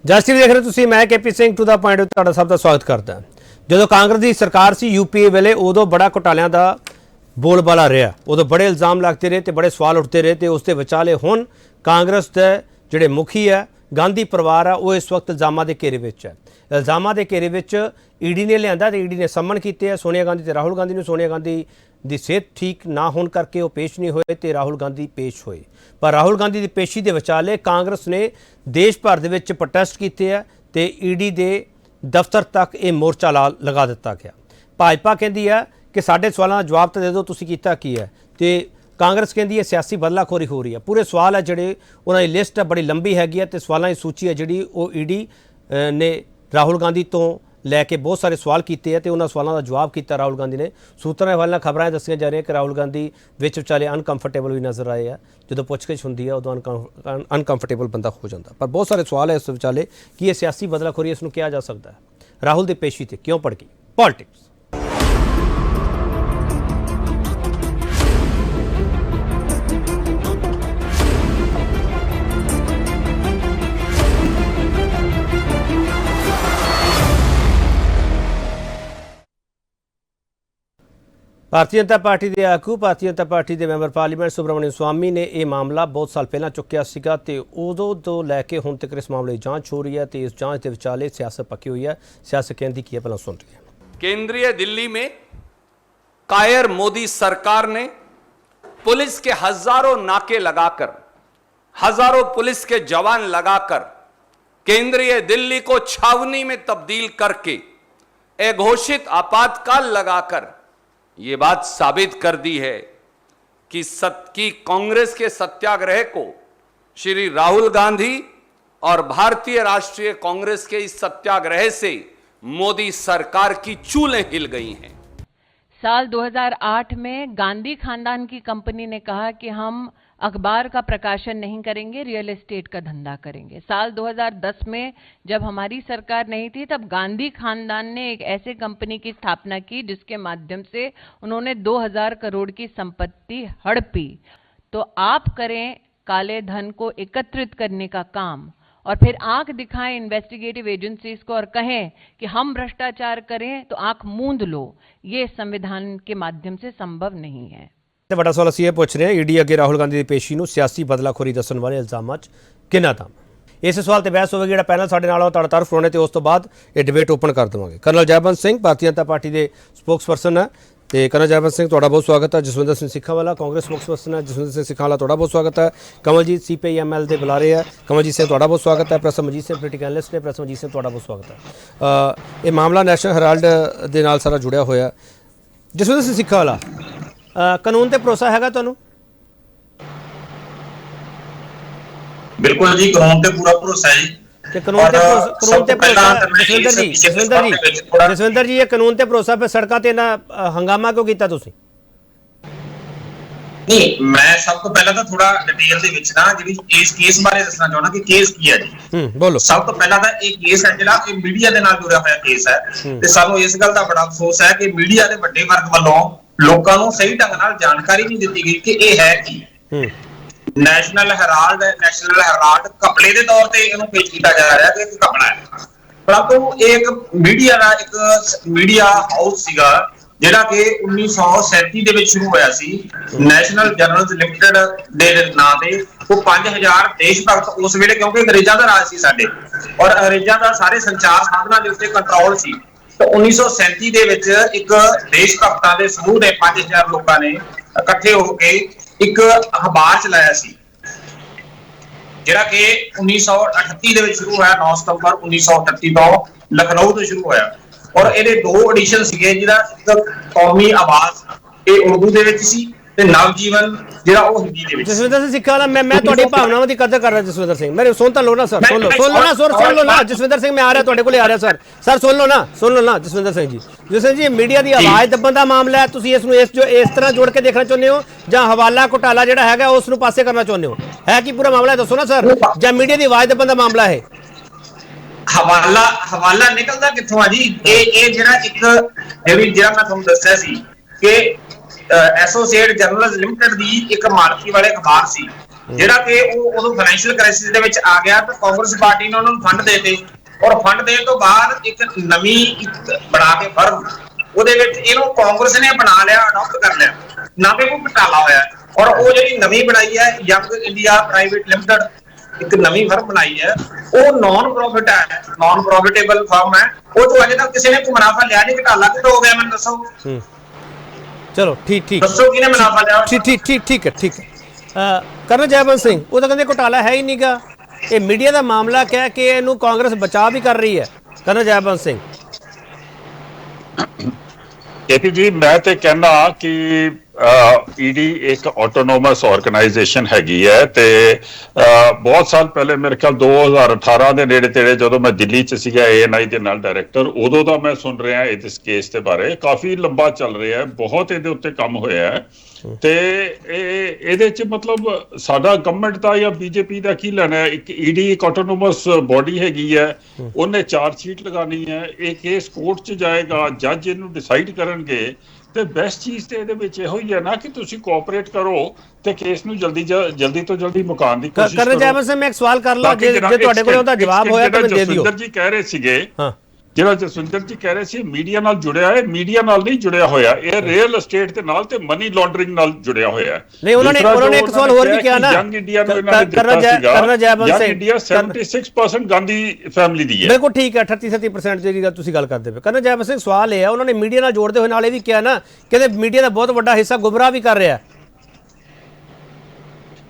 ਜਸ TV ਦੇਖ ਰਹੇ ਤੁਸੀਂ, मैं KP Singh to the point ਤੁਹਾਡਾ ਸਭ ਦਾ ਸਵਾਗਤ ਕਰਦਾ। ਜਦੋਂ ਕਾਂਗਰਸ ਦੀ ਸਰਕਾਰ ਸੀ यूपीए ਵੇਲੇ ਉਦੋਂ बड़ा घोटालियां ਦਾ ਬੋਲਬਾਲਾ ਰਿਹਾ, ਉਦੋਂ बड़े इल्जाम लगते रहे तो बड़े सवाल उठते रहे तो उसके विचाले हुण कांग्रेस के ਜਿਹੜੇ मुखी है गांधी परिवार है वो इस वक्त इल्जामां के घेरे विच है। इल्जामां के घेरे विच ईडी ने लिया तो ईडी ने समन किए है सोनिया गांधी तो राहुल गांधी ने। सोनिया गांधी की सेहत ठीक ना होने करके वो पेश नहीं होए तो राहुल गांधी पेश होए, पर राहुल गांधी की पेशी के विचाले कांग्रेस ने देश भर दे विच प्रोटेस्ट किए है तो ईडी के दफ्तर तक ये मोर्चा लगा दिता गया। भाजपा कहती है कि साढ़े सवालों का जवाब तो दे दो, तुसीं कीता की है, तो कांग्रेस कहती है सियासी बदलाखोरी हो रही है। पूरे सवाल है जिहड़े उन्होंने लिस्ट है बड़ी लंबी हैगी है तो सवालों की सूची है जिहड़ी वो ईडी ने राहुल गांधी तो लैके बहुत सारे सवाल किए तो उन्होंने सवालों का जवाब किया राहुल गांधी ने। सूत्रों के हवाले खबरें दसियां जा रही हैं कि राहुल गांधी विच विचाले अनकंफर्टेबल भी नज़र आए हैं। जो पुछगिछ होंदी है उदों अनकंफर्टेबल बंदा हो जाता, पर बहुत सारे सवाल है इस विचाले कि यह सियासी बदलाखोरी इसनूं कहा जा सकता है। राहुल की पेशी से क्यों पड़ गई पॉलिटिक्स। भारतीय जनता पार्टी के आगू भारतीय जनता पार्टी के मैंबर पार्लीमेंट सुब्रमण्यम स्वामी ने यह मामला बहुत साल पहला चुक्या सीगा ते उदों तो लैके हुण तक इस मामले की जांच हो रही है तो इस जांच के विचाले सियासत पक्की हुई है। सियासत कहती की है, पहला सुन रही है। केंद्रीय दिल्ली में कायर मोदी सरकार ने पुलिस के हजारों नाके लगाकर, हजारों पुलिस के जवान लगाकर केंद्रीय दिल्ली को छावनी में तब्दील करके अघोषित आपातकाल लगाकर ये बात साबित कर दी है कि कांग्रेस के सत्याग्रह को श्री राहुल गांधी और भारतीय राष्ट्रीय कांग्रेस के इस सत्याग्रह से मोदी सरकार की चूलें हिल गई हैं। साल 2008 में गांधी खानदान की कंपनी ने कहा कि हम अखबार का प्रकाशन नहीं करेंगे, रियल एस्टेट का धंधा करेंगे। साल 2010 में जब हमारी सरकार नहीं थी तब गांधी खानदान ने एक ऐसे कंपनी की स्थापना की जिसके माध्यम से उन्होंने 2000 करोड़ की संपत्ति हड़पी। तो आप करें काले धन को एकत्रित करने का काम और फिर आंख दिखाएं इन्वेस्टिगेटिव एजेंसीज को और कहें कि हम भ्रष्टाचार करें तो आंख मूंद लो, ये संविधान के माध्यम से संभव नहीं है। बड़ा सवाल असीं पूछ रहे हैं ईडी अगे राहुल गांधी की पेशी नूं सियासी बदलाखोरी दस्सण वाले इल्जामां च किन्ना दम। इस सवाल ते बहस होगी। जिहड़ा पैनल साडे नाल तुहाडा तारुफ होने तो उस तो बाद ये डिबेट ओपन कर देवांगे। कर्नल जयवंत सिंह भारतीय जनता पार्टी के स्पोक्सपर्सन है तो कर्नल जयवंत सिंह तुहाडा बहुत स्वागत है। जसविंदर सिंह सिखावाला कांग्रेस स्पोक्सपर्सन है, जसविंदर सिंह सिखावाला तुहाडा बहुत स्वागत है। कमलजीत CPI-ML के बुलारे है, कमलजीत सिंह तुहाडा बहुत स्वागत है। प्रोफेसर मजीत सिंह पोलिटिकल एनालिस्ट ने, प्रोफेसर मजीत सिंह तुहाडा बहुत स्वागत है। ये मामला नैशनल हैराल्ड के नाल सारा जुड़िया होया। जसविंदर सिंह सिखावाला, कानून ते भरोसा हैगा तुहानूं? बिल्कुल जी, कानून ते पूरा भरोसा है जी। जसविंदर जी ये कानून ते भरोसा पे सड़कों ते ना हंगामा क्यों कीता तुसीं? नहीं, मैं सब तो पहला तो थोड़ा डिटेल दे विच ना जिहड़ी इस केस बारे दसना चाहना कि केस की है जी। बोलो। सब तो पहला तो एक केस है जिहड़ा कि मीडिया दे नाल जुड़िया होया केस है ते सानू इस गल दा बड़ा अफसोस है कि मीडिया दे वड्डे वर्ग वालों लोकां नूं सही ढंग नाल जानकारी नहीं दित्ती गई कि ये है की। नेशनल हैराल्ड कपड़े के तौर पर इन्हों पेश किया जा रहा है कि कपड़ा है, परंतु एक मीडिया का एक मीडिया हाउस सीगा जिहड़ा कि 1937 दे विच शुरू होया सी। नेशनल जर्नल्स लिमिटेड दे नाम ते वो 5000 देशभक्त उस वेले, क्योंकि अंग्रेजां दा राज सी साडे और अंग्रेजां दा सारे संचार साधनां दे उत्ते कंट्रोल सी, तो 1937 दे विच एक देशभक्तां दे समूह ने 5000 लोकां ने इकट्ठे होकर एक अखबार चलाया सी जिहड़ा कि 1938 दे विच शुरू होया। 9 सितंबर 1938 तो लखनऊ तो शुरू होया और ਇਹਦੇ 2 एडिशन ਸੀਗੇ ਜਿਹਦਾ ਇੱਕ ਕੌਮੀ ਆਵਾਜ਼ ਇਹ ਉਰਦੂ ਦੇ ਵਿੱਚ ਸੀ ਤੇ ਨਵਜੀਵਨ ਜਿਹੜਾ ਉਹ ਹਿੰਦੀ ਦੇ ਵਿੱਚ। ਜਸਵਿੰਦਰ ਸਿੰਘ ਸਿੱਖਾਂ ਮੈਂ ਤੁਹਾਡੀ ਭਾਵਨਾਵਾਂ ਦੀ ਕਦਰ ਕਰ ਰਿਹਾ ਜਸਵਿੰਦਰ ਸਿੰਘ, ਮੇਰੇ ਸੁਣ ਤਾਂ ਲਓ ਨਾ ਸਰ, ਸੁਣ ਲਓ ਨਾ ਜਸਵਿੰਦਰ ਸਿੰਘ, ਮੈਂ ਆ ਰਿਹਾ ਤੁਹਾਡੇ ਕੋਲੇ ਆ ਰਿਹਾ ਸਰ ਸੁਣ ਲਓ ਨਾ ਜਸਵਿੰਦਰ ਸਿੰਘ ਜੀ। ਜਸਵਿੰਦਰ ਜੀ ਮੀਡੀਆ ਦੀ ਆਵਾਜ਼ ਦੱਬਣ ਦਾ ਮਾਮਲਾ ਹੈ, ਤੁਸੀਂ ਇਸ ਨੂੰ ਇਸ ਤਰ੍ਹਾਂ ਜੋੜ ਕੇ ਦੇਖਣਾ ਚਾਹੁੰਦੇ ਹੋ ਜਾਂ ਹਵਾਲਾ ਘੁਟਾਲਾ ਜਿਹੜਾ ਹੈਗਾ ਉਸ ਨੂੰ ਪਾਸੇ ਕਰਨਾ ਚਾਹੁੰਦੇ ਹੋ? ਹੈ ਕੀ ਪੂਰਾ ਮਾਮਲਾ ਦੱਸੋ ਨਾ ਸਰ, ਜਾਂ ਮੀਡੀਆ ਦੀ ਆਵਾਜ਼ ਦੱਬਣ ਦਾ ਮਾਮਲਾ ਹੈ? हवाला निकलता कित्थों आ जी? ये जिहड़ा एक जिहड़ा मैं तुहानूं दस्सिया सी कि एसोसिएट जर्नल्स लिमिटेड दी एक मालकी वाले अखबार सी ਜਿਹੜਾ ਕਿ ਉਹ ਉਦੋਂ ਫਾਈਨੈਂਸ਼ੀਅਲ ਕ੍ਰਾਈਸਿਸ ਦੇ ਵਿੱਚ ਆ ਗਿਆ ਤਾਂ ਕਾਂਗਰਸ ਪਾਰਟੀ ਨੇ ਉਹਨਾਂ ਨੂੰ ਫੰਡ ਦੇ ਦਿੱਤੇ ਔਰ ਫੰਡ ਦੇਣ ਤੋਂ ਬਾਅਦ ਇੱਕ ਨਵੀਂ ਬਣਾ ਕੇ ਫਰਮ ਉਹਦੇ ਵਿੱਚ ਇਹਨੂੰ ਕਾਂਗਰਸ ਨੇ ਬਣਾ ਲਿਆ, ਅਡਾਪਟ ਕਰ ਲਿਆ, ਨਾ ਕਿ ਕੋਈ ਘਟਾਲਾ ਹੋਇਆ। ਔਰ ਉਹ ਜਿਹੜੀ ਨਵੀਂ ਬਣਾਈ ਹੈ ਯੰਗ ਇੰਡੀਆ ਪ੍ਰਾਈਵੇਟ ਲਿਮਟਿਡ, ਇੱਕ ਨਵੀਂ ਫਰਮ ਬਣਾਈ ਹੈ, ਉਹ ਨਾਨ ਪ੍ਰੋਫਿਟ ਹੈ, ਨਾਨ ਪ੍ਰੋਫਿਟੇਬਲ ਫਰਮ ਹੈ। ਉਹ ਤੋਂ ਅਜੇ ਤੱਕ ਕਿਸੇ ਨੇ ਕੋਈ ਮੁਨਾਫਾ ਲਿਆ ਨਹੀਂ, ਘਟਾਲਾ ਕਿੱਥੋਂ ਹੋ ਗਿਆ ਮੈਨੂੰ ਦੱਸੋ। ਚਲੋ ਠੀਕ ਦੱਸੋ ਕਿਹਨੇ ਮੁਨਾਫਾ ਲਿਆ। ਠੀਕ ਹੈ। ਕਰਨਲ ਜੈਵੰਤ ਸਿੰਘ ਉਹ ਤਾਂ ਕਹਿੰਦੇ ਘੁਟਾਲਾ ਹੈ ਹੀ ਨਹੀਂਗਾ, ਇਹ ਮੀਡੀਆ ਦਾ ਮਾਮਲਾ ਕਹਿ ਕੇ ਇਹਨੂੰ ਕਾਂਗਰਸ ਬਚਾਅ ਵੀ ਕਰ ਰਹੀ ਹੈ। ਕਰਨਲ ਜੈਵੰਤ ਸਿੰਘ केपी जी, मैं तो कहना कि ईडी एक ऑटोनोमस ऑर्गेनाइजेशन हैगी है ते बहुत साल पहले मेरे ख्याल 2018 ਦੇ ਨੇੜੇ ਤੇੜੇ ਜਦੋਂ ਮੈਂ ਦਿੱਲੀ ਚ ਸੀਗਾ ANI ਦੇ ਨਾਲ ਡਾਇਰੈਕਟਰ, ਉਦੋਂ ਦਾ ਮੈਂ ਸੁਣ ਰਿਹਾ ਇਸ ਕੇਸ ਦੇ ਬਾਰੇ। ਕਾਫੀ ਲੰਬਾ ਚੱਲ ਰਿਹਾ ਹੈ, ਬਹੁਤ ਇਹਦੇ ਉੱਤੇ ਕੰਮ ਹੋਇਆ ਹੈ ਤੇ ਇਹਦੇ ਚ ਮਤਲਬ ਸਾਡਾ ਗਵਰਨਮੈਂਟ ਦਾ ਜਾਂ ਬੀਜੇਪੀ ਦਾ ਕੀ ਲੈਣਾ ਹੈ। ਇੱਕ ਈਡੀ ਇੱਕ ਆਟੋਨੋਮਸ ਬੋਡੀ ਹੈਗੀ ਹੈ, ਉਹਨੇ ਚਾਰਜ ਸ਼ੀਟ ਲਗਾਣੀ ਹੈ, ਇਹ ਕੇਸ ਕੋਰਟ ਚ ਜਾਏਗਾ, ਜੱਜ ਇਹਨੂੰ ਡਿਸਾਈਡ ਕਰਨਗੇ ਤੇ ਬੈਸਟ ਚੀਜ਼ ਤੇ ਇਹਦੇ ਵਿੱਚ ਇਹੋ ਹੀ ਹੈ ਨਾ ਕਿ ਤੁਸੀਂ ਕੋਆਪਰੇਟ ਕਰੋ ਤੇ ਕੇਸ ਨੂੰ ਜਲਦੀ ਤੋਂ ਜਲਦੀ ਮੁਕਾਉਣ ਦੀ ਕੋਸ਼ਿਸ਼ ਕਰੋ। ਕਰਨਲ ਜੈਵੰਤ ਸਿੰਘ ਮੈਂ ਇੱਕ ਸਵਾਲ ਕਰ ਲਾਂ, ਜੇ ਤੁਹਾਡੇ ਕੋਲ ਉਹਦਾ ਜਵਾਬ ਹੋਇਆ ਤਾਂ ਦੇ ਦਿਓ। ਜਸਵਿੰਦਰ ਜੀ ਕਹਿ ਰਹੇ ਸੀਗੇ, ਜਿਹੜਾ ਜਸਵਿੰਦਰ ਜੀ ਕਹਿ ਰਹੇ ਸੀ ਮੀਡੀਆ ਨਾਲ ਜੁੜਿਆ ਹੈ, ਮੀਡੀਆ ਨਾਲ ਨਹੀਂ ਜੁੜਿਆ ਹੋਇਆ, ਇਹ ਰੀਅਲ ਐਸਟੇਟ ਦੇ ਨਾਲ ਤੇ ਮਨੀ ਲਾਂਡਰਿੰਗ ਨਾਲ ਜੁੜਿਆ ਹੋਇਆ ਹੈ। ਨਹੀਂ, ਉਹਨਾਂ ਨੇ ਇੱਕ ਸਵਾਲ ਹੋਰ ਵੀ ਕਿਹਾ ਨਾ, ਯੰਗ ਇੰਡੀਆ ਨੂੰ ਇਹਨਾਂ ਨੇ ਦਿੱਤਾ ਸੀਗਾ, ਯੰਗ ਇੰਡੀਆ 76% ਗਾਂਧੀ ਫੈਮਿਲੀ ਦੀ ਹੈ। ਬਿਲਕੁਲ ਠੀਕ ਹੈ, 38-37% ਜਿਹੜੀ ਤੁਸੀਂ ਗੱਲ ਕਰਦੇ ਪਏ। ਕਰਨਲ ਜੈਵੰਤ ਸਿੰਘ ਸਵਾਲ ਇਹ ਹੈ, ਉਹਨਾਂ ਨੇ ਮੀਡੀਆ ਨਾਲ ਜੋੜਦੇ ਹੋਏ ਨਾਲ ਇਹ ਵੀ ਕਿਹਾ ਨਾ, ਕਹਿੰਦੇ ਮੀਡੀਆ ਦਾ ਬਹੁਤ ਵੱਡਾ ਹਿੱਸਾ ਗੁੰਮਰਾਹ ਵੀ ਕਰ ਰਿਹਾ।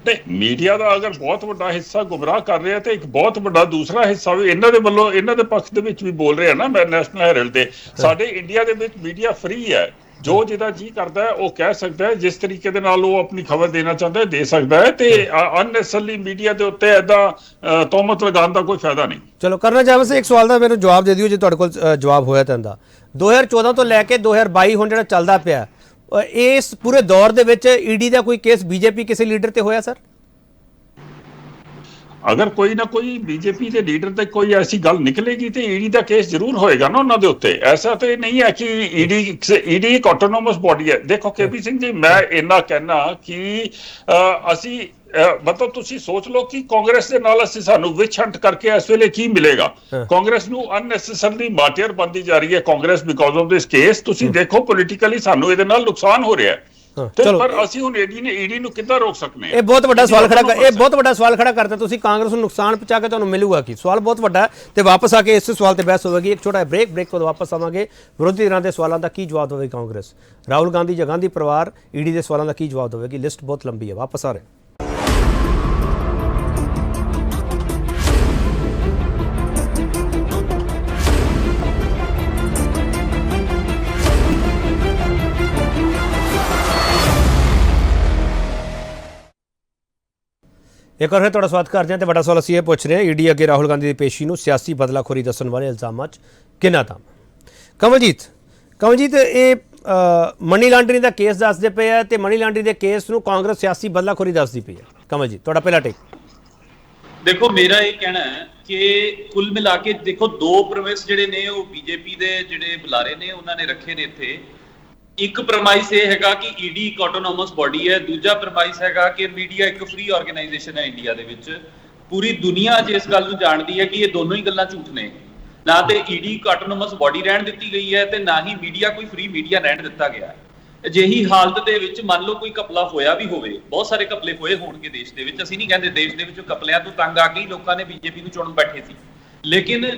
ਨਹੀਂ, ਮੀਡੀਆ ਦਾ ਅਗਰ ਬਹੁਤ ਵੱਡਾ ਹਿੱਸਾ ਗੁੰਮਰਾਹ ਕਰ ਰਿਹਾ ਤੇ ਇੱਕ ਬਹੁਤ ਵੱਡਾ ਦੂਸਰਾ ਹਿੱਸਾ ਵੀ ਇਹਨਾਂ ਦੇ ਵੱਲੋਂ ਇਹਨਾਂ ਦੇ ਪੱਖ ਦੇ ਵਿੱਚ ਵੀ ਬੋਲ ਰਿਹਾ ਨਾ। ਮੈਂ ਨੈਸ਼ਨਲ ਹੈਰਲਡ ਤੇ ਸਾਡੇ ਇੰਡੀਆ ਦੇ ਵਿੱਚ ਮੀਡੀਆ ਫ੍ਰੀ ਹੈ, ਜੋ ਜਿਹਦਾ ਜੀ ਕਰਦਾ ਹੈ ਉਹ ਕਹਿ ਸਕਦਾ ਹੈ, ਜਿਸ ਤਰੀਕੇ ਦੇ ਨਾਲ ਉਹ ਆਪਣੀ ਖਬਰ ਦੇਣਾ ਚਾਹੁੰਦਾ ਹੈ ਦੇ ਸਕਦਾ ਹੈ ਤੇ ਅਨਨੈਸੈਸਰਲੀ ਮੀਡੀਆ ਦੇ ਉੱਤੇ ਏਦਾਂ ਤੋਹਮਤ ਲਗਾਉਣ ਦਾ ਕੋਈ ਫਾਇਦਾ ਨਹੀਂ। ਚਲੋ ਕਰਨਲ ਜੈਵੰਤ ਸਿੰਘ ਇੱਕ ਸਵਾਲ ਦਾ ਮੈਨੂੰ ਜਵਾਬ ਦੇ ਦਿਓ, ਜੇ ਤੁਹਾਡੇ ਕੋਲ ਜਵਾਬ ਹੋਇਆ ਤਾਂ ਦਾ 2014 ਤੋਂ ਲੈ ਕੇ 2022 ਹੁਣ ਜਿਹੜਾ ਚੱਲਦਾ ਪਿਆ, ਇਸ ਪੂਰੇ ਦੌਰ ਦੇ ਵਿੱਚ ਈਡੀ ਦਾ ਕੋਈ ਕੇਸ ਬੀਜੇਪੀ ਕਿਸੇ ਲੀਡਰ ਤੇ ਹੋਇਆ ਸਰ? ਅਗਰ ਕੋਈ ਨਾ ਕੋਈ ਬੀਜੇਪੀ ਦੇ ਲੀਡਰ ਤੇ ਕੋਈ ਐਸੀ ਗੱਲ ਨਿਕਲੇਗੀ ਤੇ ਈਡੀ ਦਾ ਕੇਸ ਜ਼ਰੂਰ ਹੋਏਗਾ ਨਾ ਉਹਨਾਂ ਦੇ ਉੱਤੇ। ਐਸਾ ਤੇ ਨਹੀਂ ਹੈ ਕਿ ਈਡੀ ਇੱਕ ਆਟੋਨੋਮਸ ਬੋਡੀ ਹੈ। ਦੇਖੋ ਕੇਪੀ ਸਿੰਘ ਜੀ, ਮੈਂ ਇੰਨਾ ਕਹਿਣਾ ਕਿ ਅਸੀਂ ਮਤਲਬ ਤੁਸੀਂ ਸੋਚ ਲਓ ਕਿ ਕਾਂਗਰਸ ਦੇ ਨਾਲ ਸਾਨੂੰ ਵਿਚ ਹੰਟ ਕਰਕੇ ਇਸ ਵੇਲੇ ਕੀ ਮਿਲੇਗਾ। ਕਾਂਗਰਸ ਨੂੰ ਅਨਨੈਸੈਸਰਲੀ ਮਾਰਟੀਅਰ ਬਣਦੀ ਜਾ ਰਹੀ ਹੈ Congress because of this case. ਤੁਸੀਂ ਦੇਖੋ ਪੋਲੀਟੀਕਲੀ ਸਾਨੂੰ ਇਹਦੇ ਨਾਲ ਨੁਕਸਾਨ ਹੋ ਰਿਹਾ ਹੈ, ਪਰ ਅਸੀਂ ਹੁਣ ਈਡੀ ਨੂੰ ਕਿੱਦਾਂ ਰੋਕ ਸਕਦੇ ਹਾਂ? ਇਹ ਬਹੁਤ ਵੱਡਾ ਸਵਾਲ ਖੜਾ ਕਰਤਾ ਤੁਸੀਂ। ਕਾਂਗਰਸ ਨੂੰ ਨੁਕਸਾਨ ਪਹੁੰਚਾ ਕੇ ਤੁਹਾਨੂੰ ਮਿਲੂਗਾ ਕੀ? ਸਵਾਲ ਬਹੁਤ ਵੱਡਾ ਤੇ ਵਾਪਸ ਆ ਕੇ ਇਸ ਸਵਾਲ ਤੇ ਬਹਿਸ ਹੋਵੇਗੀ। ਇੱਕ ਛੋਟਾ ਬ੍ਰੇਕ ਤੋਂ ਵਾਪਸ ਆਵਾਂਗੇ। ਵਿਰੋਧੀ ਧਿਰਾਂ ਦੇ ਸਵਾਲਾਂ ਦਾ ਕੀ ਜਵਾਬ ਦੇਵੇਗੀ ਕਾਂਗਰਸ? ਰਾਹੁਲ ਗਾਂਧੀ ਜਾਂ ਗਾਂਧੀ ਪਰਿਵਾਰ ਈਡੀ ਦੇ ਸਵਾਲਾਂ ਦਾ ਕੀ ਜਵਾਬ ਦੇਵੇਗੀ? ਲਿਸਟ ਬਹੁਤ ਲੰਬੀ ਹੈ। ਵਾਪਸ ਆ ਰਹੇ। ਇੱਕ ਵਾਰ ਫਿਰ ਤੁਹਾਡਾ ਸਵਾਗਤ ਕਰਦੇ ਹਾਂ ਤੇ ਵੱਡਾ ਸਵਾਲ ਅਸੀਂ ਇਹ ਪੁੱਛ ਰਹੇ ਹਾਂ, ਈਡੀ ਅੱਗੇ ਰਾਹੁਲ ਗਾਂਧੀ ਦੀ ਪੇਸ਼ੀ ਨੂੰ ਸਿਆਸੀ ਬਦਲਾਖੋਰੀ ਦੱਸਣ ਵਾਲੇ ਇਲਜ਼ਾਮਾਂ 'ਚ ਕਿੰਨਾ ਦਮ? ਕਮਲਜੀਤ ਇਹ ਮਨੀ ਲਾਂਡਰਿੰਗ ਦਾ ਕੇਸ ਦੱਸਦੇ ਪਏ ਆ ਤੇ ਮਨੀ ਲਾਂਡਰਿੰਗ ਦੇ ਕੇਸ ਨੂੰ ਕਾਂਗਰਸ ਸਿਆਸੀ ਬਦਲਾਖੋਰੀ ਦੱਸਦੀ ਪਈ ਹੈ। ਕਮਲਜੀਤ ਤੁਹਾਡਾ ਪਹਿਲਾ ਟੇਕ। ਦੇਖੋ ਮੇਰਾ ਇਹ ਕਹਿਣਾ ਹੈ ਕਿ ਕੁੱਲ ਮਿਲਾ ਕੇ ਦੇਖੋ ਦੋ ਪ੍ਰਮਿਸ ਜਿਹੜੇ ਨੇ ਉਹ ਬੀਜੇਪੀ ਦੇ ਜਿਹੜੇ ਬੁਲਾਰੇ ਨੇ ਉਹਨਾਂ ਨੇ ਰੱਖੇ ਨੇ ਇੱਥੇ। ਇੱਕ ਪ੍ਰਮਾਈਸ ਇਹ ਹੈਗਾ ਕਿ ਈਡੀ ਇੱਕ ਆਟੋਨੋਮਸ ਬੋਡੀ ਹੈ, ਦੂਜਾ ਪ੍ਰਮਾਈਸ ਹੈਗਾ ਕਿ ਮੀਡੀਆ ਇੱਕ ਫ੍ਰੀ ਆਰਗੇਨਾਈਜੇਸ਼ਨ ਹੈ ਇੰਡੀਆ ਦੇ ਵਿੱਚ। ਪੂਰੀ ਦੁਨੀਆ ਅੱਜ ਇਸ ਗੱਲ ਨੂੰ ਜਾਣਦੀ ਹੈ ਕਿ ਇਹ ਦੋਨੋਂ ਹੀ ਗੱਲਾਂ ਝੂਠ ਨੇ। ਨਾ ਤੇ ਈਡੀ ਇੱਕ ਆਟੋਨੋਮਸ ਬੋਡੀ ਰਹਿਣ ਦਿੱਤੀ ਗਈ ਹੈ ਤੇ ਨਾ ਹੀ ਮੀਡੀਆ ਕੋਈ ਫ੍ਰੀ ਮੀਡੀਆ ਰਹਿਣ ਦਿੱਤਾ ਗਿਆ। ਅਜਿਹੀ ਹਾਲਤ ਦੇ ਵਿੱਚ ਮੰਨ ਲਓ ਕੋਈ ਘਪਲਾ ਹੋਇਆ ਵੀ ਹੋਵੇ, ਬਹੁਤ ਸਾਰੇ ਘਪਲੇ ਹੋਏ ਹੋਣਗੇ ਦੇਸ਼ ਦੇ ਵਿੱਚ, ਅਸੀਂ ਨਹੀਂ ਕਹਿੰਦੇ ਦੇਸ਼ ਦੇ ਵਿੱਚ ਘਪਲਿਆਂ ਤੋਂ ਤੰਗ ਆ ਕੇ ਲੋਕਾਂ ਨੇ ਬੀਜੇਪੀ ਨੂੰ ਚੁਣਨ ਬੈਠੇ ਸੀ, ਲੇਕਿਨ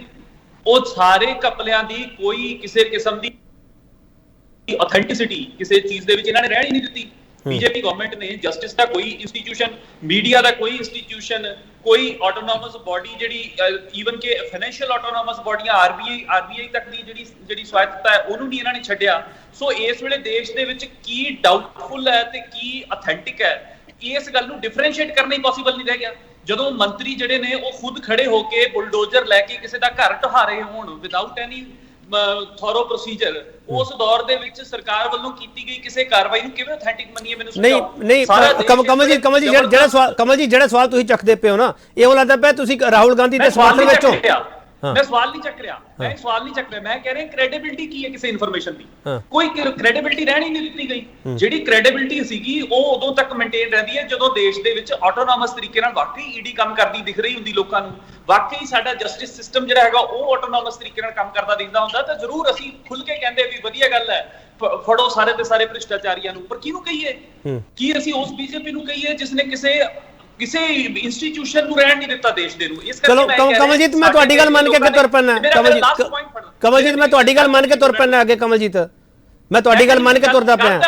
ਉਹ ਸਾਰੇ ਘਪਲਿਆਂ ਦੀ ਕੋਈ ਕਿਸੇ ਕਿਸਮ ਦੀ ਆਥੈਂਟਿਸਿਟੀ ਕਿਸੇ ਚੀਜ਼ ਦੇ ਵਿੱਚ ਇਹਨਾਂ ਨੇ ਰਹਿਣ ਹੀ ਨਹੀਂ ਦਿੱਤੀ। ਬੀਜੇਪੀ ਗਵਰਨਮੈਂਟ ਨੇ ਜਸਟਿਸ ਦਾ ਕੋਈ ਇੰਸਟੀਟਿਊਸ਼ਨ, ਮੀਡੀਆ ਦਾ ਕੋਈ ਇੰਸਟੀਟਿਊਸ਼ਨ, ਕੋਈ ਆਟੋਨੋਮਸ ਬੋਡੀ ਜਿਹੜੀ ਈਵਨ ਕਿ ਫਾਈਨੈਂਸ਼ੀਅਲ ਆਟੋਨੋਮਸ ਬੋਡੀਆਂ ਆਰਬੀਆਈ ਤੱਕ ਦੀ ਜਿਹੜੀ ਸਵਾਇਤਤਾ ਹੈ ਉਹਨੂੰ ਨਹੀਂ ਇਹਨਾਂ ਨੇ ਛੱਡਿਆ। ਸੋ ਇਸ ਵੇਲੇ ਦੇਸ਼ ਦੇ ਵਿੱਚ ਕੀ ਡਾਊਟਫੁਲ ਹੈ ਤੇ ਕੀ ਅਥੈਂਟਿਕ ਹੈ, ਇਸ ਗੱਲ ਨੂੰ ਡਿਫਰੈਂਸ਼ੀਏਟ ਕਰਨਾ ਹੀ ਪੋਸੀਬਲ ਨਹੀਂ ਰਹਿ ਗਿਆ। ਜਦੋਂ ਮੰਤਰੀ ਜਿਹੜੇ ਨੇ ਉਹ ਖੁਦ ਖੜੇ ਹੋ ਕੇ ਬੁਲਡੋਜ਼ਰ ਲੈ ਕੇ ਕਿਸੇ ਦਾ ਘਰ ਢਹਾ ਰਹੇ ਹੋਣ ਵਿਦਆਊਟ ਐਨੀ ਥੋਰੋ ਪ੍ਰੋਸੀਜਰ, ਉਸ ਦੌਰ ਦੇ ਵਿੱਚ ਸਰਕਾਰ ਵੱਲੋਂ ਕੀਤੀ ਗਈ ਕਿਸੇ ਕਾਰਵਾਈ ਨੂੰ ਕਿਵੇਂ ਅਥੈਂਟਿਕ ਮੰਨੀਏ? ਮੈਨੂੰ ਨਹੀਂ ਕਮਲ ਜੀ ਜਿਹੜਾ ਸਵਾਲ ਤੁਸੀਂ ਚੱਕਦੇ ਪਏ ਹੋ ਨਾ, ਇਹ ਲੱਗਦਾ ਪਿਆ ਤੁਸੀਂ ਰਾਹੁਲ ਗਾਂਧੀ ਦੇ ਸਵਾਲ ਦੇ ਵਿੱਚੋਂ मैं सवाल नहीं चक रहा, मैं सवाल नहीं चक रहा, मैं कह रहा क्रेडिबिलिटी की है किसी इन्फॉर्मेशन की, कोई क्रेडिबिलिटी रहनी नहीं ਦਿੱਤੀ ਗਈ। ਜਿਹੜੀ ਕ੍ਰੈਡੀਬਿਲਿਟੀ ਸੀਗੀ ਉਹ ਉਦੋਂ ਤੱਕ ਮੇਨਟੇਨ ਰਹਿੰਦੀ ਹੈ ਜਦੋਂ ਦੇਸ਼ ਦੇ ਵਿੱਚ ਆਟੋਨੋਮਸ ਤਰੀਕੇ ਨਾਲ ਵਾਕਈ ਈਡੀ ਕੰਮ ਕਰਦੀ ਦਿਖ ਰਹੀ ਹੁੰਦੀ ਲੋਕਾਂ ਨੂੰ, ਵਾਕਈ ਸਾਡਾ ਜਸਟਿਸ ਸਿਸਟਮ ਜਿਹੜਾ ਹੈਗਾ ਉਹ ਆਟੋਨੋਮਸ ਤਰੀਕੇ ਨਾਲ ਕੰਮ ਕਰਦਾ ਦਿਖਦਾ ਹੁੰਦਾ, ਤਾਂ ਜ਼ਰੂਰ ਅਸੀਂ ਖੁੱਲ ਕੇ ਕਹਿੰਦੇ ਵੀ ਵਧੀਆ ਗੱਲ ਹੈ, ਫੜੋ ਸਾਰੇ ਦੇ ਸਾਰੇ ਭ੍ਰਿਸ਼ਟਾਚਾਰੀਆਂ ਨੂੰ। ਪਰ ਕਿਹਨੂੰ ਕਹੀਏ, ਕੀ ਅਸੀਂ ਉਸ ਬੀਜੇਪੀ ਨੂੰ ਕਹੀਏ ਜਿਸ ਨੇ ਕਿਸੇ ਇੰਸਟੀਟਿਊਸ਼ਨ ਨੂੰ ਰਹਿਣ ਨਹੀਂ ਦਿੱਤਾ ਦੇਸ਼ ਦੇ ਨੂੰ? ਇਸ ਕਰਕੇ ਚਲੋ ਕਮਲਜੀਤ, ਮੈਂ ਤੁਹਾਡੀ ਗੱਲ ਮੰਨ ਕੇ ਅੱਗੇ ਤੁਰ ਪੈਣਾ। ਕਮਲਜੀਤ, ਮੈਂ ਤੁਹਾਡੀ ਗੱਲ ਮੰਨ ਕੇ ਤੁਰ ਪੈਣਾ ਅੱਗੇ। ਕਮਲਜੀਤ, ਮੈਂ ਤੁਹਾਡੀ ਗੱਲ ਮੰਨ ਕੇ ਤੁਰਦਾ ਪਿਆ।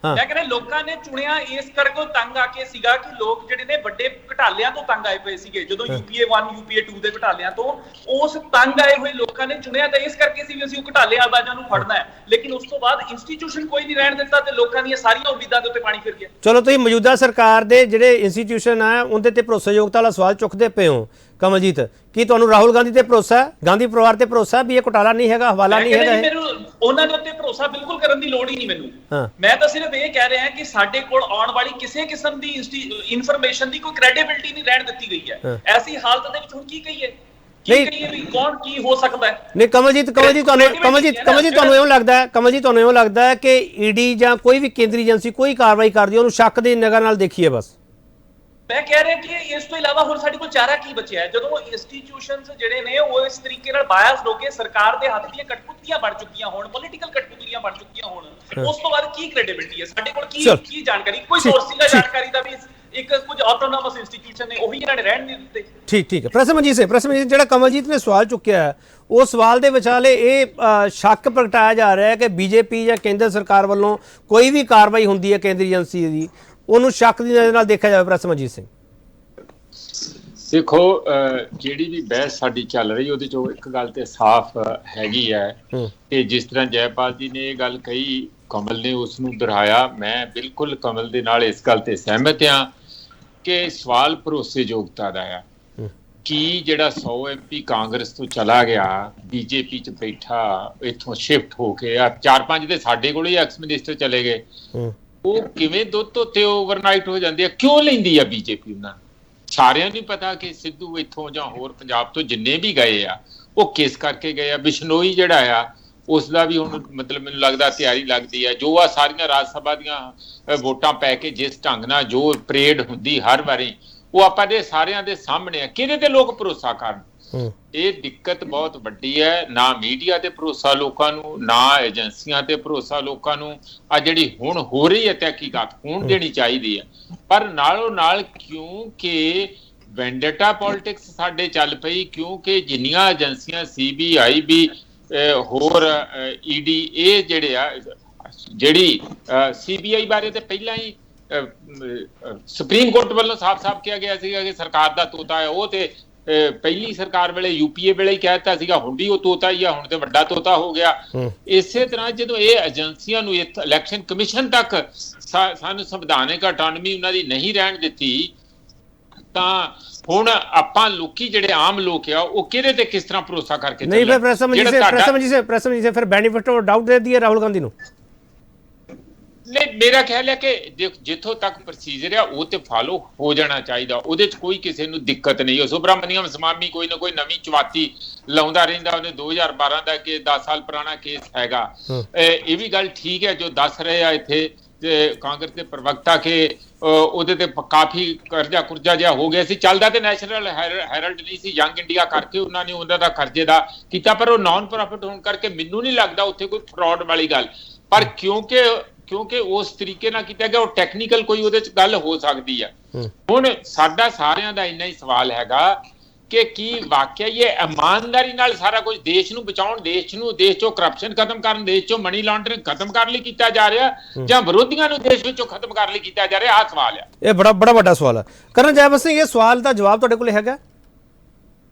ਮੈਂ ਕਹਿੰਦਾ ਲੋਕਾਂ ਨੇ ਚੁਣਿਆ ਇਸ ਕਰਕੇ ਤੰਗ ਆ ਕੇ ਸੀਗਾ ਕਿ ਲੋਕ ਜਿਹੜੇ ਨੇ ਵੱਡੇ ਘਟਾਲਿਆਂ ਤੋਂ ਤੰਗ ਆਏ ਪਏ ਸੀਗੇ, ਜਦੋਂ UPA 1 UPA 2 ਦੇ ਘਟਾਲਿਆਂ ਤੋਂ ਉਸ ਤੰਗ ਆਏ ਹੋਏ ਲੋਕਾਂ ਨੇ ਚੁਣਿਆ ਤਾਂ ਇਸ ਕਰਕੇ ਸੀ ਵੀ ਅਸੀਂ ਉਹ ਘਟਾਲੇਬਾਜ਼ਾਂ ਨੂੰ ਫੜਨਾ ਹੈ। ਲੇਕਿਨ ਉਸ ਤੋਂ ਬਾਅਦ ਇੰਸਟੀਟਿਊਸ਼ਨ ਕੋਈ ਨਹੀਂ ਰਹਿਣ ਦਿੱਤਾ ਤੇ ਲੋਕਾਂ ਦੀਆਂ ਸਾਰੀਆਂ ਉਮੀਦਾਂ ਦੇ ਉੱਤੇ ਪਾਣੀ ਫਿਰ ਗਿਆ। ਚਲੋ, ਤੁਸੀਂ ਮੌਜੂਦਾ ਸਰਕਾਰ ਦੇ ਜਿਹੜੇ ਇੰਸਟੀਟਿਊਸ਼ਨ ਆ ਉਹਦੇ ਤੇ ਭਰੋਸੇਯੋਗਤਾ ਵਾਲਾ ਸਵਾਲ ਚੁੱਕਦੇ ਪਏ ਹੋ। ਕਮਲਜੀਤ, ਕੀ ਤੁਹਾਨੂੰ ਰਾਹੁਲ ਗਾਂਧੀ ਤੇ ਭਰੋਸਾ ਹੈ, ਗਾਂਧੀ ਪਰਿਵਾਰ ਤੇ ਭਰੋਸਾ ਵੀ ਇਹ ਘੁਟਾਲਾ ਨਹੀਂ ਹੈਗਾ, ਹਵਾਲਾ ਨਹੀਂ ਹੈਗਾ? ਮੈਨੂੰ ਉਹਨਾਂ ਦੇ ਉੱਤੇ ਭਰੋਸਾ ਬਿਲਕੁਲ ਕਰਨ ਦੀ ਲੋੜ ਹੀ ਨਹੀਂ ਮੈਨੂੰ। ਮੈਂ ਤਾਂ ਸਿਰਫ ਇਹ ਕਹਿ ਰਿਹਾ ਕਿ ਸਾਡੇ ਕੋਲ ਆਉਣ ਵਾਲੀ ਕਿਸੇ ਕਿਸਮ ਦੀ ਇਨਫੋਰਮੇਸ਼ਨ ਦੀ ਕੋਈ ਕ੍ਰੈਡੀਬਿਲਿਟੀ ਨਹੀਂ ਰਹਿਣ ਦਿੱਤੀ ਗਈ ਹੈ। ਐਸੀ ਹਾਲਤ ਦੇ ਵਿੱਚ ਹੁਣ ਕੀ ਕਹੀਏ ਵੀ ਕੌਣ ਕੀ ਹੋ ਸਕਦਾ ਹੈ? ਨਹੀਂ ਕਮਲਜੀਤ, ਤੁਹਾਨੂੰ ਇਉਂ ਲੱਗਦਾ ਹੈ ਕਿ ਈਡੀ ਜਾਂ ਕੋਈ ਵੀ ਕੇਂਦਰੀ ਏਜੰਸੀ ਕੋਈ ਕਾਰਵਾਈ ਕਰਦੀ ਉਹਨੂੰ ਸ਼ੱਕ ਦੀ ਨਿਗਾਹ ਨਾਲ ਦੇਖੀਏ ਬਸ? ਮੈਂ ਕਹਿ ਰਿਹਾ ਕਿ ਇਸ ਤੋਂ ਇਲਾਵਾ ਹੋਰ ਸਾਡੇ ਕੋਲ ਚਾਰਾ ਕੀ ਬਚਿਆ ਹੈ? ਜਦੋਂ ਇੰਸਟੀਟਿਊਸ਼ਨਸ ਜਿਹੜੇ ਨੇ ਉਹ ਇਸ ਤਰੀਕੇ ਨਾਲ ਬਾਇਸਡ ਹੋ ਕੇ ਸਰਕਾਰ ਦੇ ਹੱਥ ਦੀਆਂ ਕਠਪੁਤਲੀਆਂ ਬਣ ਚੁੱਕੀਆਂ ਹੋਣ, ਪੋਲੀਟੀਕਲ ਕਠਪੁਤਲੀਆਂ ਬਣ ਚੁੱਕੀਆਂ ਹੋਣ, ਉਸ ਤੋਂ ਬਾਅਦ ਕੀ ਕ੍ਰੈਡੀਬਿਲਿਟੀ ਹੈ ਸਾਡੇ ਕੋਲ? ਕੀ ਜਾਣਕਾਰੀ? ਕੋਈ ਸੋਰਸ ਸੀਗਾ ਜਾਣਕਾਰੀ ਦਾ ਵੀ ਇੱਕ ਕੁਝ ਆਟੋਨੋਮਸ ਇੰਸਟੀਟਿਊਸ਼ਨ ਨੇ ਉਹੀ ਇਹਨਾਂ ਨੇ ਰਹਿਣ ਨਹੀਂ ਦਿੱਤੇ। ਠੀਕ ਹੈ। ਪ੍ਰਸਮਜੀਤ ਜਿਹੜਾ ਕਮਲਜੀਤ ਨੇ ਸਵਾਲ ਚੁੱਕਿਆ ਹੈ ਉਹ ਸਵਾਲ ਦੇ ਵਿਚਾਲੇ ਇਹ ਸ਼ੱਕ ਪ੍ਰਗਟਾਇਆ ਜਾ ਰਿਹਾ ਹੈ ਕਿ ਬੀਜੇਪੀ ਜਾਂ ਕੇਂਦਰ ਸਰਕਾਰ ਵੱਲੋਂ ਕੋਈ ਵੀ ਕਾਰਵਾਈ ਹੁੰਦੀ ਹੈ ਕੇਂਦਰੀ ਏਜੰਸੀ ਦੀ, ਉਹਨੂੰ ਸ਼ੱਕ ਦੀ ਨਜ਼ਰ ਨਾਲ ਦੇਖਿਆ ਜਾਵੇ। ਪ੍ਰਸਮਜੀਤ ਸਿੰਘ, ਦੇਖੋ, ਜਿਹੜੀ ਵੀ ਬਹਿਸ ਸਾਡੀ ਚੱਲ ਰਹੀ ਉਹਦੇ ਚੋਂ ਇੱਕ ਗੱਲ ਤੇ ਸਾਫ਼ ਹੈਗੀ ਹੈ ਕਿ ਜਿਸ ਤਰ੍ਹਾਂ ਜੈਪਾਲ ਜੀ ਨੇ ਇਹ ਗੱਲ ਕਹੀ, ਕਮਲ ਨੇ ਉਸ ਨੂੰ ਦੁਹਰਾਇਆ, ਮੈਂ ਬਿਲਕੁਲ ਕਮਲ ਦੇ ਨਾਲ ਇਸ ਗੱਲ ਤੇ ਸਹਿਮਤ ਹਾਂ ਕਿ ਸਵਾਲ ਭਰੋਸੇਯੋਗਤਾ ਦਾ ਆ। ਕੀ ਜਿਹੜਾ 100 MP ਕਾਂਗਰਸ ਤੋਂ ਚਲਾ ਗਿਆ, ਬੀਜੇਪੀ 'ਚ ਬੈਠਾ, ਇੱਥੋਂ ਸ਼ਿਫਟ ਹੋ ਕੇ 4-5 ਦੇ ਸਾਡੇ ਕੋਲ ਹੀ ਐਕਸ ਮਿਨਿਸਟਰ ਚਲੇ ਗਏ, ਉਹ ਕਿਵੇਂ ਦੁੱਧ ਧੋਤੇ ਓਵਰਨਾਈਟ ਹੋ ਜਾਂਦੇ ਆ? ਕਿਉਂ ਲੈਂਦੀ ਆ ਬੀਜੇਪੀ ਉਹਨਾਂ? ਸਾਰਿਆਂ ਨੂੰ ਪਤਾ ਕਿ ਸਿੱਧੂ ਇੱਥੋਂ ਜਾਂ ਹੋਰ ਪੰਜਾਬ ਤੋਂ ਜਿੰਨੇ ਵੀ ਗਏ ਆ ਉਹ ਕਿਸ ਕਰਕੇ ਗਏ ਆ। ਬਿਸ਼ਨੋਈ ਜਿਹੜਾ ਆ ਉਸ ਦਾ ਵੀ ਹੁਣ ਮਤਲਬ ਮੈਨੂੰ ਲੱਗਦਾ ਤਿਆਰੀ ਲੱਗਦੀ ਹੈ। ਜੋ ਆ ਸਾਰੀਆਂ ਰਾਜ ਸਭਾ ਦੀਆਂ ਵੋਟਾਂ ਪੈ ਕੇ ਜਿਸ ਢੰਗ ਨਾਲ ਜੋ ਪਰੇਡ ਹੁੰਦੀ ਹਰ ਵਾਰੀ, ਉਹ ਆਪਾਂ ਦੇ ਸਾਰਿਆਂ ਦੇ ਸਾਹਮਣੇ ਆ। ਕਿਹਦੇ ਤੇ ਲੋਕ ਭਰੋਸਾ ਕਰਨ? ਇਹ ਦਿੱਕਤ ਬਹੁਤ ਵੱਡੀ ਹੈ। ਨਾ ਮੀਡੀਆ ਤੇ ਭਰੋਸਾ ਲੋਕਾਂ ਨੂੰ, ਨਾ ਏਜੰਸੀਆਂ ਤੇ ਭਰੋਸਾ ਲੋਕਾਂ ਨੂੰ। ਆ ਜਿਹੜੀ ਹੁਣ ਹੋ ਰਹੀ ਹੈ ਤਹਿਕੀਕਾਤ ਹੋਣ ਦੇਣੀ ਚਾਹੀਦੀ ਹੈ, ਪਰ ਨਾਲੋਂ ਨਾਲ ਕਿਉਂਕਿ ਵੈਂਡੇਟਾ ਪੋਲਿਟਿਕਸ ਸਾਡੇ ਚੱਲ ਪਈ, ਕਿਉਂਕਿ ਜਿੰਨੀਆਂ ਏਜੰਸੀਆਂ CBI ਵੀ ਹੋਰ ED ਇਹ ਜਿਹੜੇ ਆ, ਜਿਹੜੀ CBI ਬਾਰੇ ਤੇ ਪਹਿਲਾਂ ਹੀ ਸੁਪਰੀਮ ਕੋਰਟ ਵੱਲੋਂ ਸਾਫ਼-ਸਾਫ਼ ਕਿਹਾ ਗਿਆ ਸੀਗਾ ਕਿ ਸਰਕਾਰ ਦਾ ਤੋਤਾ ਹੈ। ਉਹ ਤੇ ਪਹਿਲੀ ਸਰਕਾਰ ਵੇਲੇ UPA ਵੇਲੇ ਹੀ ਕਹਿ ਦਿੱਤਾ ਸੀਗਾ, ਹੁਣ ਵੀ ਉਹ ਤੋਤਾ ਹੀ ਆ, ਹੁਣ ਤੇ ਵੱਡਾ ਤੋਤਾ ਹੋ ਗਿਆ। ਇਸੇ ਤਰ੍ਹਾਂ ਜਦੋਂ ਇਹ ਏਜੰਸੀਆਂ ਨੂੰ ਇਲੈਕਸ਼ਨ ਕਮਿਸ਼ਨ ਤੱਕ ਸਾਨੂੰ ਸੰਵਿਧਾਨਿਕ ਆਟੋਨਮੀ ਉਹਨਾਂ ਦੀ ਨਹੀਂ ਰਹਿਣ ਦਿੱਤੀ, ਤਾਂ ਹੁਣ ਆਪਾਂ ਲੋਕੀ ਜਿਹੜੇ ਆਮ ਲੋਕ ਆ ਉਹ ਕਿਹਦੇ ਤੇ ਕਿਸ ਤਰ੍ਹਾਂ ਭਰੋਸਾ ਕਰਕੇ ਨਹੀਂ? ਫਿਰ ਪ੍ਰੈਸਮਜੀ ਸੇ ਫਿਰ ਬੈਨੀਫਿਟ ਆਫ ਡਾਊਟ ਦੇ ਦਈਏ ਰਾਹੁਲ ਗਾਂਧੀ ਨੂੰ? ਨਹੀਂ, ਮੇਰਾ ਖਿਆਲ ਹੈ ਕਿ ਜਿੱਥੋਂ ਤੱਕ ਪ੍ਰੋਸੀਜਰ ਆ ਉਹ ਤੇ ਫਾਲੋ ਹੋ ਜਾਣਾ ਚਾਹੀਦਾ, ਉਹਦੇ 'ਚ ਕੋਈ ਕਿਸੇ ਨੂੰ ਦਿੱਕਤ ਨਹੀਂ। ਸੁਬਰਾਮਨੀਅਮ ਸਵਾਮੀ ਕੋਈ ਨਾ ਕੋਈ ਨਵੀਂ ਚਵਾਤੀ ਲਾਉਂਦਾ ਰਹਿੰਦਾ, ਉਹਨੇ 2012 ਦਾ ਕਿ 10 ਸਾਲ ਪੁਰਾਣਾ ਕੇਸ ਹੈਗਾ। ਇਹ ਵੀ ਗੱਲ ਠੀਕ ਹੈ ਜੋ ਦੱਸ ਰਹੇ ਆ ਇੱਥੇ ਕਾਂਗਰਸ ਦੇ ਪ੍ਰਵਕਤਾ ਕਿ ਉਹਦੇ ਤੇ ਕਾਫੀ ਕਰਜ਼ਾ ਜਿਹਾ ਹੋ ਗਿਆ ਸੀ। ਚੱਲਦਾ ਤੇ ਨੈਸ਼ਨਲ ਹੈਰਲਡ ਨਹੀਂ ਸੀ, ਯੰਗ ਇੰਡੀਆ ਕਰਕੇ ਉਹਨਾਂ ਨੇ ਉਹਨਾਂ ਦਾ ਖਰਚੇ ਦਾ ਕੀਤਾ, ਪਰ ਉਹ ਨਾਨ ਪ੍ਰੋਫਿਟ ਹੋਣ ਕਰਕੇ ਮੈਨੂੰ ਨਹੀਂ ਲੱਗਦਾ ਉੱਥੇ ਕੋਈ ਫਰਾਡ ਵਾਲੀ ਗੱਲ। ਪਰ ਕਿਉਂਕਿ ਉਸ ਤਰੀਕੇ ਨਾਲ ਕੀਤਾ ਗਿਆ, ਉਹ ਟੈਕਨੀਕਲ ਕੋਈ ਉਹਦੇ 'ਚ ਗੱਲ ਹੋ ਸਕਦੀ ਆ। ਹੁਣ ਸਾਡਾ ਸਾਰਿਆਂ ਦਾ ਇੰਨਾ ਹੀ ਸਵਾਲ ਹੈਗਾ ਕਿ ਕੀ ਵਾਕਿਆ ਇਹ ਇਮਾਨਦਾਰੀ ਨਾਲ ਸਾਰਾ ਕੁਝ ਦੇਸ਼ ਨੂੰ ਬਚਾਉਣ, ਦੇਸ਼ ਚੋਂ ਕਰਪਸ਼ਨ ਖਤਮ ਕਰਨ, ਦੇਸ਼ ਚੋਂ ਮਨੀ ਲਾਂਡਰਿੰਗ ਖਤਮ ਕਰਨ ਲਈ ਕੀਤਾ ਜਾ ਰਿਹਾ, ਜਾਂ ਵਿਰੋਧੀਆਂ ਨੂੰ ਦੇਸ਼ ਵਿੱਚੋਂ ਖਤਮ ਕਰਨ ਲਈ ਕੀਤਾ ਜਾ ਰਿਹਾ? ਆਹ ਸਵਾਲ ਹੈ। ਇਹ ਬੜਾ ਵੱਡਾ ਸਵਾਲ ਹੈ। ਕਰਨ ਜੈਵੰਤ ਸਿੰਘ, ਇਹ ਸਵਾਲ ਦਾ ਜਵਾਬ ਤੁਹਾਡੇ ਕੋਲ ਹੈਗਾ?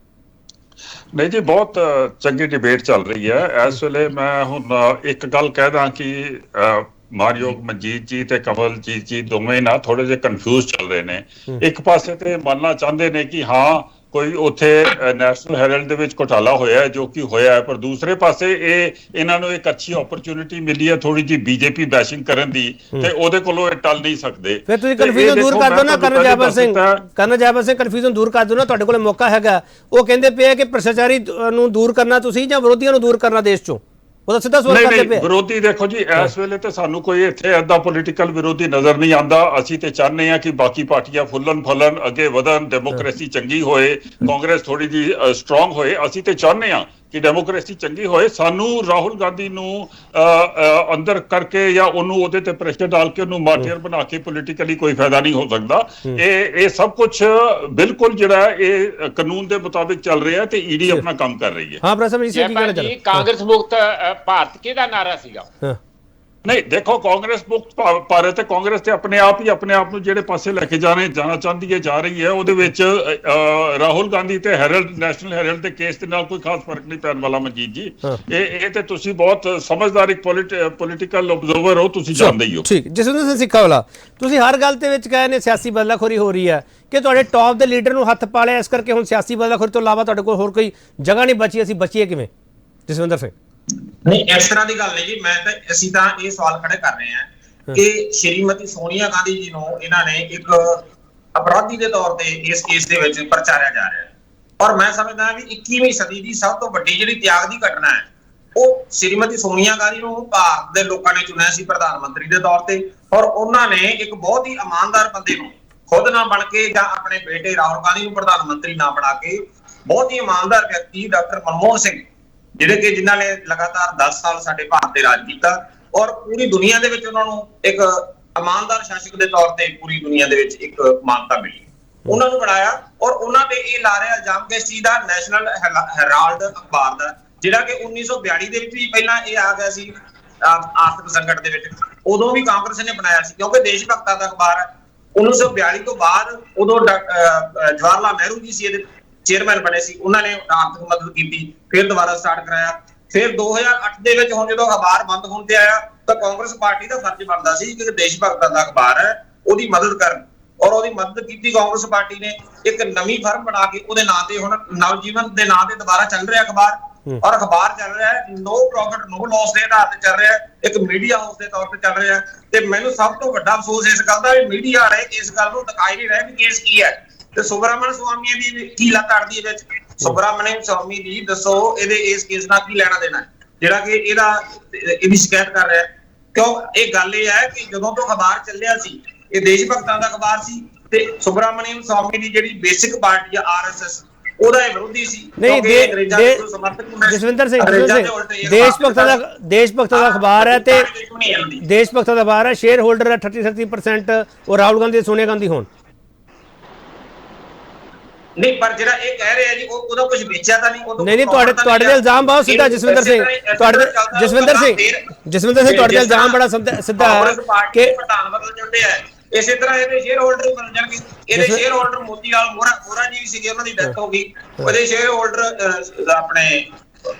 ਨਹੀਂ ਜੀ, ਬਹੁਤ ਚੰਗੀ ਡਿਬੇਟ ਚੱਲ ਰਹੀ ਹੈ ਇਸ ਵੇਲੇ। ਮੈਂ ਹੁਣ ਇੱਕ ਗੱਲ ਕਹਿ ਦਾਂ ਕਿ ਮਾਨਯੋਗ ਮਨਜੀਤ ਜੀ ਤੇ ਕਮਲਜੀਤ ਜੀ ਦੋਵੇਂ ਨਾ ਥੋੜੇ ਜਿਹੇ ਕਨਫਿਊਜ਼ ਚੱਲ ਰਹੇ ਨੇ। ਇੱਕ ਪਾਸੇ ਤੇ ਮੰਨਣਾ ਚਾਹੁੰਦੇ ਨੇ ਕਿ ਹਾਂ ਕੋਈ ਉੱਥੇ ਨੈਸ਼ਨਲ ਹੈਰਲਡ ਦੇ ਵਿੱਚ ਘੁਟਾਲਾ ਹੋਇਆ ਜੋ ਕਿ ਹੋਇਆ ਹੈ, ਪਰ ਦੂਸਰੇ ਪਾਸੇ ਇਹਨਾਂ ਨੂੰ ਇੱਕ ਅੱਛੀ ਓਪਰਚੁਨਿਟੀ ਮਿਲੀ ਹੈ ਥੋੜੀ ਜੀ ਬੀਜੇਪੀ ਬੈਸ਼ਿੰਗ ਕਰਨ ਦੀ, ਤੇ ਉਹਦੇ ਕੋਲੋਂ ਇਹ ਟਲ ਨਹੀਂ ਸਕਦੇ। ਫਿਰ ਤੁਸੀਂ ਕਨਫਿਊਜ਼ਨ ਦੂਰ ਕਰ ਦਿਓ ਨਾ ਕਰਨ ਜੈਪਾਲ ਸਿੰਘ ਕਨਫਿਊਜ਼ਨ ਦੂਰ ਕਰ ਦਿਓ ਨਾ, ਤੁਹਾਡੇ ਕੋਲ ਮੌਕਾ ਹੈਗਾ। ਉਹ ਕਹਿੰਦੇ ਪਏ ਕਿ ਭ੍ਰਿਸ਼ਟਾਚਾਰੀ ਨੂੰ ਦੂਰ ਕਰਨਾ ਤੁਸੀਂ ਜਾਂ ਵਿਰੋਧੀਆਂ ਨੂੰ ਦੂਰ ਕਰਨਾ ਦੇਸ਼ ਚੋਂ, ਉਹਦਾ ਸਿੱਧਾ ਸਵਾਲ ਕਰਦੇ ਪਏ। ਵਿਰੋਧੀ ਦੇਖੋ ਜੀ, ਇਸ ਵੇਲੇ ਤੇ ਸਾਨੂੰ ਕੋਈ ਇੱਥੇ ਏਦਾਂ ਪੋਲੀਟੀਕਲ ਵਿਰੋਧੀ ਨਜ਼ਰ ਨਹੀਂ ਆਉਂਦਾ। ਅਸੀਂ ਤੇ ਚਾਹੁੰਦੇ ਹਾਂ ਕਿ ਬਾਕੀ ਪਾਰਟੀਆਂ ਫੁੱਲਣ ਅੱਗੇ ਵਧਣ, ਡੈਮੋਕ੍ਰੇਸੀ ਚੰਗੀ ਹੋਏ, ਕਾਂਗਰਸ ਥੋੜੀ ਜੀ ਸਟਰੋਂਗ ਹੋਏ। ਅਸੀਂ ਤੇ ਚਾਹੁੰਦੇ ਹਾਂ ਕਿ ਡੈਮੋਕ੍ਰੇਸੀ ਚੰਗੀ ਹੋਏ। ਸਾਨੂੰ ਰਾਹੁਲ ਗਾਂਧੀ ਨੂੰ ਅੰਦਰ ਕਰਕੇ ਜਾਂ ਉਹਨੂੰ ਉਹਦੇ ਤੇ ਪ੍ਰੈਸ਼ਰ ਡਾਲ ਕੇ ਉਹਨੂੰ ਮਾਰਟੀਅਰ ਬਣਾ ਕੇ ਪੋਲੀਟੀਕਲੀ ਕੋਈ ਫਾਇਦਾ ਨਹੀਂ ਹੋ ਸਕਦਾ। ਇਹ ਸਭ ਕੁਝ ਬਿਲਕੁਲ ਜਿਹੜਾ ਇਹ ਕਾਨੂੰਨ ਦੇ ਮੁਤਾਬਿਕ ਚੱਲ ਰਿਹਾ ਤੇ ਈਡੀ ਆਪਣਾ ਕੰਮ ਕਰ ਰਹੀ ਹੈ। ਹਾਂ ਪ੍ਰਸਾਦ ਜੀ, ਕੀ ਕਹਿਣਾ ਚਾਹੁੰਦੇ? ਕਾਂਗਰਸ ਮੁਕਤ ਭਾਰਤ ਕਿਹਦਾ ਨਾਰਾ ਸੀਗਾ? ਨਹੀਂ ਦੇਖੋ, ਕਾਂਗਰਸ ਮੁਕਤ ਭਾਰਤ ਤੇ ਕਾਂਗਰਸ ਤੇ ਆਪਣੇ ਆਪ ਨੂੰ ਜਿਹੜੇ ਪਾਸੇ ਲੈ ਕੇ ਜਾਣਾ ਚਾਹੁੰਦੀ ਹੈ, ਜਾ ਰਹੀ ਹੈ। ਉਹਦੇ ਵਿੱਚ ਰਾਹੁਲ ਗਾਂਧੀ ਤੇ ਨੈਸ਼ਨਲ ਹੈਰਲਡ ਦੇ ਕੇਸ ਦੇ ਨਾਲ ਕੋਈ ਖਾਸ ਫਰਕ ਨਹੀਂ ਪੈਣ ਵਾਲਾ। ਮਨਜੀਤ ਜੀ, ਇਹ ਤੇ ਤੁਸੀਂ ਬਹੁਤ ਸਮਝਦਾਰ ਇੱਕ ਪੋਲੀਟੀਕਲ ਆਬਜ਼ਰਵਰ ਹੋ, ਤੁਸੀਂ ਜਾਣਦੇ ਹੀ ਹੋ। ਠੀਕ, ਜਸਵਿੰਦਰ ਸਿੰਘ ਸਿੱਖਾ ਵਾਲਾ, ਤੁਸੀਂ ਹਰ ਗੱਲ ਦੇ ਵਿੱਚ ਕਹੇ ਨੇ ਸਿਆਸੀ ਬਦਲਾਖੋਰੀ ਹੋ ਰਹੀ ਹੈ ਕਿ ਤੁਹਾਡੇ ਟੌਪ ਦੇ ਲੀਡਰ ਨੂੰ ਹੱਥ ਪਾ ਲਿਆ, ਇਸ ਕਰਕੇ ਹੁਣ ਸਿਆਸੀ ਬਦਲਾਖੋਰੀ ਤੋਂ ਇਲਾਵਾ ਤੁਹਾਡੇ ਕੋਲ ਹੋਰ ਕੋਈ ਜਗ੍ਹਾ ਨਹੀਂ ਬਚੀ। ਅਸੀਂ ਬਚੀਏ ਕਿਵੇਂ ਜਸਵਿੰਦਰ ਸਿੰਘ? ਨਹੀਂ, ਇਸ ਤਰ੍ਹਾਂ ਦੀ ਗੱਲ ਨਹੀਂ ਜੀ। ਅਸੀਂ ਤਾਂ ਇਹ ਸਵਾਲ ਖੜੇ ਕਰ ਰਹੇ ਹਾਂ ਕਿ ਸ਼੍ਰੀਮਤੀ ਸੋਨੀਆ ਗਾਂਧੀ ਜੀ ਨੂੰ ਇਹਨਾਂ ਨੇ ਇੱਕ ਅਪਰਾਧੀ ਦੇ ਤੌਰ ਤੇ ਇਸ ਕੇਸ ਦੇ ਵਿੱਚ ਪ੍ਰਚਾਰਿਆ ਜਾ ਰਿਹਾ ਹੈ। ਔਰ ਮੈਂ ਸਮਝਦਾ ਵੀ 21ਵੀਂ ਸਦੀ ਦੀ ਸਭ ਤੋਂ ਵੱਡੀ ਜਿਹੜੀ ਤਿਆਗ ਦੀ ਘਟਨਾ ਹੈ, ਉਹ ਸ਼੍ਰੀਮਤੀ ਸੋਨੀਆ ਗਾਂਧੀ ਨੂੰ ਭਾਰਤ ਦੇ ਲੋਕਾਂ ਨੇ ਚੁਣਿਆ ਸੀ ਪ੍ਰਧਾਨ ਮੰਤਰੀ ਦੇ ਤੌਰ ਤੇ, ਔਰ ਉਹਨਾਂ ਨੇ ਇੱਕ ਬਹੁਤ ਹੀ ਇਮਾਨਦਾਰ ਬੰਦੇ ਨੂੰ ਖੁਦ ਨਾ ਬਣ ਕੇ ਜਾਂ ਆਪਣੇ ਬੇਟੇ ਰਾਹੁਲ ਗਾਂਧੀ ਨੂੰ ਪ੍ਰਧਾਨ ਮੰਤਰੀ ਨਾ ਬਣਾ ਕੇ, ਬਹੁਤ ਹੀ ਇਮਾਨਦਾਰ ਵਿਅਕਤੀ ਡਾਕਟਰ ਮਨਮੋਹਨ ਸਿੰਘ, ਜਿਹੜੇ ਕਿ ਜਿਨ੍ਹਾਂ ਨੇ ਲਗਾਤਾਰ 10 ਸਾਲ ਸਾਡੇ ਭਾਰਤ ਤੇ ਰਾਜ ਕੀਤਾ ਔਰ ਪੂਰੀ ਦੁਨੀਆ ਦੇ ਵਿੱਚ ਉਹਨਾਂ ਨੂੰ ਇੱਕ ਇਮਾਨਦਾਰ ਸ਼ਾਸਕ ਦੇ ਤੌਰ ਤੇ ਪੂਰੀ ਦੁਨੀਆ ਦੇ ਵਿੱਚ ਇੱਕ ਮਾਨਤਾ ਮਿਲੀ, ਉਹਨਾਂ ਨੂੰ ਬਣਾਇਆ। ਔਰ ਉਹਨਾਂ ਤੇ ਇਹ ਲਾ ਰਿਹਾ ਇਲਜ਼ਾਮ ਕਿਸ ਚੀਜ਼ ਦਾ? ਨੈਸ਼ਨਲ ਹੈਰਾਲਡ ਅਖਬਾਰ ਦਾ, ਜਿਹੜਾ ਕਿ 1942 ਦੇ ਵਿੱਚ ਵੀ ਪਹਿਲਾਂ ਇਹ ਆ ਗਿਆ ਸੀ ਆਰਥਿਕ ਸੰਕਟ ਦੇ ਵਿੱਚ, ਉਦੋਂ ਵੀ ਕਾਂਗਰਸ ਨੇ ਬਣਾਇਆ ਸੀ ਕਿਉਂਕਿ ਦੇਸ਼ ਭਗਤਾਂ ਦਾ ਅਖਬਾਰ ਹੈ। 1942 ਤੋਂ ਬਾਅਦ ਉਦੋਂ ਜਵਾਹਰ ਲਾਲ ਨਹਿਰੂ ਜੀ ਸੀ ਇਹਦੇ ਚੇਅਰਮੈਨ ਬਣੇ ਸੀ, ਉਹਨਾਂ ਨੇ ਆਰਥਿਕ ਮਦਦ ਕੀਤੀ, ਫਿਰ ਦੁਬਾਰਾ ਸਟਾਰਟ ਕਰਾਇਆ। ਫਿਰ 2008 ਦੇ ਵਿੱਚ ਹੁਣ ਜਦੋਂ ਅਖਬਾਰ ਬੰਦ ਹੋਣ ਤੇ ਆਇਆ ਤਾਂ ਕਾਂਗਰਸ ਪਾਰਟੀ ਦਾ ਫਰਜ਼ ਬਣਦਾ ਸੀ ਕਿ ਦੇਸ਼ ਭਗਤਾਂ ਦਾ ਅਖਬਾਰ ਹੈ ਉਹਦੀ ਮਦਦ ਕਰਨ, ਔਰ ਉਹਦੀ ਮਦਦ ਕੀਤੀ ਕਾਂਗਰਸ ਪਾਰਟੀ ਨੇ। ਇੱਕ ਨਵੀਂ ਫਰਮ ਬਣਾ ਕੇ ਉਹਦੇ ਨਾਂ ਤੇ ਹੁਣ ਨਵਜੀਵਨ ਦੇ ਨਾਂ ਤੇ ਦੁਬਾਰਾ ਚੱਲ ਰਿਹਾ ਅਖਬਾਰ, ਔਰ ਅਖਬਾਰ ਚੱਲ ਰਿਹਾ ਹੈ ਨੋ ਪ੍ਰੋਫਿਟ ਨੋ ਲਾਸ ਦੇ ਆਧਾਰ ਤੇ ਚੱਲ ਰਿਹਾ ਹੈ, ਇੱਕ ਮੀਡੀਆ ਹਾਊਸ ਦੇ ਤੌਰ ਤੇ ਚੱਲ ਰਿਹਾ। ਤੇ ਮੈਨੂੰ ਸਭ ਤੋਂ ਵੱਡਾ ਅਫਸੋਸ ਇਸ ਗੱਲ ਦਾ ਵੀ ਮੀਡੀਆ ਵਾਲੇ ਇਸ ਗੱਲ ਨੂੰ ਦਿਖਾਈ ਨਹੀਂ ਰਹੇ ਕਿ ਕੇਸ ਕੀ ਹੈ ਤੇ ਸੁਬਰਾਮਨ ਸਵਾਮੀ ਦੀ ਕੀ ਲੱਤ ਅੜਦੀ ਹੈ ਵਿੱਚ। ਸੁਬਰਾਮਨ ਸਵਾਮੀ ਦੀ ਦੱਸੋ ਇਹਦੇ ਇਸ ਕੇਸ ਨਾਲ ਕੀ ਲੈਣਾ ਦੇਣਾ ਜਿਹੜਾ ਕਿ ਇਹਦੀ ਸ਼ਿਕਾਇਤ ਕਰ ਰਿਹਾ? ਕਿਉਂ? ਇਹ ਗੱਲ ਇਹ ਹੈ ਕਿ ਜਦੋਂ ਤੋਂ ਅਖਬਾਰ ਚੱਲਿਆ ਸੀ ਇਹ ਦੇਸ਼ ਭਗਤਾਂ ਦਾ ਅਖਬਾਰ ਸੀ ਤੇ ਸੁਬਰਾਮਨ ਸਵਾਮੀ ਦੀ ਜਿਹੜੀ ਬੇਸਿਕ ਪਾਰਟੀ ਆ RSS ਉਹਦਾ ਇਹ ਵਿਰੋਧੀ ਸੀ। ਨਹੀਂ ਜਸਵਿੰਦਰ ਸਿੰਘ ਦੇਸ਼ ਭਗਤਾਂ ਦਾ ਅਖਬਾਰ ਹੈ ਤੇ ਦੇਸ਼ ਭਗਤਾਂ ਦਾ ਅਖਬਾਰ ਹੈ, ਸ਼ੇਅਰ ਹੋਲਡਰ ਹੈ 30% ਉਹ ਰਾਹੁਲ ਗਾਂਧੀ ਸੋਨੀਆ ਗਾਂਧੀ ਹੋਣ। ਨਹੀਂ, ਪਰ ਜਿਹੜਾ ਇਹ ਕਹਿ ਰਿਹਾ ਜੀ ਉਹਦਾ ਕੁਝ ਵੇਚਿਆ ਤਾਂ ਨਹੀਂ। ਨਹੀਂ ਤੁਹਾਡੇ ਤੇ ਇਲਜ਼ਾਮ ਬਹੁਤ ਸਿੱਧਾ ਜਸਵਿੰਦਰ ਸਿੰਘ ਤੁਹਾਡੇ ਤੇ ਇਲਜ਼ਾਮ ਬੜਾ ਸਿੱਧਾ ਹੈ ਕਿ ਪ੍ਰਧਾਨ ਬਦਲ ਜਾਂਦੇ ਆ, ਇਸੇ ਤਰ੍ਹਾਂ ਇਹਦੇ ਸ਼ੇਅਰ ਹੋਲਡਰ ਬਣ ਜਾਣਗੇ। ਇਹਦੇ ਸ਼ੇਅਰ ਹੋਲਡਰ ਮੋਤੀ ਲਾਲ ਮੋਹਰਾ ਜੀ ਵੀ ਸੀਗੇ, ਉਹਨਾਂ ਦੀ ਡੈਥ ਹੋ ਗਈ। ਉਹਦੇ ਸ਼ੇਅਰ ਹੋਲਡਰ ਆਪਣੇ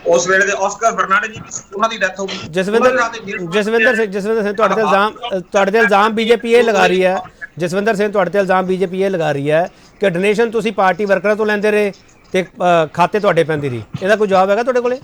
ਉਸ ਵੇਲੇ ਦੇ ਆਸਕਰ ਬਰਨਾਰਡ ਜੀ, ਉਹਨਾਂ ਦੀ ਡੈਥ ਹੋ ਗਈ। ਜਸਵਿੰਦਰ ਸਿੰਘ ਤੁਹਾਡੇ ਤੇ ਇਲਜ਼ਾਮ ਬੀਜੇਪੀ ਇਹ ਲਗਾ ਰਹੀ ਹੈ, ਜਸਵਿੰਦਰ ਸਿੰਘ ਤੁਹਾਡੇ ਤੇ ਇਲਜ਼ਾਮ ਬੀਜੇਪੀ ਇਹ ਲਗਾ ਰਹੀ ਹੈ ਕਿ ਡੋਨੇਸ਼ਨ ਤੁਸੀਂ ਪਾਰਟੀ ਵਰਕਰਾਂ ਤੋਂ ਲੈਂਦੇ ਰਹੇ ਤੇ ਖਾਤੇ ਤੁਹਾਡੇ ਪੈਂਦੀ ਰਹੀ। ਇਹਦਾ ਕੋਈ ਜਵਾਬ ਹੈਗਾ ਤੁਹਾਡੇ ਕੋਲੇ?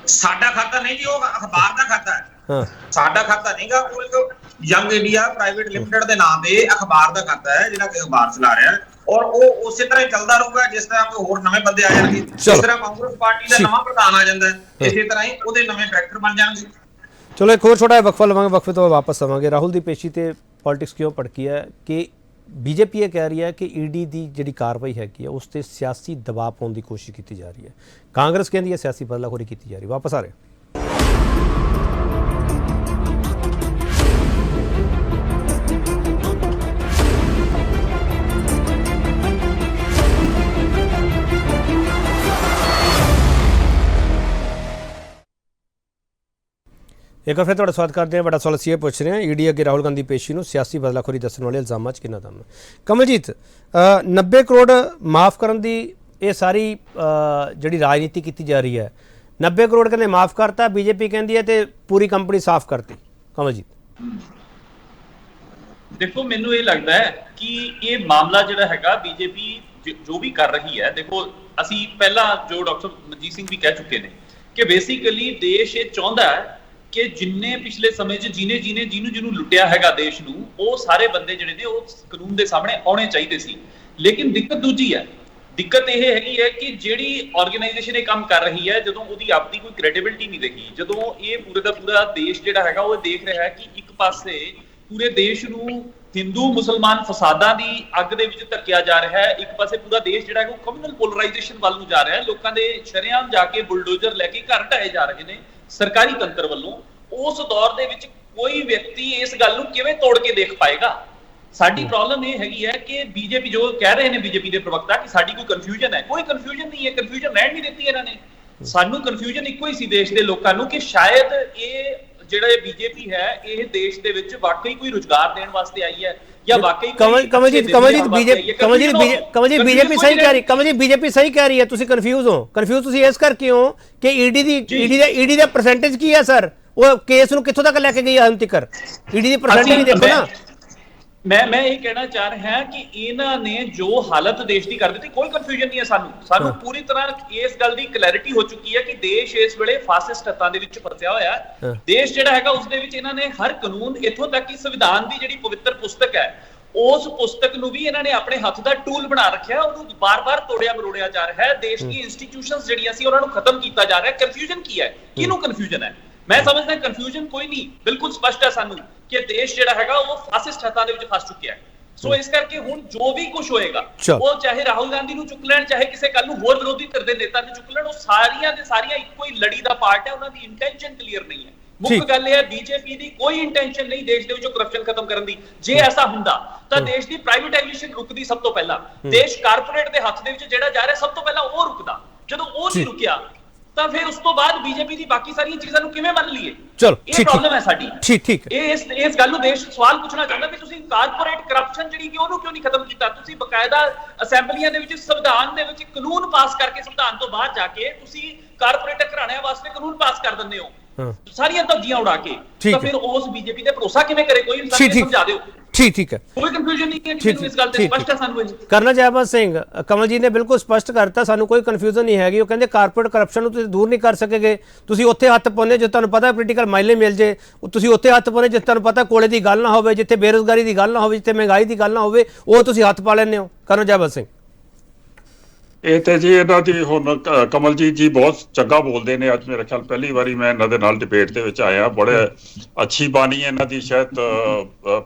ਸਾਡਾ ਖਾਤਾ ਨਹੀਂ ਜੀ, ਉਹ ਅਖਬਾਰ ਦਾ ਖਾਤਾ ਹੈ। ਹਾਂ, ਸਾਡਾ ਖਾਤਾ ਨਹੀਂਗਾ, ਉਹ ਇੱਕ ਯੰਗ ਇੰਡੀਆ ਪ੍ਰਾਈਵੇਟ ਲਿਮਟਿਡ ਦੇ ਨਾਮ ਤੇ ਅਖਬਾਰ ਦਾ ਖਾਤਾ ਹੈ ਜਿਹੜਾ ਕਿ ਅਖਬਾਰ ਚਲਾ ਰਿਹਾ, ਔਰ ਉਹ ਉਸੇ ਤਰ੍ਹਾਂ ਹੀ ਚੱਲਦਾ ਰਹੂਗਾ। ਜਿਸ ਤਰ੍ਹਾਂ ਕੋਈ ਹੋਰ ਨਵੇਂ ਬੰਦੇ ਆ ਜਾਣਗੇ, ਜਿਸ ਤਰ੍ਹਾਂ ਕਾਂਗਰਸ ਪਾਰਟੀ ਦਾ ਨਵਾਂ ਪ੍ਰਧਾਨ ਆ ਜਾਂਦਾ ਹੈ, ਇਸੇ ਤਰ੍ਹਾਂ ਹੀ ਉਹਦੇ ਨਵੇਂ ਡਾਇਰੈਕਟਰ ਬਣ ਜਾਣਗੇ। ਚਲੋ ਇੱਕ ਹੋਰ ਛੋਟਾ ਵਕਫਾ ਲਵਾਂਗੇ, ਵਕਫੇ ਤੋਂ ਵਾਪਸ ਆਵਾਂਗੇ। ਰਾਹੁਲ ਦੀ ਪੇਸ਼ੀ ਤੇ ਪੋਲਿਟਿਕਸ ਕਿਉਂ ਭੜਕੀ ਹੈ ਕਿ ਬੀਜੇਪੀ ਇਹ ਕਹਿ ਰਹੀ ਹੈ ਕਿ ਈਡੀ ਦੀ ਜਿਹੜੀ ਕਾਰਵਾਈ ਹੈਗੀ ਹੈ ਉਸ ਤੇ ਸਿਆਸੀ ਦਬਾਅ ਪਾਉਣ ਦੀ ਕੋਸ਼ਿਸ਼ ਕੀਤੀ ਜਾ ਰਹੀ ਹੈ। ਕਾਂਗਰਸ ਕਹਿੰਦੀ ਹੈ ਸਿਆਸੀ ਬਦਲਾਖੋਰੀ ਕੀਤੀ ਜਾ ਰਹੀ। ਵਾਪਸ ਆ ਰਹੇ ਇੱਕ ਵਾਰ ਫਿਰ ਤੁਹਾਡਾ ਸਵਾਗਤ ਕਰਦੇ ਹਾਂ। ਬੜਾ ਸਵਾਲ ਅਸੀਂ ਇਹ ਪੁੱਛ ਰਹੇ ਹਾਂ ਈਡੀ ਅੱਗੇ ਰਾਹੁਲ ਗਾਂਧੀ ਪੇਸ਼ੀ ਨੂੰ ਸਿਆਸੀ ਬਦਲਾਖੋਰੀ ਦੱਸਣ ਵਾਲੇ ਇਲਜ਼ਾਮਾਂ 'ਚ ਕਿੰਨਾ ਦਮ ਹੈ? ਕਮਲਜੀਤ, 90 ਕਰੋੜ ਮਾਫ ਕਰਨ ਦੀ ਇਹ ਸਾਰੀ ਜਿਹੜੀ ਰਾਜਨੀਤੀ ਕੀਤੀ ਜਾ ਰਹੀ ਹੈ, 90 ਕਰੋੜ ਕਹਿੰਦੇ ਮਾਫ ਕਰਤਾ, ਬੀਜੇਪੀ ਕਹਿੰਦੀ ਹੈ ਤੇ ਪੂਰੀ ਕੰਪਨੀ ਸਾਫ਼ ਕਰਤੀ। ਕਮਲਜੀਤ, ਦੇਖੋ ਮੈਨੂੰ ਇਹ ਲੱਗਦਾ ਹੈ ਕਿ ਇਹ ਮਾਮਲਾ ਜਿਹੜਾ ਹੈਗਾ ਬੀਜੇਪੀ ਜੋ ਵੀ ਕਰ ਰਹੀ ਹੈ, ਦੇਖੋ ਅਸੀਂ ਪਹਿਲਾਂ ਜੋ ਡਾਕਟਰ ਮਨਜੀਤ ਸਿੰਘ ਵੀ ਕਹਿ ਚੁੱਕੇ ਨੇ ਕਿ ਬੇਸਿਕਲੀ ਦੇਸ਼ ਇਹ ਚਾਹੁੰਦਾ ਹੈ ਕਿ ਜਿੰਨੇ ਪਿਛਲੇ ਸਮੇਂ 'ਚ ਜਿਹਨੂੰ ਲੁੱਟਿਆ ਹੈਗਾ ਦੇਸ਼ ਨੂੰ, ਉਹ ਸਾਰੇ ਬੰਦੇ ਜਿਹੜੇ ਨੇ ਉਹ ਕਾਨੂੰਨ ਦੇ ਸਾਹਮਣੇ ਆਉਣੇ ਚਾਹੀਦੇ ਸੀ। ਲੇਕਿਨ ਦਿੱਕਤ ਦੂਜੀ ਹੈ, ਦਿੱਕਤ ਇਹ ਹੈਗੀ ਹੈ ਕਿ ਜਿਹੜੀ ਆਰਗੇਨਾਈਜੇਸ਼ਨ ਇਹ ਕੰਮ ਕਰ ਰਹੀ ਹੈ, ਜਦੋਂ ਉਹਦੀ ਆਪਦੀ ਕੋਈ ਕ੍ਰੈਡੀਬਿਲਿਟੀ ਨਹੀਂ ਰਹੀ, ਜਦੋਂ ਇਹ ਪੂਰੇ ਦਾ ਪੂਰਾ ਦੇਸ਼ ਜਿਹੜਾ ਹੈਗਾ ਉਹ ਦੇਖ ਰਿਹਾ ਹੈ ਕਿ ਇੱਕ ਪਾਸੇ ਪੂਰੇ ਦੇਸ਼ ਨੂੰ ਹਿੰਦੂ ਮੁਸਲਮਾਨ ਫਸਾਦਾਂ ਦੀ ਅੱਗ ਦੇ ਵਿੱਚ ਧੱਕਿਆ ਜਾ ਰਿਹਾ ਹੈ, ਇੱਕ ਪਾਸੇ ਪੂਰਾ ਦੇਸ਼ ਜਿਹੜਾ ਹੈ ਉਹ ਕਮਿਊਨਲ ਪੋਲਰਾਈਜੇਸ਼ਨ ਵੱਲ ਨੂੰ ਜਾ ਰਿਹਾ ਹੈ, ਲੋਕਾਂ ਦੇ ਸ਼ਰੇਆਮ ਜਾ ਕੇ ਬੁਲਡੋਜ਼ਰ ਲੈ ਕੇ ਘਰ ਢਾਏ ਜਾ ਰਹੇ ਨੇ ਸਰਕਾਰੀ ਤੰਤਰ ਵੱਲੋਂ। ਉਸ ਦੌਰ ਦੇ ਵਿੱਚ ਕੋਈ ਵਿਅਕਤੀ ਇਸ ਗੱਲ ਨੂੰ ਕਿਵੇਂ ਤੋੜ ਕੇ ਦੇਖ ਪਾਏਗਾ? ਸਾਡੀ ਪ੍ਰੋਬਲਮ ਇਹ ਹੈਗੀ ਹੈ ਕਿ ਬੀਜੇਪੀ ਜੋ ਕਹਿ ਰਹੇ ਨੇ, ਬੀਜੇਪੀ ਦੇ ਪ੍ਰਵਕਤਾ, ਕਿ ਸਾਡੀ ਕੋਈ ਕਨਫਿਊਜ਼ਨ ਹੈ, ਕੋਈ ਕਨਫਿਊਜ਼ਨ ਨਹੀਂ ਹੈ, ਕਨਫਿਊਜ਼ਨ ਰਹਿਣ ਨਹੀਂ ਦਿੱਤੀ ਇਹਨਾਂ ਨੇ। ਸਾਨੂੰ ਕਨਫਿਊਜ਼ਨ ਇੱਕੋ ਹੀ ਸੀ ਦੇਸ਼ ਦੇ ਲੋਕਾਂ ਨੂੰ ਕਿ ਸ਼ਾਇਦ ਇਹ ਜਿਹੜਾ ਬੀਜੇਪੀ ਹੈ ਇਹ ਦੇਸ਼ ਦੇ ਵਿੱਚ ਵਾਕਈ ਕੋਈ ਰੁਜ਼ਗਾਰ ਦੇਣ ਵਾਸਤੇ ਆਈ ਹੈ ਜਾਂ ਵਾਕਈ ਕਮਲਜੀਤ ਬੀਜੇਪੀ ਸਹੀ ਕਹਿ ਰਹੀ, ਕਮਲਜੀਤ ਬੀਜੇਪੀ ਸਹੀ ਕਹਿ ਰਹੀ ਹੈ, ਤੁਸੀਂ ਕਨਫਿਊਜ਼ ਹੋ। ਕਨਫਿਊਜ਼ ਤੁਸੀਂ ਇਸ ਕਰਕੇ ਹੋ ਕਿ ਈਡੀ ਦਾ ਪਰਸੈਂਟੇਜ ਕੀ ਹੈ ਸਰ? ਉਹ ਕੇਸ ਨੂੰ ਕਿੱਥੋਂ ਤੱਕ ਲੈ ਕੇ ਗਈ ਹੁਣ ਤੱਕ? ਈਡੀ ਦੀ ਪਰਸੈਂਟੇਜ ਨਹੀਂ ਦੇਖੋ ਨਾ। ਮੈਂ ਇਹ ਕਹਿਣਾ ਚਾਹ ਰਿਹਾ ਕਿ ਇਹਨਾਂ ਨੇ ਜੋ ਹਾਲਤ ਦੇਸ਼ ਦੀ ਕਰ ਦਿੱਤੀ, ਕੋਈ ਕਨਫਿਊਜ਼ਨ ਨਹੀਂ ਹੈ ਸਾਨੂੰ ਪੂਰੀ ਤਰ੍ਹਾਂ ਇਸ ਗੱਲ ਦੀ ਕਲੈਰਿਟੀ ਹੋ ਚੁੱਕੀ ਹੈ ਕਿ ਦੇਸ਼ ਇਸ ਵੇਲੇ ਫਾਸਿਸਟ ਹੱਥਾਂ ਦੇ ਵਿੱਚ ਫਸਿਆ ਹੋਇਆ ਹੈ। ਦੇਸ਼ ਜਿਹੜਾ ਹੈਗਾ ਉਸ ਦੇ ਵਿੱਚ ਇਹਨਾਂ ਨੇ ਹਰ ਕਾਨੂੰਨ, ਇੱਥੋਂ ਤੱਕ ਕਿ ਸੰਵਿਧਾਨ ਦੀ ਜਿਹੜੀ ਪਵਿੱਤਰ ਪੁਸਤਕ ਹੈ, ਉਸ ਪੁਸਤਕ ਨੂੰ ਵੀ ਇਹਨਾਂ ਨੇ ਆਪਣੇ ਹੱਥ ਦਾ ਟੂਲ ਬਣਾ ਰੱਖਿਆ, ਉਹਨੂੰ ਬਾਰ-ਬਾਰ ਤੋੜਿਆ ਮਰੋੜਿਆ ਜਾ ਰਿਹਾ ਹੈ। ਦੇਸ਼ ਦੀ ਇੰਸਟੀਟਿਊਸ਼ਨਸ ਜਿਹੜੀਆਂ ਸੀ ਉਹਨਾਂ ਨੂੰ ਖਤਮ ਕੀਤਾ ਜਾ ਰਿਹਾ ਹੈ। ਕਨਫਿਊਜ਼ਨ ਕੀ ਹੈ? ਕਿਹਨੂੰ ਕਨਫਿਊਜ਼ਨ ਹੈ? ਮੈਂ ਸਮਝਦਾ ਕਨਫਿਊਜ਼ਨ ਕੋਈ ਨਹੀਂ, ਬਿਲਕੁਲ ਸਪਸ਼ਟ ਹੈ ਸਾਨੂੰ ਕਿ ਦੇਸ਼ ਜਿਹੜਾ ਹੈਗਾ ਉਹ ਫਾਸਿਸਟ ਹੱਥਾਂ ਦੇ ਵਿੱਚ ਫਸ ਚੁੱਕਿਆ ਹੈ। ਸੋ ਇਸ ਕਰਕੇ ਹੁਣ ਜੋ ਵੀ ਕੁਝ ਹੋਏਗਾ, ਉਹ ਚਾਹੇ ਰਾਹੁਲ ਗਾਂਧੀ ਨੂੰ ਚੁੱਕ ਲੈਣ, ਚਾਹੇ ਕਿਸੇ ਕੱਲ ਨੂੰ ਹੋਰ ਵਿਰੋਧੀ ਧਿਰ ਦੇ ਨੇਤਾ ਨੂੰ ਚੁੱਕ ਲੈਣ, ਉਹ ਸਾਰੀਆਂ ਦੇ ਸਾਰੀਆਂ ਇੱਕੋ ਹੀ ਲੜੀ ਦਾ ਪਾਰਟ ਹੈ। ਉਹਨਾਂ ਦੀ ਇੰਟੈਂਸ਼ਨ ਕਲੀਅਰ ਨਹੀਂ ਹੈ। ਮੁੱਖ ਗੱਲ ਇਹ ਹੈ ਬੀਜੇਪੀ ਦੀ ਕੋਈ ਇੰਟੈਂਸ਼ਨ ਨਹੀਂ ਦੇਸ਼ ਦੇ ਵਿੱਚੋਂ ਕਰਪਸ਼ਨ ਖਤਮ ਕਰਨ ਦੀ। ਜੇ ਐਸਾ ਹੁੰਦਾ ਤਾਂ ਦੇਸ਼ ਦੀ ਪ੍ਰਾਈਵੇਟਾਈਜੇਸ਼ਨ ਰੁਕਦੀ ਸਭ ਤੋਂ ਪਹਿਲਾਂ, ਦੇਸ਼ ਕਾਰਪੋਰੇਟ ਦੇ ਹੱਥ ਦੇ ਵਿੱਚ ਜਿਹੜਾ ਜਾ ਰਿਹਾ ਸਭ ਤੋਂ ਪਹਿਲਾਂ ਉਹ ਰੁਕਦਾ। ਜਦੋਂ ਉਹ ਨਹੀਂ ਰੁਕਿਆ ਤਾਂ ਫਿਰ ਉਸ ਤੋਂ ਬਾਅਦ ਬੀਜੇਪੀ ਦੀ ਬਾਕੀ ਸਾਰੀਆਂ ਚੀਜ਼ਾਂ ਨੂੰ ਕਿਵੇਂ ਮੰਨ ਲਈਏ? ਚਲੋ ਇਹ ਪ੍ਰੋਬਲਮ ਹੈ ਸਾਡੀ। ਠੀਕ ਇਹ ਇਸ ਗੱਲ ਨੂੰ ਦੇਸ਼ ਸਵਾਲ ਪੁੱਛਣਾ ਚਾਹੁੰਦਾ ਕਿ ਤੁਸੀਂ ਕਾਰਪੋਰੇਟ ਕਰਪਸ਼ਨ ਜਿਹੜੀ ਕਿ ਉਹਨੂੰ ਕਿਉਂ ਨਹੀਂ ਖਤਮ ਕੀਤਾ? ਤੁਸੀਂ ਬਕਾਇਦਾ ਅਸੈਂਬਲੀਆਂ ਦੇ ਵਿੱਚ ਸੰਵਿਧਾਨ ਦੇ ਵਿੱਚ ਕਾਨੂੰਨ ਪਾਸ ਕਰਕੇ ਸੰਵਿਧਾਨ ਤੋਂ ਬਾਹਰ ਜਾ ਕੇ ਤੁਸੀਂ ਕਾਰਪੋਰੇਟ ਘਰਾਣਿਆਂ ਵਾਸਤੇ ਕਾਨੂੰਨ ਪਾਸ ਕਰ ਦਿੰਦੇ ਹੋ ਸਾਰੀਆਂ ਧੱਜੀਆਂ ਉਡਾ ਕੇ। ਤਾਂ ਫਿਰ ਉਸ ਬੀਜੇਪੀ ਤੇ ਭਰੋਸਾ ਕਿਵੇਂ ਕਰੇ? ਕੋਈ ਇਨਸਾਨ ਸਮਝਾ ਦਿਓ। ਠੀਕ ਹੈ, ਕੋਈ ਕਨਫਿਊਜ਼ਨ ਨਹੀਂ ਹੈ ਕਿ ਇਸ ਗੱਲ ਤੇ ਸਪਸ਼ਟ ਹੈ ਸਾਨੂੰ। ਕਰਨਲ ਜੈਪਾਲ ਸਿੰਘ, ਕਮਲਜੀਤ ਨੇ ਬਿਲਕੁਲ ਸਪਸ਼ਟ ਕਰਤਾ, ਸਾਨੂੰ ਕੋਈ ਕਨਫਿਊਜ਼ਨ ਨਹੀਂ ਹੈਗੀ। ਉਹ ਕਹਿੰਦੇ ਕਾਰਪੋਰੇਟ ਕਰਪਸ਼ਨ ਨੂੰ ਤੁਸੀਂ ਦੂਰ ਨਹੀਂ ਕਰ ਸਕੇਗੇ। ਤੁਸੀਂ ਉੱਥੇ ਹੱਥ ਪਾਉਂਦੇ ਜੇ ਤੁਹਾਨੂੰ ਪਤਾ ਪੋਲੀਟੀਕਲ ਮਾਈਲੇਜ ਮਿਲ ਜੇ, ਤੁਸੀਂ ਉੱਥੇ ਹੱਥ ਪਾਉਂਦੇ ਜੇ ਤੁਹਾਨੂੰ ਪਤਾ ਕੋਲੇ ਦੀ ਗੱਲ ਨਾ ਹੋਵੇ, ਜਿੱਥੇ ਬੇਰੁਜ਼ਗਾਰੀ ਦੀ ਗੱਲ ਨਾ ਹੋਵੇ, ਜਿੱਥੇ ਮਹਿੰਗਾਈ ਦੀ ਗੱਲ ਨਾ ਹੋਵੇ, ਉਹ ਤੁਸੀਂ ਹੱਥ ਪਾ ਲੈਂਦੇ ਹੋ। ਕਰਨਲ ਜੈਪਾਲ ਸਿੰਘ, ਇਹ ਤੇ ਜੀ ਇਹਨਾਂ ਦੀ ਹੁਣ ਕਮਲਜੀਤ ਜੀ ਬਹੁਤ ਚੰਗਾ ਬੋਲਦੇ ਨੇ। ਅੱਜ ਮੇਰੇ ਖਿਆਲ ਪਹਿਲੀ ਵਾਰੀ ਮੈਂ ਇਹਨਾਂ ਦੇ ਨਾਲ ਡਿਬੇਟ ਦੇ ਵਿੱਚ ਆਇਆ। ਬੜੇ ਅੱਛੀ ਬਾਣੀ ਹੈ ਇਹਨਾਂ ਦੀ, ਸ਼ਾਇਦ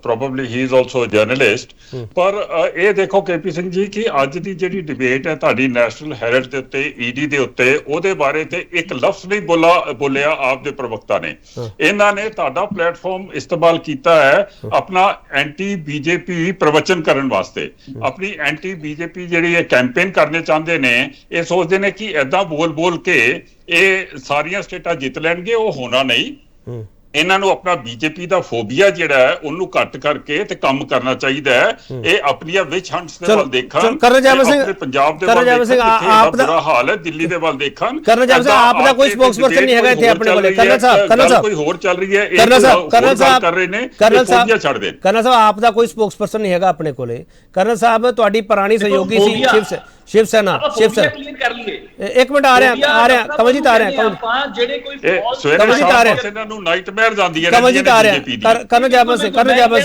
probably he is also journalist. ਪਰ ਇਹ ਦੇਖੋ ਕੇਪੀ ਸਿੰਘ ਜੀ ਕਿ ਅੱਜ ਦੀ ਜਿਹੜੀ ਡਿਬੇਟ ਹੈ ਤੁਹਾਡੀ ਨੈਸ਼ਨਲ ਹੈਰਲਡ ਦੇ ਉੱਤੇ, ਈਡੀ ਦੇ ਉੱਤੇ, ਉਹਦੇ ਬਾਰੇ ਤੇ ਇੱਕ ਲਫ਼ਜ਼ ਨਹੀਂ ਬੋਲਿਆ ਆਪ ਦੇ ਪ੍ਰਵਕਤਾ ਨੇ। ਇਹਨਾਂ ਨੇ ਤੁਹਾਡਾ ਪਲੇਟਫਾਰਮ ਇਸਤੇਮਾਲ ਕੀਤਾ ਹੈ ਆਪਣਾ ਐਂਟੀ ਬੀਜੇਪੀ ਪ੍ਰਵਚਨ ਕਰਨ ਵਾਸਤੇ, ਆਪਣੀ ਐਂਟੀ ਬੀਜੇਪੀ ਜਿਹੜੀ ਇਹ ਕੈਂਪੇਨ ਕਰਨੇ ਚਾਹੁੰਦੇ ਨੇ। ਇਹ ਸੋਚਦੇ ਨੇ ਕਿ ਏਦਾਂ ਬੋਲ ਕੇ ਇਹ ਸਾਰੀਆਂ ਸਟੇਟਾਂ ਜਿੱਤ ਲੈਣਗੇ। ਉਹ ਹੋਣਾ ਨਹੀਂ। ਇਹਨਾਂ ਨੂੰ ਆਪਣਾ ਬੀਜੇਪੀ ਦਾ ਫੋਬੀਆ ਜਿਹੜਾ ਹੈ ਉਹਨੂੰ ਘੱਟ ਕਰਕੇ ਤੇ ਕੰਮ ਕਰਨਾ ਚਾਹੀਦਾ ਹੈ। ਇਹ ਆਪਣੀਆਂ ਵਿਚ ਹੰਟਸ ਦੇ ਵੱਲ ਦੇਖਣ, ਆਪਣੇ ਪੰਜਾਬ ਦੇ ਵੱਲ ਦੇਖਣ, ਆਪ ਦਾ ਬੁਰਾ ਹਾਲ ਹੈ ਦਿੱਲੀ ਦੇ ਵੱਲ ਦੇਖਣ। ਕਰਨਲ ਜੈਪਾਲ ਸਿੰਘ, ਆਪ ਦਾ ਕੋਈ ਸਪੋਕਸਪਰਸਨ ਨਹੀਂ ਹੈਗਾ ਇੱਥੇ ਆਪਣੇ ਕੋਲੇ। ਕਰਨਲ ਸਾਹਿਬ ਕੋਈ ਹੋਰ ਚੱਲ ਰਹੀ ਹੈ, ਕਰਨਲ ਸਾਹਿਬ ਕਰ ਰਹੇ ਨੇ, ਕਰਨਲ ਸਾਹਿਬ ਛੱਡ ਦੇਣ। ਕਰਨਲ ਸਾਹਿਬ, ਆਪ ਦਾ ਕੋਈ ਸਪੋਕਸਪਰਸਨ ਨਹੀਂ ਹੈਗਾ ਆਪਣੇ ਕੋਲੇ। ਕਰਨਲ ਸਾਹਿਬ, ਤੁਹਾਡੀ ਪੁਰਾਣੀ ਸਹਿਯੋਗੀ ਸੀ शिव सेना क्लीन कर लिए। एक मिनट आ रहे हैं कमलजीत आ रहे हैं ਜਿਹੜੇ ਕੋਈ ਕਮਲਜੀਤ ਆ ਰਹੇ हैं ਇਹਨਾਂ ਨੂੰ ਨਾਈਟਮੇਅਰ ਆਉਂਦੀ ਹੈ। ਕਮਲਜੀਤ ਆ ਰਹੇ हैं ਕਰਨਲ ਜੈਪਾਲ ਸਿੰਘ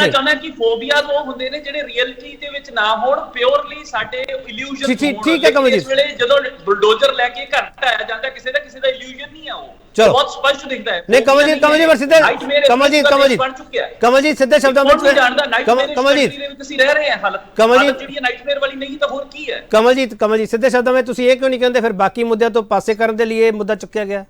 ਚਾਹੁੰਦਾ ਕਿ ਫੋਬੀਆਜ਼ ਉਹ ਹੁੰਦੇ ਨੇ ਜਿਹੜੇ ਰਿਐਲਿਟੀ ਦੇ ਵਿੱਚ ਨਾ ਹੋਣ, ਪਿਓਰਲੀ ਸਾਡੇ ਇਲੂਜਨ। ਠੀਕ ਹੈ ਕਮਲਜੀਤ, ਇਸ ਵੇਲੇ ਜਦੋਂ ਬੁਲਡੋਜ਼ਰ ਲੈ ਕੇ ਘਰ ਢਾਇਆ ਜਾਂਦਾ ਕਿਸੇ ਦਾ ਇਲੂਜਨ ਨਹੀਂ ਆ, ਉਹ ਬਹੁਤ ਸਪਸ਼ਟ ਦਿਖਦਾ ਹੈ। ਨਹੀਂ ਕਮਲਜੀਤ ਸਿੱਧੇ ਕਮਲਜੀਤ ਸਿੱਧੇ ਸ਼ਬਦਾਂ ਵਿੱਚ ਕਮਲਜੀਤ ਤੁਸੀਂ ਰਹਿ ਰਹੇ ਆ ਹਾਲਤ ਜਿਹੜੀ ਨਾਈਟਮੇਅਰ ਵਾਲੀ ਨਹੀਂ ਤਾਂ ਹੋਰ ਕੀ ਹੈ? ਕਮਲਜੀਤ ਸਿੱਧੇ ਸ਼ਬਦਾਂ ਵਿੱਚ ਤੁਸੀਂ ਇਹ ਕਿਉਂ ਨਹੀਂ ਕਹਿੰਦੇ ਫਿਰ ਬਾਕੀ ਮੁੱਦਿਆਂ ਤੋਂ ਪਾਸੇ ਕਰਨ ਦੇ ਲਈ ਇਹ ਮੁੱਦਾ ਚੁੱਕਿਆ ਗਿਆ?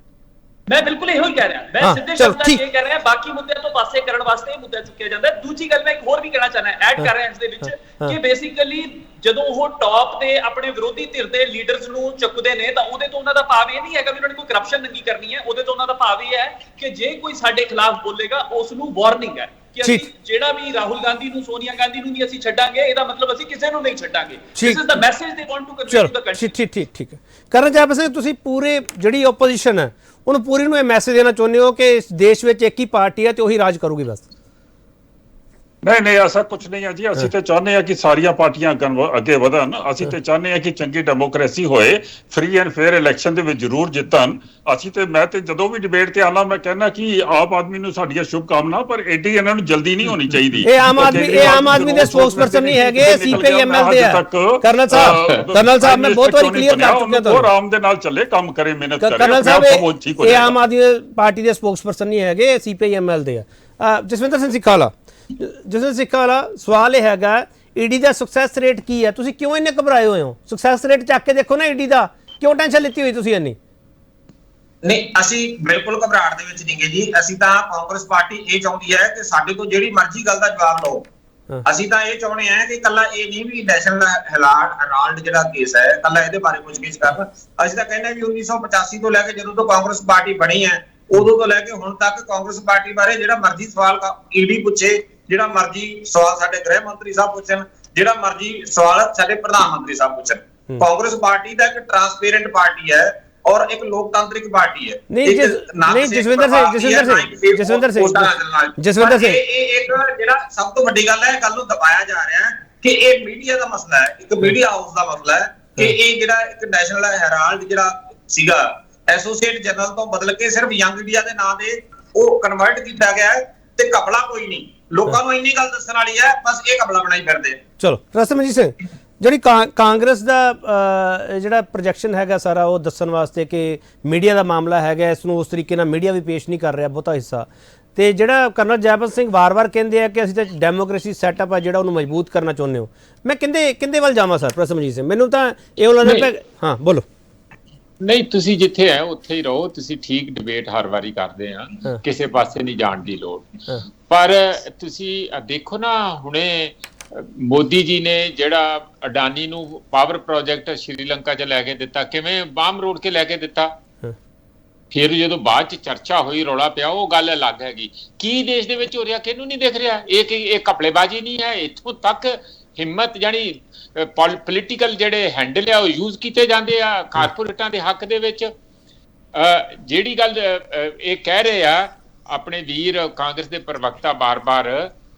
ਮੈਂ ਬਿਲਕੁਲ ਇਹੋ ਹੀ ਕਹਿ ਰਿਹਾ। ਮੈਂ ਸਿੱਧੇ ਸ਼ਬਦਾਂ ਵਿੱਚ ਇਹ ਕਹਿ ਰਿਹਾ ਬਾਕੀ ਮੁੱਦਿਆਂ ਤੋਂ ਪਾਸੇ ਕਰਨ ਵਾਸਤੇ ਇਹ ਮੁੱਦਾ ਚੁੱਕਿਆ ਜਾਂਦਾ। ਦੂਜੀ ਗੱਲ ਮੈਂ ਇੱਕ ਹੋਰ ਵੀ ਕਹਿਣਾ ਚਾਹਨਾ, ਐਡ ਕਰ ਰਿਹਾ ਇਸ ਦੇ ਵਿੱਚ ਕਿ ਬੇਸਿਕਲੀ ਜਦੋਂ ਉਹ ਟੌਪ ਤੇ ਆਪਣੇ ਵਿਰੋਧੀ ਧਿਰ ਦੇ ਲੀਡਰਸ ਨੂੰ ਚੁੱਕਦੇ ਨੇ ਤਾਂ ਉਹਦੇ ਤੋਂ ਉਹਨਾਂ ਦਾ ਭਾਵ ਇਹ ਨਹੀਂ ਹੈਗਾ ਵੀ ਉਹਨਾਂ ਨੇ ਕੋਈ ਕਰਪਸ਼ਨ ਨੰਗੀ ਕਰਨੀ ਹੈ। ਉਹਦੇ ਤੋਂ ਉਹਨਾਂ ਦਾ ਭਾਵ ਇਹ ਹੈ ਕਿ ਜੇ ਕੋਈ ਸਾਡੇ ਖਿਲਾਫ ਬੋਲੇਗਾ ਉਸ ਨੂੰ ਵਾਰਨਿੰਗ ਹੈ ਕਿ ਅਸੀਂ ਜਿਹੜਾ ਵੀ ਰਾਹੁਲ ਗਾਂਧੀ ਨੂੰ, ਸੋਨੀਆ ਗਾਂਧੀ ਨੂੰ ਵੀ ਅਸੀਂ ਛੱਡਾਂਗੇ, ਇਹਦਾ ਮਤਲਬ ਅਸੀਂ ਕਿਸੇ ਨੂੰ ਨਹੀਂ ਛੱਡਾਂਗੇ। This is the message they want to convey to the country. ਠੀਕ ਹੈ। ਕਰਨਲ ਜੈਪਾਲ ਸਿੰਘ, ਤੁਸੀਂ ਪੂਰੇ ਜਿਹੜੀ ਆਪੋਜੀਸ਼ਨ ਹੈ ਉਹਨੂੰ ਪੂਰੀ ਨੂੰ ਇਹ ਮੈਸੇਜ ਦੇਣਾ ਚਾਹੁੰਦੇ ਹੋ ਕਿ ਇਸ ਦੇਸ਼ ਵਿੱਚ ਇੱਕ ਹੀ ਪਾਰਟੀ ਹੈ ਤੇ ਉਹੀ ਰਾਜ ਕਰੂਗੀ ਬਸ? ਨਹੀਂ ਐਸਾ ਕੁਝ ਨਹੀਂ ਹੈ ਜੀ। ਅਸੀਂ ਤੇ ਚਾਹੁੰਦੇ ਹਾਂ ਕਿ ਸਾਰੀਆਂ ਪਾਰਟੀਆਂ ਅੱਗੇ ਵਧਣ। ਅਸੀਂ ਤੇ ਚਾਹੁੰਦੇ ਹਾਂ ਕਿ ਚੰਗੀ ਡੈਮੋਕ੍ਰੇਸੀ ਹੋਏ, ਫ੍ਰੀ ਐਂਡ ਫੇਅਰ ਇਲੈਕਸ਼ਨ ਦੇ ਵਿੱਚ ਜ਼ਰੂਰ ਜਿੱਤਣ। ਮੈਂ ਤੇ ਜਦੋਂ ਵੀ ਡਿਬੇਟ ਤੇ ਆਣਾ ਮੈਂ ਕਹਿੰਦਾ ਕਿ ਆਪ ਆਦਮੀ ਨੂੰ ਸਾਡੀਆਂ ਸ਼ੁਭ ਕਾਮਨਾ, ਪਰ ਐਡੀ ਇਹਨਾਂ ਨੂੰ ਜਲਦੀ ਨਹੀਂ ਹੋਣੀ ਚਾਹੀਦੀ। ਇਹ ਆਮ ਆਦਮੀ ਦੇ ਸਪੋਕਸਪਰਸਨ ਨਹੀਂ ਹੈਗੇ, CPIML ਦੇ ਆ। ਕਰਨਲ ਸਾਹਿਬ ਮੈਂ ਬਹੁਤ ਵਾਰੀ ਕਲੀਅਰ ਕਰ ਚੁੱਕਿਆ ਤੁਹਾਨੂੰ। ਉਹ ਆਰਾਮ ਦੇ ਨਾਲ ਚੱਲੇ, ਕੰਮ ਕਰੇ, ਮਿਹਨਤ ਕਰੇ। ਕਰਨਲ ਸਾਹਿਬ ਇਹ ਆਮ ਆਦਮੀ ਪਾਰਟੀ ਦੇ ਸਪੋਕਸਪਰਸਨ ਨਹੀਂ ਹੈਗੇ, CPIML ਦੇ ਆ। ਜਸਵਿੰਦਰ ਸਿੰਘ ਸਿੱਖਾਵਾਲਾ, ਸਵਾਲ ਇਹ ਹੈਗਾ ਈਡੀ ਦਾ ਸਕਸੈਸ ਰੇਟ ਕੀ ਹੈ? ਤੁਸੀਂ ਕਿਉਂ ਇੰਨੇ ਘਬਰਾਏ ਹੋਏ ਹੋ? ਸਕਸੈਸ ਰੇਟ ਚੱਕ ਕੇ ਦੇਖੋ ਨਾ ਈਡੀ ਦਾ, ਕਿਉਂ ਟੈਨਸ਼ਨ ਲਿੱਤੀ ਹੋਈ ਤੁਸੀਂ ਇੰਨੀ? ਨਹੀਂ, ਅਸੀਂ ਬਿਲਕੁਲ ਘਬਰਾਹਟ ਦੇ ਵਿੱਚ ਨਹੀਂਗੇ ਜੀ। ਅਸੀਂ ਤਾਂ ਕਾਂਗਰਸ ਪਾਰਟੀ ਇਹ ਚਾਹੁੰਦੀ ਹੈ ਕਿ ਸਾਡੇ ਤੋਂ ਜਿਹੜੀ ਮਰਜ਼ੀ ਗੱਲ ਦਾ ਜਵਾਬ ਲਓ। ਅਸੀਂ ਤਾਂ ਇਹ ਚਾਹੁੰਦੇ ਹਾਂ ਕਿ ਕੱਲਾ ਇਹ ਨਹੀਂ ਵੀ ਨੈਸ਼ਨਲ ਹੈਰਾਲਡ ਜਿਹੜਾ ਕੇਸ ਹੈ ਕੱਲਾ ਇਹਦੇ ਬਾਰੇ ਪੁੱਛਗਿੱਛ ਕਰਨ। ਅਸੀਂ ਤਾਂ ਕਹਿੰਦੇ ਵੀ 1985 ਤੋਂ ਲੈ ਕੇ ਜਦੋਂ ਤੋਂ ਕਾਂਗਰਸ ਪਾਰਟੀ ਬਣੀ ਹੈ ਉਦੋਂ ਤੋਂ ਲੈ ਕੇ ਹੁਣ ਤੱਕ ਕਾਂਗਰਸ ਪਾਰਟੀ ਬਾਰੇ ਜਿਹੜਾ ਮਰਜ਼ੀ ਸਵਾਲ ਈਡੀ ਪੁੱਛੇ, ਜਿਹੜਾ ਮਰਜ਼ੀ ਸਵਾਲ ਸਾਡੇ ਗ੍ਰਹਿ ਮੰਤਰੀ ਸਾਹਿਬ ਪੁੱਛਣ, ਜਿਹੜਾ ਮਰਜ਼ੀ ਸਵਾਲ ਸਾਡੇ ਪ੍ਰਧਾਨ ਮੰਤਰੀ ਸਾਹਿਬ ਪੁੱਛਣ। ਕਾਂਗਰਸ ਪਾਰਟੀ ਦਾ ਇੱਕ ਟਰਾਂਸਪੇਰੈਂਟ ਪਾਰਟੀ ਹੈ ਔਰ ਇੱਕ ਲੋਕਤਾਂਤਰਿਕ ਪਾਰਟੀ ਹੈ। ਨਹੀਂ ਜਸਵਿੰਦਰ ਸਿੰਘ ਇਹ ਇੱਕ ਜਿਹੜਾ ਸਭ ਤੋਂ ਵੱਡੀ ਗੱਲ ਹੈ, ਗੱਲ ਨੂੰ ਦਬਾਇਆ ਜਾ ਰਿਹਾ ਹੈ ਕਿ ਇਹ ਮੀਡੀਆ ਦਾ ਮਸਲਾ ਹੈ, ਇੱਕ ਮੀਡੀਆ ਹਾਊਸ ਦਾ ਮਸਲਾ ਹੈ ਕਿ ਇਹ ਜਿਹੜਾ ਇੱਕ ਨੈਸ਼ਨਲ ਹੈਰਾਲਡ ਜਿਹੜਾ ਸੀਗਾ ਐਸੋਸੀਏਟ ਜਰਨਲ ਤੋਂ ਬਦਲ ਕੇ ਸਿਰਫ ਯੰਗ ਇੰਡੀਆ ਦੇ ਨਾਂ ਦੇ ਉਹ ਕਨਵਰਟ ਕੀਤਾ ਗਿਆ ਹੈ ਤੇ ਘਪਲਾ ਕੋਈ ਨਹੀਂ। ਲੋਕਾਂ ਨੂੰ ਇੰਨੀ ਗੱਲ ਦੱਸਣ ਵਾਲੀ ਹੈ, ਬਸ ਇਹ ਘਪਲਾ ਬਣਾਈ ਫਿਰਦੇ। ਚਲੋ ਰਸਮਜੀਤ ਸਿੰਘ, ਜਿਹੜੀ ਕਾਂਗਰਸ ਦਾ ਜਿਹੜਾ ਪ੍ਰੋਜੈਕਸ਼ਨ ਹੈਗਾ ਸਾਰਾ ਉਹ ਦੱਸਣ ਵਾਸਤੇ ਕਿ ਮੀਡੀਆ ਦਾ ਮਾਮਲਾ ਹੈਗਾ, ਇਸ ਨੂੰ ਉਸ ਤਰੀਕੇ ਨਾਲ ਮੀਡੀਆ ਵੀ ਪੇਸ਼ ਨਹੀਂ ਕਰ ਰਿਹਾ ਬਹੁਤਾ ਹਿੱਸਾ, ਤੇ ਜਿਹੜਾ ਕਰਨਲ ਜੈਪਾਲ ਸਿੰਘ ਵਾਰ-ਵਾਰ ਕਹਿੰਦੇ ਆ ਕਿ ਅਸੀਂ ਤਾਂ ਡੈਮੋਕ੍ਰੇਸੀ ਸੈਟਅਪ ਹੈ ਜਿਹੜਾ ਉਹਨੂੰ ਮਜ਼ਬੂਤ ਕਰਨਾ ਚਾਹੁੰਦੇ ਹੋ। ਮੈਂ ਕਿੰਦੇ ਵੱਲ ਜਾਵਾਂ ਸਰ ਰਸਮਜੀਤ ਸਿੰਘ? ਮੈਨੂੰ ਤਾਂ ਇਹ ਲੱਗਦਾ। ਹਾਂ ਬੋਲੋ। ਨਹੀਂ, ਤੁਸੀਂ ਜਿੱਥੇ ਹੈ ਉੱਥੇ ਹੀ ਰਹੋ। ਤੁਸੀਂ ਠੀਕ ਡਿਬੇਟ ਹਰ ਵਾਰੀ ਕਰਦੇ ਆ, ਕਿਸੇ ਪਾਸੇ ਨਹੀਂ ਜਾਣ ਦੀ ਲੋੜ। ਪਰ ਤੁਸੀਂ ਦੇਖੋ ਨਾ, ਹੁਣੇ ਮੋਦੀ ਜੀ ਨੇ ਜਿਹੜਾ ਅਡਾਨੀ ਨੂੰ ਪਾਵਰ ਪ੍ਰੋਜੈਕਟ ਸ਼੍ਰੀਲੰਕਾ 'ਚ ਲੈ ਕੇ ਦਿੱਤਾ, ਕਿਵੇਂ ਬਾਮ ਰੋੜ ਕੇ ਲੈ ਕੇ ਦਿੱਤਾ। ਫਿਰ ਜਦੋਂ ਬਾਅਦ 'ਚ ਚਰਚਾ ਹੋਈ, ਰੌਲਾ ਪਿਆ, ਉਹ ਗੱਲ ਅਲੱਗ ਹੈਗੀ। ਕੀ ਦੇਸ਼ ਦੇ ਵਿੱਚ ਹੋ ਰਿਹਾ ਕਿਹਨੂੰ ਨਹੀਂ ਦਿਖ ਰਿਹਾ? ਇਹ ਘਪਲੇਬਾਜ਼ੀ ਨਹੀਂ ਹੈ? ਇੱਥੋਂ ਤੱਕ ਹਿੰਮਤ, ਜਾਨੀ ਪੋਲੀਟੀਕਲ ਜਿਹੜੇ ਹੈਂਡਲ ਆ ਉਹ ਯੂਜ਼ ਕੀਤੇ ਜਾਂਦੇ ਆ ਕਾਰਪੋਰੇਟਾਂ ਦੇ ਹੱਕ ਦੇ ਵਿੱਚ। ਜਿਹੜੀ ਗੱਲ ਇਹ ਕਹਿ ਰਹੇ ਆ ਆਪਣੇ ਵੀਰ ਕਾਂਗਰਸ ਦੇ ਪ੍ਰਵਕਤਾ ਬਾਰ-ਬਾਰ,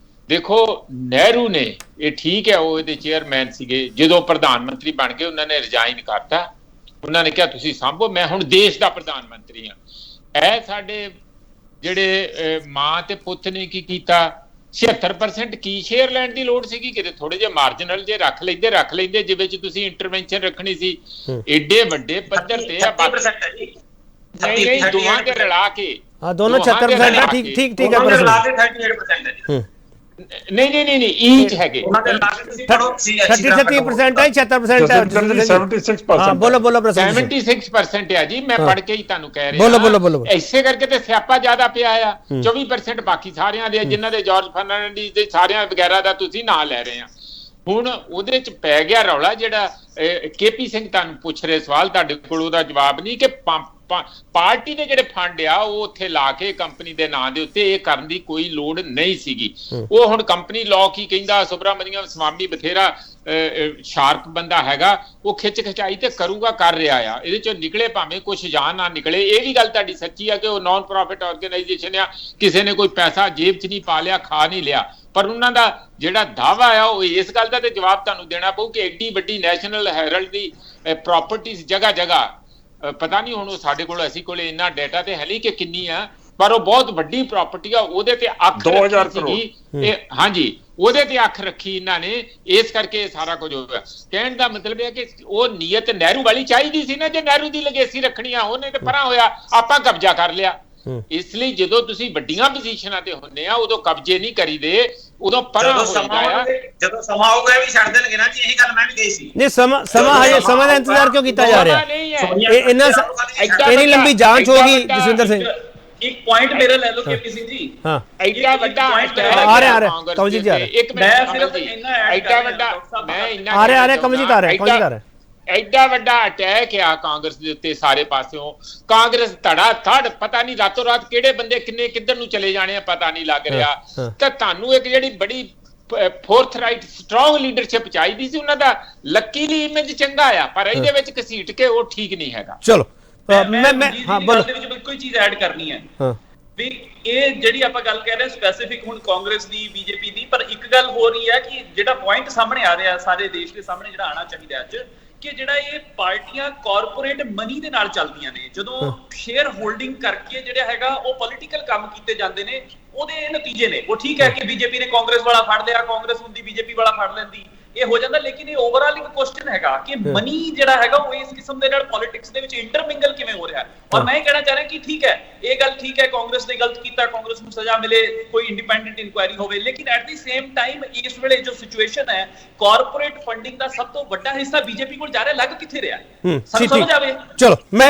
ਦੇਖੋ ਨਹਿਰੂ ਨੇ, ਇਹ ਠੀਕ ਹੈ ਉਹ ਇਹਦੇ ਚੇਅਰਮੈਨ ਸੀਗੇ, ਜਦੋਂ ਪ੍ਰਧਾਨ ਮੰਤਰੀ ਬਣ ਗਏ ਉਹਨਾਂ ਨੇ ਰਿਜ਼ਾਈਨ ਕਰਤਾ। ਉਹਨਾਂ ਨੇ ਕਿਹਾ ਤੁਸੀਂ ਸਾਂਭੋ, ਮੈਂ ਹੁਣ ਦੇਸ਼ ਦਾ ਪ੍ਰਧਾਨ ਮੰਤਰੀ ਹਾਂ। ਇਹ ਸਾਡੇ ਜਿਹੜੇ ਮਾਂ ਤੇ ਪੁੱਤ ਨੇ ਕੀ ਕੀਤਾ, 76% ਕੀ ਸ਼ੇਅਰ ਲੈਣ ਦੀ ਲੋੜ ਸੀਗੀ? ਕਿਤੇ ਥੋੜੇ ਜਿਹੇ ਮਾਰਜਨਲ ਜੇ ਰੱਖ ਲੈਂਦੇ ਜਿਵੇਂ ਚ ਤੁਸੀਂ ਇੰਟਰਵੈਂਸ਼ਨ ਰੱਖਣੀ ਸੀ। ਏਡੇ ਵੱਡੇ ਪੱਧਰ ਤੇ ਨਹੀਂ ਦੋਵਾਂ ਦੇ ਰਲਾ ਕੇ, ਦੋਨੋਂ 76% ਠੀਕ ਹੈ। ਨਹੀਂ ਈਚ ਹੈਗੇ 36% ਹੈ, 76% ਹੈ। 76% ਬੋਲੋ 76% ਹੈ ਜੀ। ਮੈਂ ਪੜ੍ਹ ਕੇ ਹੀ ਤੁਹਾਨੂੰ ਕਹਿ ਰਿਹਾ। ਬੋਲੋ। ਇਸੇ ਕਰਕੇ ਤੇ ਸਿਆਪਾ ਜ਼ਿਆਦਾ ਪਿਆ ਆ। 24% ਬਾਕੀ ਸਾਰਿਆਂ ਦੇ, ਜਿਨ੍ਹਾਂ ਦੇ ਜਾਰਜ ਫਰਨਾਂਡੀਜ਼ ਦੇ ਸਾਰਿਆਂ ਵਗੈਰਾ ਦਾ ਤੁਸੀਂ ਨਾਂ ਲੈ ਰਹੇ ਆ। ਹੁਣ ਉਹਦੇ ਚ ਪੈ ਗਿਆ ਰੌਲਾ। ਜਿਹੜਾ KP ਸਿੰਘ ਤੁਹਾਨੂੰ ਪੁੱਛ ਰਹੇ ਸਵਾਲ, ਤੁਹਾਡੇ ਕੋਲ ਉਹਦਾ ਜਵਾਬ ਨਹੀਂ ਕਿ ਪਾਰਟੀ ਦੇ ਜਿਹੜੇ ਫੰਡ ਆ ਉਹ ਉੱਥੇ ਲਾ ਕੇ ਕੰਪਨੀ ਦੇ ਨਾਂ ਦੇ ਉੱਤੇ ਇਹ ਕਰਨ ਦੀ ਕੋਈ ਲੋੜ ਨਹੀਂ ਸੀਗੀ। ਉਹ ਹੁਣ ਕੰਪਨੀ ਲਾਅ ਕੀ ਕਹਿੰਦਾ, ਸੁਬਰਾਮਨੀਅਮ ਸਵਾਮੀ ਬਥੇਰਾ ਸ਼ਾਰਪ ਬੰਦਾ ਹੈਗਾ, ਉਹ ਖਿੱਚ ਖਿਚਾਈ ਤੇ ਕਰੂਗਾ, ਕਰ ਰਿਹਾ ਆ। ਇਹਦੇ ਚੋਂ ਨਿਕਲੇ ਭਾਵੇਂ ਕੁਛ ਜਾਂ ਨਾ ਨਿਕਲੇ। ਇਹ ਵੀ ਗੱਲ ਤੁਹਾਡੀ ਸੱਚੀ ਆ ਕਿ ਉਹ ਨਾਨ ਪ੍ਰੋਫਿਟ ਆਰਗੇਨਾਈਜੇਸ਼ਨ ਆ, ਕਿਸੇ ਨੇ ਕੋਈ ਪੈਸਾ ਜੇਬ 'ਚ ਨਹੀਂ ਪਾ ਲਿਆ, ਖਾ ਨਹੀਂ ਲਿਆ। ਪਰ ਉਹਨਾਂ ਦਾ ਜਿਹੜਾ ਦਾਅਵਾ ਆ ਉਹ ਇਸ ਗੱਲ ਦਾ ਤੇ ਜਵਾਬ ਤੁਹਾਨੂੰ ਦੇਣਾ ਪਊ ਕਿ ਐਡੀ ਵੱਡੀ ਨੈਸ਼ਨਲ ਹੈਰਲਡ ਦੀ ਪ੍ਰਾਪਰਟੀਜ਼ ਜਗ੍ਹਾ ਪਤਾ ਨਹੀਂ ਹੁਣ ਸਾਡੇ ਕੋਲ, ਅਸੀਂ ਕੋਲੇ ਇੰਨਾ ਡਾਟਾ ਤੇ ਹੈ ਨਹੀਂ ਕਿ ਕਿੰਨੀ ਆ, ਪਰ ਉਹ ਬਹੁਤ ਵੱਡੀ ਪ੍ਰਾਪਰਟੀ ਆ। ਉਹਦੇ ਤੇ ਅੱਖ 2000 ਕਰੋੜ ਹਾਂਜੀ, ਉਹਦੇ ਤੇ ਅੱਖ ਰੱਖੀ ਇਹਨਾਂ ਨੇ, ਇਸ ਕਰਕੇ ਇਹ ਸਾਰਾ ਕੁਝ ਹੋਇਆ। ਕਹਿਣ ਦਾ ਮਤਲਬ ਹੈ ਕਿ ਉਹ ਨੀਅਤ ਨਹਿਰੂ ਵਾਲੀ ਚਾਹੀਦੀ ਸੀ ਨਾ। ਜੇ ਨਹਿਰੂ ਦੀ ਲੈਗੇਸੀ ਰੱਖਣੀ ਆ, ਉਹਨੇ ਤੇ ਪਰਾਂ ਹੋਇਆ, ਆਪਾਂ ਕਬਜ਼ਾ ਕਰ ਲਿਆ। ਇਸ ਲਈ ਜਦੋਂ ਤੁਸੀਂ ਵੱਡੀਆਂ ਪੋਜੀਸ਼ਨਾਂ ਤੇ ਹੁੰਦੇ ਆ ਉਦੋਂ ਕਬਜ਼ੇ ਨਹੀਂ ਕਰੀਦੇ, ਉਦੋਂ ਪਰਾਂ ਹੋ ਜਾਂਦਾ ਆ। ਜਦੋਂ ਸਮਾਂ ਆਊਗਾ ਵੀ ਛੱਡ ਦੇਣਗੇ ਨਾ ਜੀ। ਇਹੀ ਗੱਲ ਮੈਂ ਵੀ ਕਹੀ ਸੀ। ਨਹੀਂ ਸਮਾਂ ਦਾ ਇੰਤਜ਼ਾਰ ਕਿਉਂ ਕੀਤਾ ਜਾ ਰਿਹਾ? ਇਹ ਇੰਨੀ ਲੰਬੀ ਜਾਂਚ ਹੋਗੀ ਜਸਵਿੰਦਰ ਸਿੰਘ। ਇੱਕ ਪੁਆਇੰਟ ਮੇਰਾ ਲੈ ਲਓ KP ਸਿੰਘ ਜੀ। ਹਾਂ, ਐਡਾ ਵੱਡਾ ਆ ਰਿਹਾ ਕਮਲਜੀਤ ਜੀ ਆ ਰਿਹਾ। ਇੱਕ ਮੈਂ ਸਿਰਫ ਇੰਨਾ ਐਡਾ ਵੱਡਾ ਮੈਂ ਇੰਨਾ ਆ ਰਿਹਾ ਕਮਲਜੀਤ ਆ ਰਿਹਾ। ਐਡਾ ਵੱਡਾ ਅਟੈਕ ਆ ਕਾਂਗਰਸ ਦੇ ਉੱਤੇ ਸਾਰੇ ਪਾਸਿਓਂ। ਕਾਂਗਰਸ ਧੜਾ ਧੜ, ਪਤਾ ਨਹੀਂ ਰਾਤੋਂ ਰਾਤ ਕਿਹੜੇ ਬੰਦੇ ਕਿੰਨੇ ਕਿੱਧਰ ਨੂੰ ਚਲੇ ਜਾਣੇ ਆ, ਪਤਾ ਨਹੀਂ ਲੱਗ ਰਿਹਾ। ਤਾਂ ਤੁਹਾਨੂੰ ਇੱਕ ਜਿਹੜੀ ਬੜੀ ਫੋਰਥ ਰਾਈਟ ਸਟਰੋਂਗ ਲੀਡਰਸ਼ਿਪ ਚਾਹੀਦੀ ਸੀ। ਉਹਨਾਂ ਦਾ ਲੱਕੀਲੀ ਇਮੇਜ ਚੰਗਾ ਆ, ਪਰ ਇਹਦੇ ਵਿੱਚ ਘਸੀਟ ਕੇ ਉਹ ਠੀਕ ਨਹੀਂ ਹੈਗਾ। ਚਲੋ ਮੈਂ ਹਾਂ ਬੋਲੋ। ਦੇ ਵਿੱਚ ਕੋਈ ਚੀਜ਼ ਐਡ ਕਰਨੀ ਹੈ। ਵੀ ਇਹ ਜਿਹੜੀ ਆਪਾਂ ਗੱਲ ਕਹਿ ਰਹੇ ਸਪੈਸੀਫਿਕ ਹੁਣ ਕਾਂਗਰਸ ਦੀ ਬੀਜੇਪੀ ਦੀ, ਪਰ ਇੱਕ ਗੱਲ ਹੋ ਰਹੀ ਹੈ ਕਿ ਜਿਹੜਾ ਪੁਆਇੰਟ ਸਾਹਮਣੇ ਆ ਰਿਹਾ ਸਾਰੇ ਦੇਸ਼ ਦੇ ਸਾਹਮਣੇ ਜਿਹੜਾ ਆਣਾ ਚਾਹੀਦਾ ਅੱਜ, ਕਿ ਜਿਹੜਾ ਇਹ ਪਾਰਟੀਆਂ ਕਾਰਪੋਰੇਟ ਮਨੀ ਦੇ ਨਾਲ ਚੱਲਦੀਆਂ ਨੇ, ਜਦੋਂ ਸ਼ੇਅਰ ਹੋਲਡਿੰਗ ਕਰਕੇ ਜਿਹੜਾ ਹੈਗਾ ਉਹ ਪੋਲੀਟੀਕਲ ਕੰਮ ਕੀਤੇ ਜਾਂਦੇ ਨੇ, ਉਹਦੇ ਇਹ ਨਤੀਜੇ ਨੇ। ਉਹ ਠੀਕ ਹੈ ਕਿ ਬੀਜੇਪੀ ਨੇ ਕਾਂਗਰਸ ਵਾਲਾ ਫੜ ਲਿਆ, ਕਾਂਗਰਸ ਹੁੰਦੀ ਬੀਜੇਪੀ ਵਾਲਾ ਫੜ ਲੈਂਦੀ, ਇਹ ਹੋ ਜਾਂਦਾ, ਲੇਕਿਨ ਇਹ ਓਵਰਆਲ ਇੱਕ ਕੁਐਸਚਨ ਹੈਗਾ ਕਿ ਮਨੀ ਜਿਹੜਾ ਹੈਗਾ ਉਹ ਇਸ ਕਿਸਮ ਦੇ ਨਾਲ ਪੋਲਿਟਿਕਸ ਦੇ ਵਿੱਚ ਇੰਟਰਮਿੰਗਲ ਕਿਵੇਂ ਹੋ ਰਿਹਾ ਹੈ। ਔਰ ਮੈਂ ਇਹ ਕਹਿਣਾ ਚਾਹ ਰਿਹਾ ਕਿ ਠੀਕ ਹੈ, ਇਹ ਗੱਲ ਠੀਕ ਹੈ, ਕਾਂਗਰਸ ਨੇ ਗਲਤ ਕੀਤਾ, ਕਾਂਗਰਸ ਨੂੰ ਸਜ਼ਾ ਮਿਲੇ, ਕੋਈ ਇੰਡੀਪੈਂਡੈਂਟ ਇਨਕੁਆਇਰੀ ਹੋਵੇ, ਲੇਕਿਨ ਐਟ ਦੀ ਸੇਮ ਟਾਈਮ ਇਸ ਵੇਲੇ ਜੋ ਸਿਚੁਏਸ਼ਨ ਹੈ, ਕਾਰਪੋਰੇਟ ਫੰਡਿੰਗ ਦਾ ਸਭ ਤੋਂ ਵੱਡਾ ਹਿੱਸਾ ਬੀਜੇਪੀ ਕੋਲ ਜਾ ਰਿਹਾ, ਲੱਗ ਕਿੱਥੇ ਰਿਹਾ ਸਾਨੂੰ ਸਮਝ ਆਵੇ। ਚਲੋ ਮੈਂ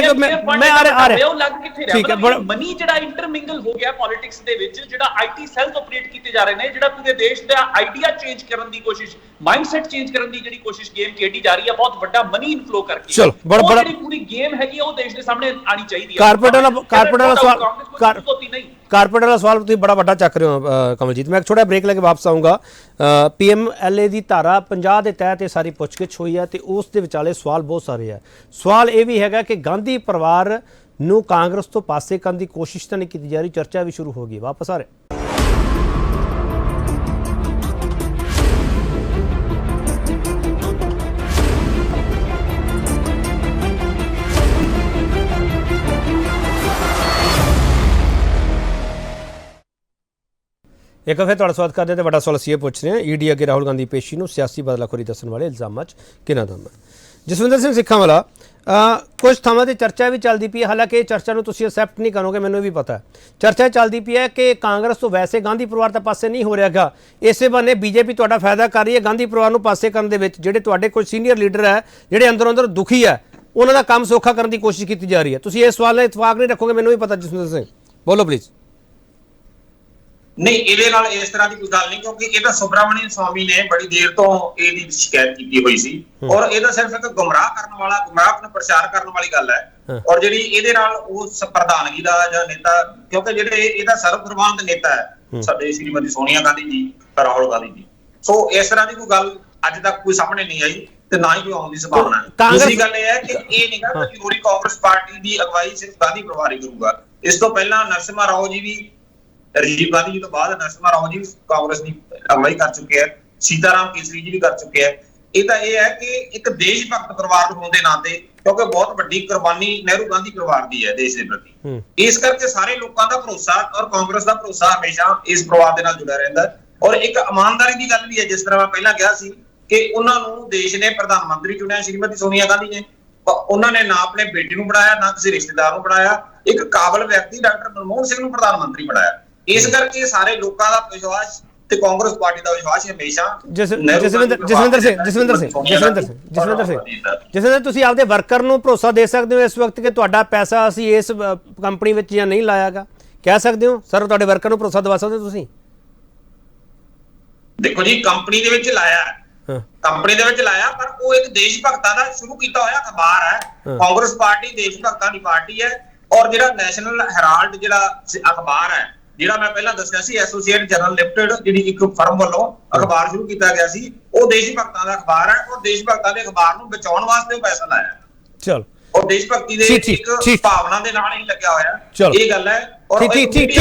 ਆ ਰਿਹਾ ਉਹ ਲੱਗ ਕਿੱਥੇ ਰਿਹਾ, ਮਨੀ ਜਿਹੜਾ ਇੰਟਰਮਿੰਗਲ ਹੋ ਗਿਆ ਪੋਲਿਟਿਕਸ ਦੇ ਵਿੱਚ, ਜਿਹੜਾ ਆਈਟੀ ਸੈਲਸ ਆਪਰੇਟ ਕੀਤੇ ਜਾ ਰਹੇ ਨੇ, ਜਿਹੜਾ ਪੂਰੇ ਦੇਸ਼ ਦਾ ਆਈਡੀਆ ਚੇਂਜ ਕਰਨ ਦੀ ਕੋਸ਼ਿਸ਼, ਮਾਈਂਡਸੈਟ ਚੇਂਜ ਕਰਨ ਦੀ ਜਿਹੜੀ ਕੋਸ਼ਿਸ਼ ਗੇਮ ਖੇਡੀ ਜਾ ਰਹੀ ਹੈ ਬਹੁਤ ਵੱਡਾ ਮਨੀ ਇਨਫਲੋ ਕਰਕੇ, ਚਲੋ ਬੜਾ ਜਿਹੜੀ ਪੂਰੀ ਗੇਮ ਹੈਗੀ ਉਹ ਦੇਸ਼ ਦੇ ਸਾਹਮਣੇ ਆਣੀ ਚਾਹੀਦੀ ਹੈ। ਕਾਰਪੋਰੇਟ ਵਾਲਾ ਸਵਾਲ ਤੁਸੀਂ ਬੜਾ ਵੱਡਾ ਚੱਕ ਰਹੇ ਹੋ ਕਮਲਜੀਤ। ਮੈਂ ਇੱਕ ਛੋਟਾ ਬ੍ਰੇਕ ਲੈ ਕੇ ਵਾਪਸ ਆਊਂਗਾ। PMLA ਦੀ ਧਾਰਾ 50 ਦੇ ਤਹਿਤ ਇਹ ਸਾਰੀ ਪੁੱਛਗਿੱਛ ਹੋਈ ਹੈ ਤੇ ਉਸ ਦੇ ਵਿਚਾਲੇ ਸਵਾਲ ਬਹੁਤ ਸਾਰੇ ਹੈ। ਸਵਾਲ ਇਹ ਵੀ ਹੈਗਾ ਕਿ ਗਾਂਧੀ ਪਰਿਵਾਰ ਨੂੰ ਕਾਂਗਰਸ ਤੋਂ ਪਾਸੇ ਕਰਨ ਦੀ ਕੋਸ਼ਿਸ਼ ਤਾਂ ਨਹੀਂ ਕੀਤੀ ਜਾ ਰਹੀ, ਚਰਚਾ ਵੀ ਸ਼ੁਰੂ ਹੋ ਗਈ। ਵਾਪਸ ਆ ਰਹੇ। ਇੱਕ ਫਿਰ ਤੁਹਾਡਾ ਸਵਾਗਤ ਕਰਦੇ ਤੇ ਵੱਡਾ ਸਵਾਲ ਅਸੀਂ ਇਹ ਪੁੱਛ ਰਹੇ ਹਾਂ, ਈਡੀ ਅੱਗੇ ਰਾਹੁਲ ਗਾਂਧੀ ਪੇਸ਼ੀ ਨੂੰ ਸਿਆਸੀ ਬਦਲਾਖੋਰੀ ਦੱਸਣ ਵਾਲੇ ਇਲਜ਼ਾਮਾਂ 'ਚ ਕਿਹਨਾਂ ਦਮ ਹੈ। ਜਸਵਿੰਦਰ ਸਿੰਘ ਸਿੱਖਾਂ ਵਾਲਾ, ਕੁਝ ਥਾਵਾਂ ਤੇ ਚਰਚਾ ਵੀ ਚੱਲਦੀ ਪਈ ਹੈ, ਹਾਲਾਂਕਿ ਇਹ ਚਰਚਾ ਨੂੰ ਤੁਸੀਂ ਐਕਸੈਪਟ ਨਹੀਂ ਕਰੋਗੇ, ਮੈਨੂੰ ਵੀ ਪਤਾ ਹੈ। ਚਰਚਾ ਚੱਲਦੀ ਪਈ ਹੈ ਕਿ ਕਾਂਗਰਸ ਤੋਂ ਵੈਸੇ ਗਾਂਧੀ ਪਰਿਵਾਰ ਦਾ ਪਾਸੇ ਨਹੀਂ ਹੋ ਰਿਹਾਗਾ, ਇਸੇ ਬਹਾਨੇ ਬੀਜੇਪੀ ਤੁਹਾਡਾ ਫਾਇਦਾ ਕਰ ਰਹੀ ਹੈ ਗਾਂਧੀ ਪਰਿਵਾਰ ਨੂੰ ਪਾਸੇ ਕਰਨ ਦੇ ਵਿੱਚ। ਜਿਹੜੇ ਤੁਹਾਡੇ ਕੋਈ ਸੀਨੀਅਰ ਲੀਡਰ ਹੈ, ਜਿਹੜੇ ਅੰਦਰੋਂ ਅੰਦਰ ਦੁਖੀ ਹੈ, ਉਹਨਾਂ ਦਾ ਕੰਮ ਸੌਖਾ ਕਰਨ ਦੀ ਕੋਸ਼ਿਸ਼ ਕੀਤੀ ਜਾ ਰਹੀ ਹੈ। ਤੁਸੀਂ ਇਸ ਸਵਾਲ ਨਾਲ ਇਤਫਾਕ ਨਹੀਂ ਰੱਖੋਗੇ, ਮੈਨੂੰ ਵੀ ਪਤਾ। ਜਸਵਿੰਦਰ ਸਿੰਘ ਬੋਲੋ ਪਲੀਜ਼। ਨਹੀਂ, ਇਹਦੇ ਨਾਲ ਇਸ ਤਰ੍ਹਾਂ ਦੀ ਕੋਈ ਗੱਲ ਨਹੀਂ, ਕਿਉਂਕਿ ਇਹਦਾ ਸੁਬਰਾਮਣੀਅਨ ਸਵਾਮੀ ਨੇ ਬੜੀ ਦੇਰ ਤੋਂ ਇਹਦੀ ਸ਼ਿਕਾਇਤ ਕੀਤੀ ਹੋਈ ਸੀ, ਔਰ ਇਹਦਾ ਸਿਰਫ ਇੱਕ ਗੁੰਮਰਾਹ ਕਰਨ ਵਾਲਾ, ਗੁੰਮਰਾਹ ਨੂੰ ਪ੍ਰਚਾਰ ਕਰਨ ਵਾਲੀ ਗੱਲ ਹੈ। ਔਰ ਜਿਹੜੀ ਇਹਦੇ ਨਾਲ ਉਸ ਪ੍ਰਧਾਨਗੀ ਦਾ ਜਾਂ ਨੇਤਾ, ਕਿਉਂਕਿ ਜਿਹੜੇ ਇਹਦਾ ਸਰਵਪ੍ਰਵਾਨਿਤ ਨੇਤਾ ਹੈ ਸਾਡੇ ਸ਼੍ਰੀਮਤੀ ਸੋਨੀਆ ਗਾਂਧੀ ਜੀ, ਰਾਹੁਲ ਗਾਂਧੀ ਜੀ, ਸੋ ਇਸ ਤਰ੍ਹਾਂ ਦੀ ਕੋਈ ਗੱਲ ਅੱਜ ਤੱਕ ਕੋਈ ਸਾਹਮਣੇ ਨਹੀਂ ਆਈ ਤੇ ਨਾ ਹੀ ਕੋਈ ਆਉਣ ਦੀ ਸੰਭਾਵਨਾ ਹੈ। ਦੂਸਰੀ ਗੱਲ ਇਹ ਹੈ ਕਿ ਇਹ ਨਹੀਂ ਗਾ ਕਿ ਪੂਰੀ ਕਾਂਗਰਸ ਪਾਰਟੀ ਦੀ ਅਗਵਾਈ ਸਿਰਫ ਗਾਂਧੀ ਪਰਿਵਾਰ ਹੀ ਕਰੂਗਾ। ਇਸ ਤੋਂ ਪਹਿਲਾਂ ਨਰਸਿਮਹਾ ਰਾਓ ਜੀ ਵੀ, ਰਾਜੀਵ ਗਾਂਧੀ ਜੀ ਤੋਂ ਬਾਅਦ ਨਰਸਿਮਹਾ ਰਾਓ ਜੀ ਕਾਂਗਰਸ ਦੀ ਅਗਵਾਈ ਕਰ ਚੁੱਕੇ ਹੈ, ਸੀਤਾਰਾਮ ਕੇਸਰੀ ਜੀ ਵੀ ਕਰ ਚੁੱਕੇ ਹੈ। ਇਹ ਤਾਂ ਇਹ ਹੈ ਕਿ ਇੱਕ ਦੇਸ਼ ਭਗਤ ਪਰਿਵਾਰ ਹੋਣ ਦੇ ਨਾਤੇ, ਕਿਉਂਕਿ ਬਹੁਤ ਵੱਡੀ ਕੁਰਬਾਨੀ ਨਹਿਰੂ ਗਾਂਧੀ ਪਰਿਵਾਰ ਦੀ ਹੈ ਦੇਸ਼ ਦੇ ਪ੍ਰਤੀ, ਇਸ ਕਰਕੇ ਸਾਰੇ ਲੋਕਾਂ ਦਾ ਭਰੋਸਾ ਔਰ ਕਾਂਗਰਸ ਦਾ ਭਰੋਸਾ ਹਮੇਸ਼ਾ ਇਸ ਪਰਿਵਾਰ ਦੇ ਨਾਲ ਜੁੜਿਆ ਰਹਿੰਦਾ। ਔਰ ਇੱਕ ਇਮਾਨਦਾਰੀ ਦੀ ਗੱਲ ਵੀ ਹੈ, ਜਿਸ ਤਰ੍ਹਾਂ ਮੈਂ ਪਹਿਲਾਂ ਕਿਹਾ ਸੀ ਕਿ ਉਹਨਾਂ ਨੂੰ ਦੇਸ਼ ਨੇ ਪ੍ਰਧਾਨ ਮੰਤਰੀ ਚੁਣਿਆ ਸ਼੍ਰੀਮਤੀ ਸੋਨੀਆ ਗਾਂਧੀ ਨੇ, ਉਹਨਾਂ ਨੇ ਨਾ ਆਪਣੇ ਬੇਟੇ ਨੂੰ ਬਣਾਇਆ, ਨਾ ਕਿਸੇ ਰਿਸ਼ਤੇਦਾਰ ਨੂੰ ਬਣਾਇਆ, ਇੱਕ ਕਾਬਲ ਵਿਅਕਤੀ ਡਾਕਟਰ ਮਨਮੋਹਨ ਸਿੰਘ ਨੂੰ ਪ੍ਰਧਾਨ ਮੰਤਰੀ ਬਣਾਇਆ। ਇਸ ਕਰਕੇ ਸਾਰੇ ਲੋਕਾਂ ਦਾ ਵਿਸ਼ਵਾਸ ਤੇ ਕਾਂਗਰਸ ਪਾਰਟੀ ਦਾ ਵਿਸ਼ਵਾਸ ਹਮੇਸ਼ਾ ਜਸਵਿੰਦਰ ਸਿੰਘ ਤੁਸੀਂ ਆਪਦੇ ਵਰਕਰ ਨੂੰ ਭਰੋਸਾ ਦੇ ਸਕਦੇ ਹੋ ਇਸ ਵਕਤ ਕਿ ਤੁਹਾਡਾ ਪੈਸਾ ਅਸੀਂ ਇਸ ਕੰਪਨੀ ਵਿੱਚ ਜਾਂ ਨਹੀਂ ਲਾਇਆਗਾ? ਕਹਿ ਸਕਦੇ ਹੋ ਸਰ, ਤੁਹਾਡੇ ਵਰਕਰ ਨੂੰ ਭਰੋਸਾ ਦਿਵਾ ਸਕਦੇ ਹੋ ਤੁਸੀਂ? ਦੇਖੋ ਜੀ, ਕੰਪਨੀ ਦੇ ਵਿੱਚ ਲਾਇਆ, ਕੰਪਨੀ ਦੇ ਵਿੱਚ ਲਾਇਆ, ਪਰ ਉਹ ਇੱਕ ਦੇਸ਼ ਭਗਤਾਂ ਦਾ ਸ਼ੁਰੂ ਕੀਤਾ ਹੋਇਆ ਅਖਬਾਰ ਹੈ। ਕਾਂਗਰਸ ਪਾਰਟੀ ਦੇਸ਼ ਭਗਤਾਂ ਦੀ ਪਾਰਟੀ ਹੈ। ਔਰ ਜਿਹੜਾ ਨੈਸ਼ਨਲ ਹੈਰਾਲਡ ਜਿਹੜਾ ਅਖਬਾਰ ਹੈ, ਜਿਹੜਾ ਮੈਂ ਪਹਿਲਾਂ ਦੱਸਿਆ ਸੀ ਐਸੋਸੀਏਟ ਜਰਨਲ ਲਿਮਟਿਡ, ਜਿਹੜੀ ਇੱਕ ਫਰਮ ਵੱਲੋਂ ਅਖਬਾਰ ਸ਼ੁਰੂ ਕੀਤਾ ਗਿਆ ਸੀ, ਉਹ ਦੇਸ਼ ਭਗਤਾਂ ਦਾ ਅਖਬਾਰ ਹੈ। ਉਹ ਦੇਸ਼ ਭਗਤਾਂ ਦੇ ਅਖਬਾਰ ਨੂੰ ਬਚਾਉਣ ਵਾਸਤੇ ਉਹ ਪੈਸਾ ਲਾਇਆ। ਚਲੋ, ਉਹ ਦੇਸ਼ ਭਗਤੀ ਦੇ ਇੱਕ ਭਾਵਨਾ ਦੇ ਨਾਲ ਹੀ ਲੱਗਿਆ ਹੋਇਆ, ਇਹ ਗੱਲ ਹੈ। ਔਰ ਠੀਕ ਹੈ,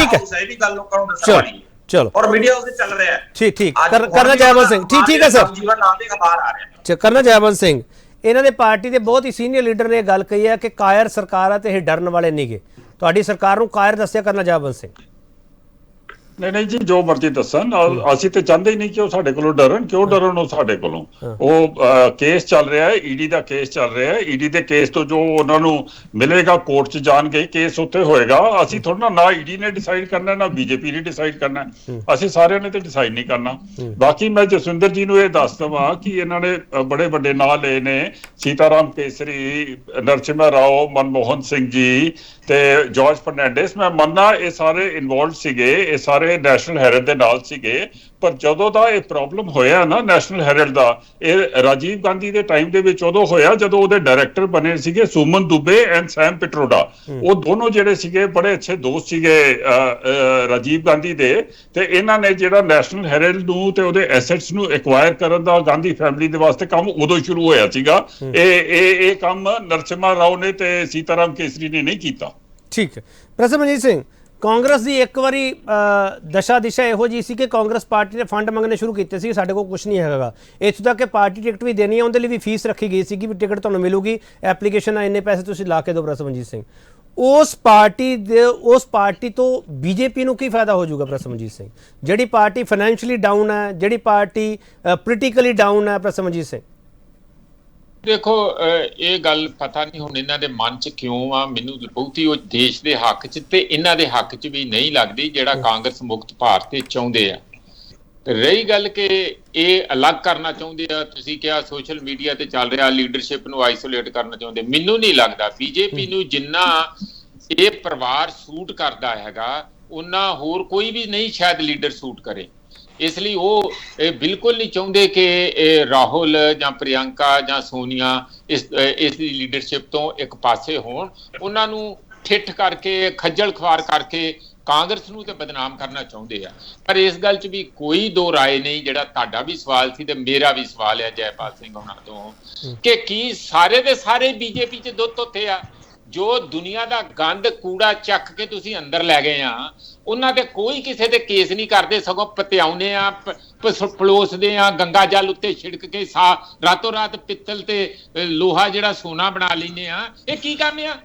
ਇਹ ਵੀ ਗੱਲ ਲੋਕਾਂ ਨੂੰ ਦੱਸਣ ਵਾਲੀ ਹੈ। ਚਲੋ, ਔਰ ਮੀਡੀਆ ਉਸ ਤੇ ਚੱਲ ਰਿਹਾ ਹੈ। ਠੀਕ ਕਰਨਾ ਜੈਵੰਤ ਸਿੰਘ, ਠੀਕ ਹੈ ਸਰ, ਜੀਵਨ ਨਾਮ ਦੇ ਅਖਬਾਰ ਆ ਰਿਹਾ। ਕਰਨਾ ਜੈਵੰਤ ਸਿੰਘ, ਇਹਨਾਂ ਦੇ ਪਾਰਟੀ ਦੇ ਬਹੁਤ ਹੀ ਸੀਨੀਅਰ ਲੀਡਰ ਨੇ ਇਹ ਗੱਲ ਕਹੀ ਹੈ ਕਿ ਕਾਇਰ ਸਰਕਾਰ ਹੈ ਤੇ ਇਹ ਡਰਨ ਵਾਲੇ ਨਹੀਂਗੇ। ਤੁਹਾਡੀ ਸਰਕਾਰ ਨੂੰ ਕਾਇਰ ਦੱਸਿਆ ਕਰਨਾ ਜੈਵੰਤ ਸਿੰਘ? ਨਹੀਂ ਜੀ, ਜੋ ਮਰਜ਼ੀ ਦੱਸਣ, ਅਸੀਂ ਤੇ ਚਾਹੁੰਦੇ ਹੀ ਨਹੀਂ ਕਿ ਉਹ ਸਾਡੇ ਕੋਲੋਂ ਡਰਨ। ਕਿਉਂ ਡਰਨ ਉਹ ਸਾਡੇ ਕੋਲੋਂ? ਉਹ ਕੇਸ ਚੱਲ ਰਿਹਾ ਹੈ, ਈਡੀ ਦਾ ਕੇਸ ਚੱਲ ਰਿਹਾ ਹੈ। ਈਡੀ ਦੇ ਕੇਸ ਤੋਂ ਜੋ ਉਹਨਾਂ ਨੂੰ ਮਿਲੇਗਾ, ਕੋਰਟ 'ਚ ਜਾਣਗੇ, ਕੇਸ ਉੱਥੇ ਹੋਏਗਾ। ਅਸੀਂ ਥੋੜਾ ਨਾ ਈਡੀ ਨੇ ਡਿਸਾਈਡ ਕਰਨਾ, ਨਾ ਬੀਜੇਪੀ ਨੇ ਡਿਸਾਈਡ ਕਰਨਾ, ਅਸੀਂ ਸਾਰਿਆਂ ਨੇ ਤੇ ਡਿਸਾਈਡ ਨਹੀਂ ਕਰਨਾ। ਬਾਕੀ ਮੈਂ ਜਸਵਿੰਦਰ ਜੀ ਨੂੰ ਇਹ ਦੱਸ ਦੇਵਾਂ ਕਿ ਇਹਨਾਂ ਨੇ ਬੜੇ ਵੱਡੇ ਨਾਂ ਲਏ ਨੇ, ਸੀਤਾਰਾਮ ਕੇਸਰੀ, ਨਰਸਿਮਹਾ ਰਾਓ, ਮਨਮੋਹਨ ਸਿੰਘ ਜੀ ਤੇ ਜਾਰਜ ਫਰਨੈਂਡਿਸ। ਮੈਂ ਮੰਨਦਾ ਇਹ ਸਾਰੇ ਇਨਵੋਲਵਡ ਸੀਗੇ, ਇਹ ਸਾਰੇ ਨੈਸ਼ਨਲ ਹੈਰਲਡ ਦੇ ਨਾਲ ਸੀਗੇ, ਪਰ ਜਦੋਂ ਦਾ ਇਹ ਪ੍ਰੋਬਲਮ ਹੋਇਆ ਨਾ ਨੈਸ਼ਨਲ ਹੈਰਲਡ ਦਾ, ਇਹ ਰਾਜੀਵ ਗਾਂਧੀ ਦੇ ਟਾਈਮ ਦੇ ਵਿੱਚ ਉਦੋਂ ਹੋਇਆ ਜਦੋਂ ਉਹਦੇ ਡਾਇਰੈਕਟਰ ਬਣੇ ਸੀਗੇ ਸੁਮਨ ਦੁਬੇ ਐਂਡ ਸੈਮ ਪਿਟਰੋਡਾ। ਉਹ ਦੋਨੋਂ ਜਿਹੜੇ ਸੀਗੇ ਬੜੇ ਅੱਛੇ ਦੋਸਤ ਸੀਗੇ ਰਾਜੀਵ ਗਾਂਧੀ ਦੇ, ਤੇ ਇਹਨਾਂ ਨੇ ਜਿਹੜਾ ਨੈਸ਼ਨਲ ਹੈਰਲਡ ਨੂੰ ਤੇ ਉਹਦੇ ਐਸੈਟਸ ਨੂੰ ਐਕਵਾਇਰ ਕਰਨ ਦਾ ਗਾਂਧੀ ਫੈਮਿਲੀ ਦੇ ਵਾਸਤੇ ਕੰਮ ਉਦੋਂ ਸ਼ੁਰੂ ਹੋਇਆ ਸੀਗਾ। ਇਹ ਕੰਮ ਨਰਸਿਮਹਾ ਰਾਓ ਨੇ ਤੇ ਸੀਤਾਰਾਮ ਕੇਸਰੀ ਨੇ ਨਹੀਂ ਕੀਤਾ। ਠੀਕ ਹੈ। ਪ੍ਰੋਫੈਸਰ ਮਨਜੀਤ ਸਿੰਘ, ਕਾਂਗਰਸ ਦੀ ਇੱਕ ਵਾਰੀ ਦਸ਼ਾ ਦਿਸ਼ਾ ਇਹੋ ਜੀ ਸੀ ਕਿ ਕਾਂਗਰਸ ਪਾਰਟੀ ਨੇ ਫੰਡ ਮੰਗਣੇ ਸ਼ੁਰੂ ਕੀਤੇ ਸੀ, ਸਾਡੇ ਕੋਲ ਕੁਝ ਨਹੀਂ ਹੈਗਾ, ਇੱਥੋਂ ਤੱਕ ਕਿ ਪਾਰਟੀ ਟਿਕਟ ਵੀ ਦੇਣੀ ਹੈ, ਉਹਦੇ ਲਈ ਵੀ ਫੀਸ ਰੱਖੀ ਗਈ ਸੀ ਕਿ ਟਿਕਟ ਤੁਹਾਨੂੰ ਮਿਲੂਗੀ, ਐਪਲੀਕੇਸ਼ਨ ਇੰਨੇ ਪੈਸੇ ਤੁਸੀਂ ਲਾ ਕੇ ਦਿਓ। ਪ੍ਰਸਮਨਜੀਤ ਸਿੰਘ, ਉਸ ਪਾਰਟੀ ਤੋਂ ਬੀਜੇਪੀ ਨੂੰ ਕੀ ਫਾਇਦਾ ਹੋ ਜਾਊਗਾ? ਪ੍ਰਸਮਨਜੀਤ ਸਿੰਘ, ਜਿਹੜੀ ਪਾਰਟੀ ਫਾਈਨੈਂਸ਼ੀਅਲੀ ਡਾਊਨ ਹੈ, ਜਿਹੜੀ ਪਾਰਟੀ ਪੋਲੀਟੀਕਲੀ ਡਾਊਨ ਹੈ। ਪ੍ਰਸਮਨਜੀਤ ਸਿੰਘ, ਦੇਖੋ ਇਹ ਗੱਲ ਪਤਾ ਨਹੀਂ ਹੁਣ ਇਹਨਾਂ ਦੇ ਮਨ 'ਚ ਕਿਉਂ ਆ, ਮੈਨੂੰ ਬਹੁਤੀ ਉਹ ਦੇਸ਼ ਦੇ ਹੱਕ 'ਚ ਤੇ ਇਹਨਾਂ ਦੇ ਹੱਕ 'ਚ ਵੀ ਨਹੀਂ ਲੱਗਦੀ ਜਿਹੜਾ ਕਾਂਗਰਸ ਮੁਕਤ ਭਾਰਤ ਚਾਹੁੰਦੇ ਆ। ਤੇ ਰਹੀ ਗੱਲ ਕਿ ਇਹ ਅਲੱਗ ਕਰਨਾ ਚਾਹੁੰਦੇ ਆ, ਤੁਸੀਂ ਕਿਹਾ ਸੋਸ਼ਲ ਮੀਡੀਆ ਤੇ ਚੱਲ ਰਿਹਾ ਲੀਡਰਸ਼ਿਪ ਨੂੰ ਆਈਸੋਲੇਟ ਕਰਨਾ ਚਾਹੁੰਦੇ, ਮੈਨੂੰ ਨਹੀਂ ਲੱਗਦਾ। ਬੀਜੇਪੀ ਨੂੰ ਜਿੰਨਾ ਇਹ ਪਰਿਵਾਰ ਸੂਟ ਕਰਦਾ ਹੈਗਾ ਉਹਨਾਂ ਹੋਰ ਕੋਈ ਵੀ ਨਹੀਂ ਸ਼ਾਇਦ ਲੀਡਰ ਸੂਟ ਕਰੇ। ਇਸ ਲਈ ਉਹ ਬਿਲਕੁਲ ਨਹੀਂ ਚਾਹੁੰਦੇ ਕਿ ਰਾਹੁਲ ਜਾਂ ਪ੍ਰਿਯੰਕਾ ਜਾਂ ਸੋਨੀਆ ਇਸ ਦੀ ਲੀਡਰਸ਼ਿਪ ਤੋਂ ਇੱਕ ਪਾਸੇ ਹੋਣ। ਉਹਨਾਂ ਨੂੰ ਠਿੱਠ ਕਰਕੇ ਖੱਜਲ ਖਵਾਰ ਕਰਕੇ ਕਾਂਗਰਸ ਨੂੰ ਤੇ ਬਦਨਾਮ ਕਰਨਾ ਚਾਹੁੰਦੇ ਆ। ਪਰ ਇਸ ਗੱਲ 'ਚ ਵੀ ਕੋਈ ਦੋ ਰਾਏ ਨਹੀਂ, ਜਿਹੜਾ ਤੁਹਾਡਾ ਵੀ ਸਵਾਲ ਸੀ ਤੇ ਮੇਰਾ ਵੀ ਸਵਾਲ ਹੈ ਜੈਪਾਲ ਸਿੰਘ ਹੋਣਾ ਤੋਂ, ਕਿ ਕੀ ਸਾਰੇ ਦੇ ਸਾਰੇ ਬੀਜੇਪੀ 'ਚ ਦੁੱਧ ਧੋਤੇ ਆ? ਜੋ ਦੁਨੀਆ ਦਾ ਗੰਦ ਕੂੜਾ ਚੱਕ ਕੇ ਤੁਸੀਂ ਅੰਦਰ ਲੈ ਗਏ ਆ, ਉਹਨਾਂ ਤੇ ਕੋਈ ਕਿਸੇ ਤੇ ਕੇਸ ਨਹੀਂ ਕਰਦੇ, ਸਗੋਂ ਪਤਿਆਉਨੇ ਆ, ਪਲੋਸਦੇ ਆ, ਗੰਗਾ ਜਲ ਉੱਤੇ ਛਿੜਕ ਕੇ ਰਾਤੋਂ ਰਾਤ ਪਿੱਤਲ ਤੇ ਲੋਹਾ ਜਿਹੜਾ ਸੋਨਾ ਬਣਾ ਲੈਂਦੇ ਆ। ਇਹ ਕੀ ਕੰਮ ਆ?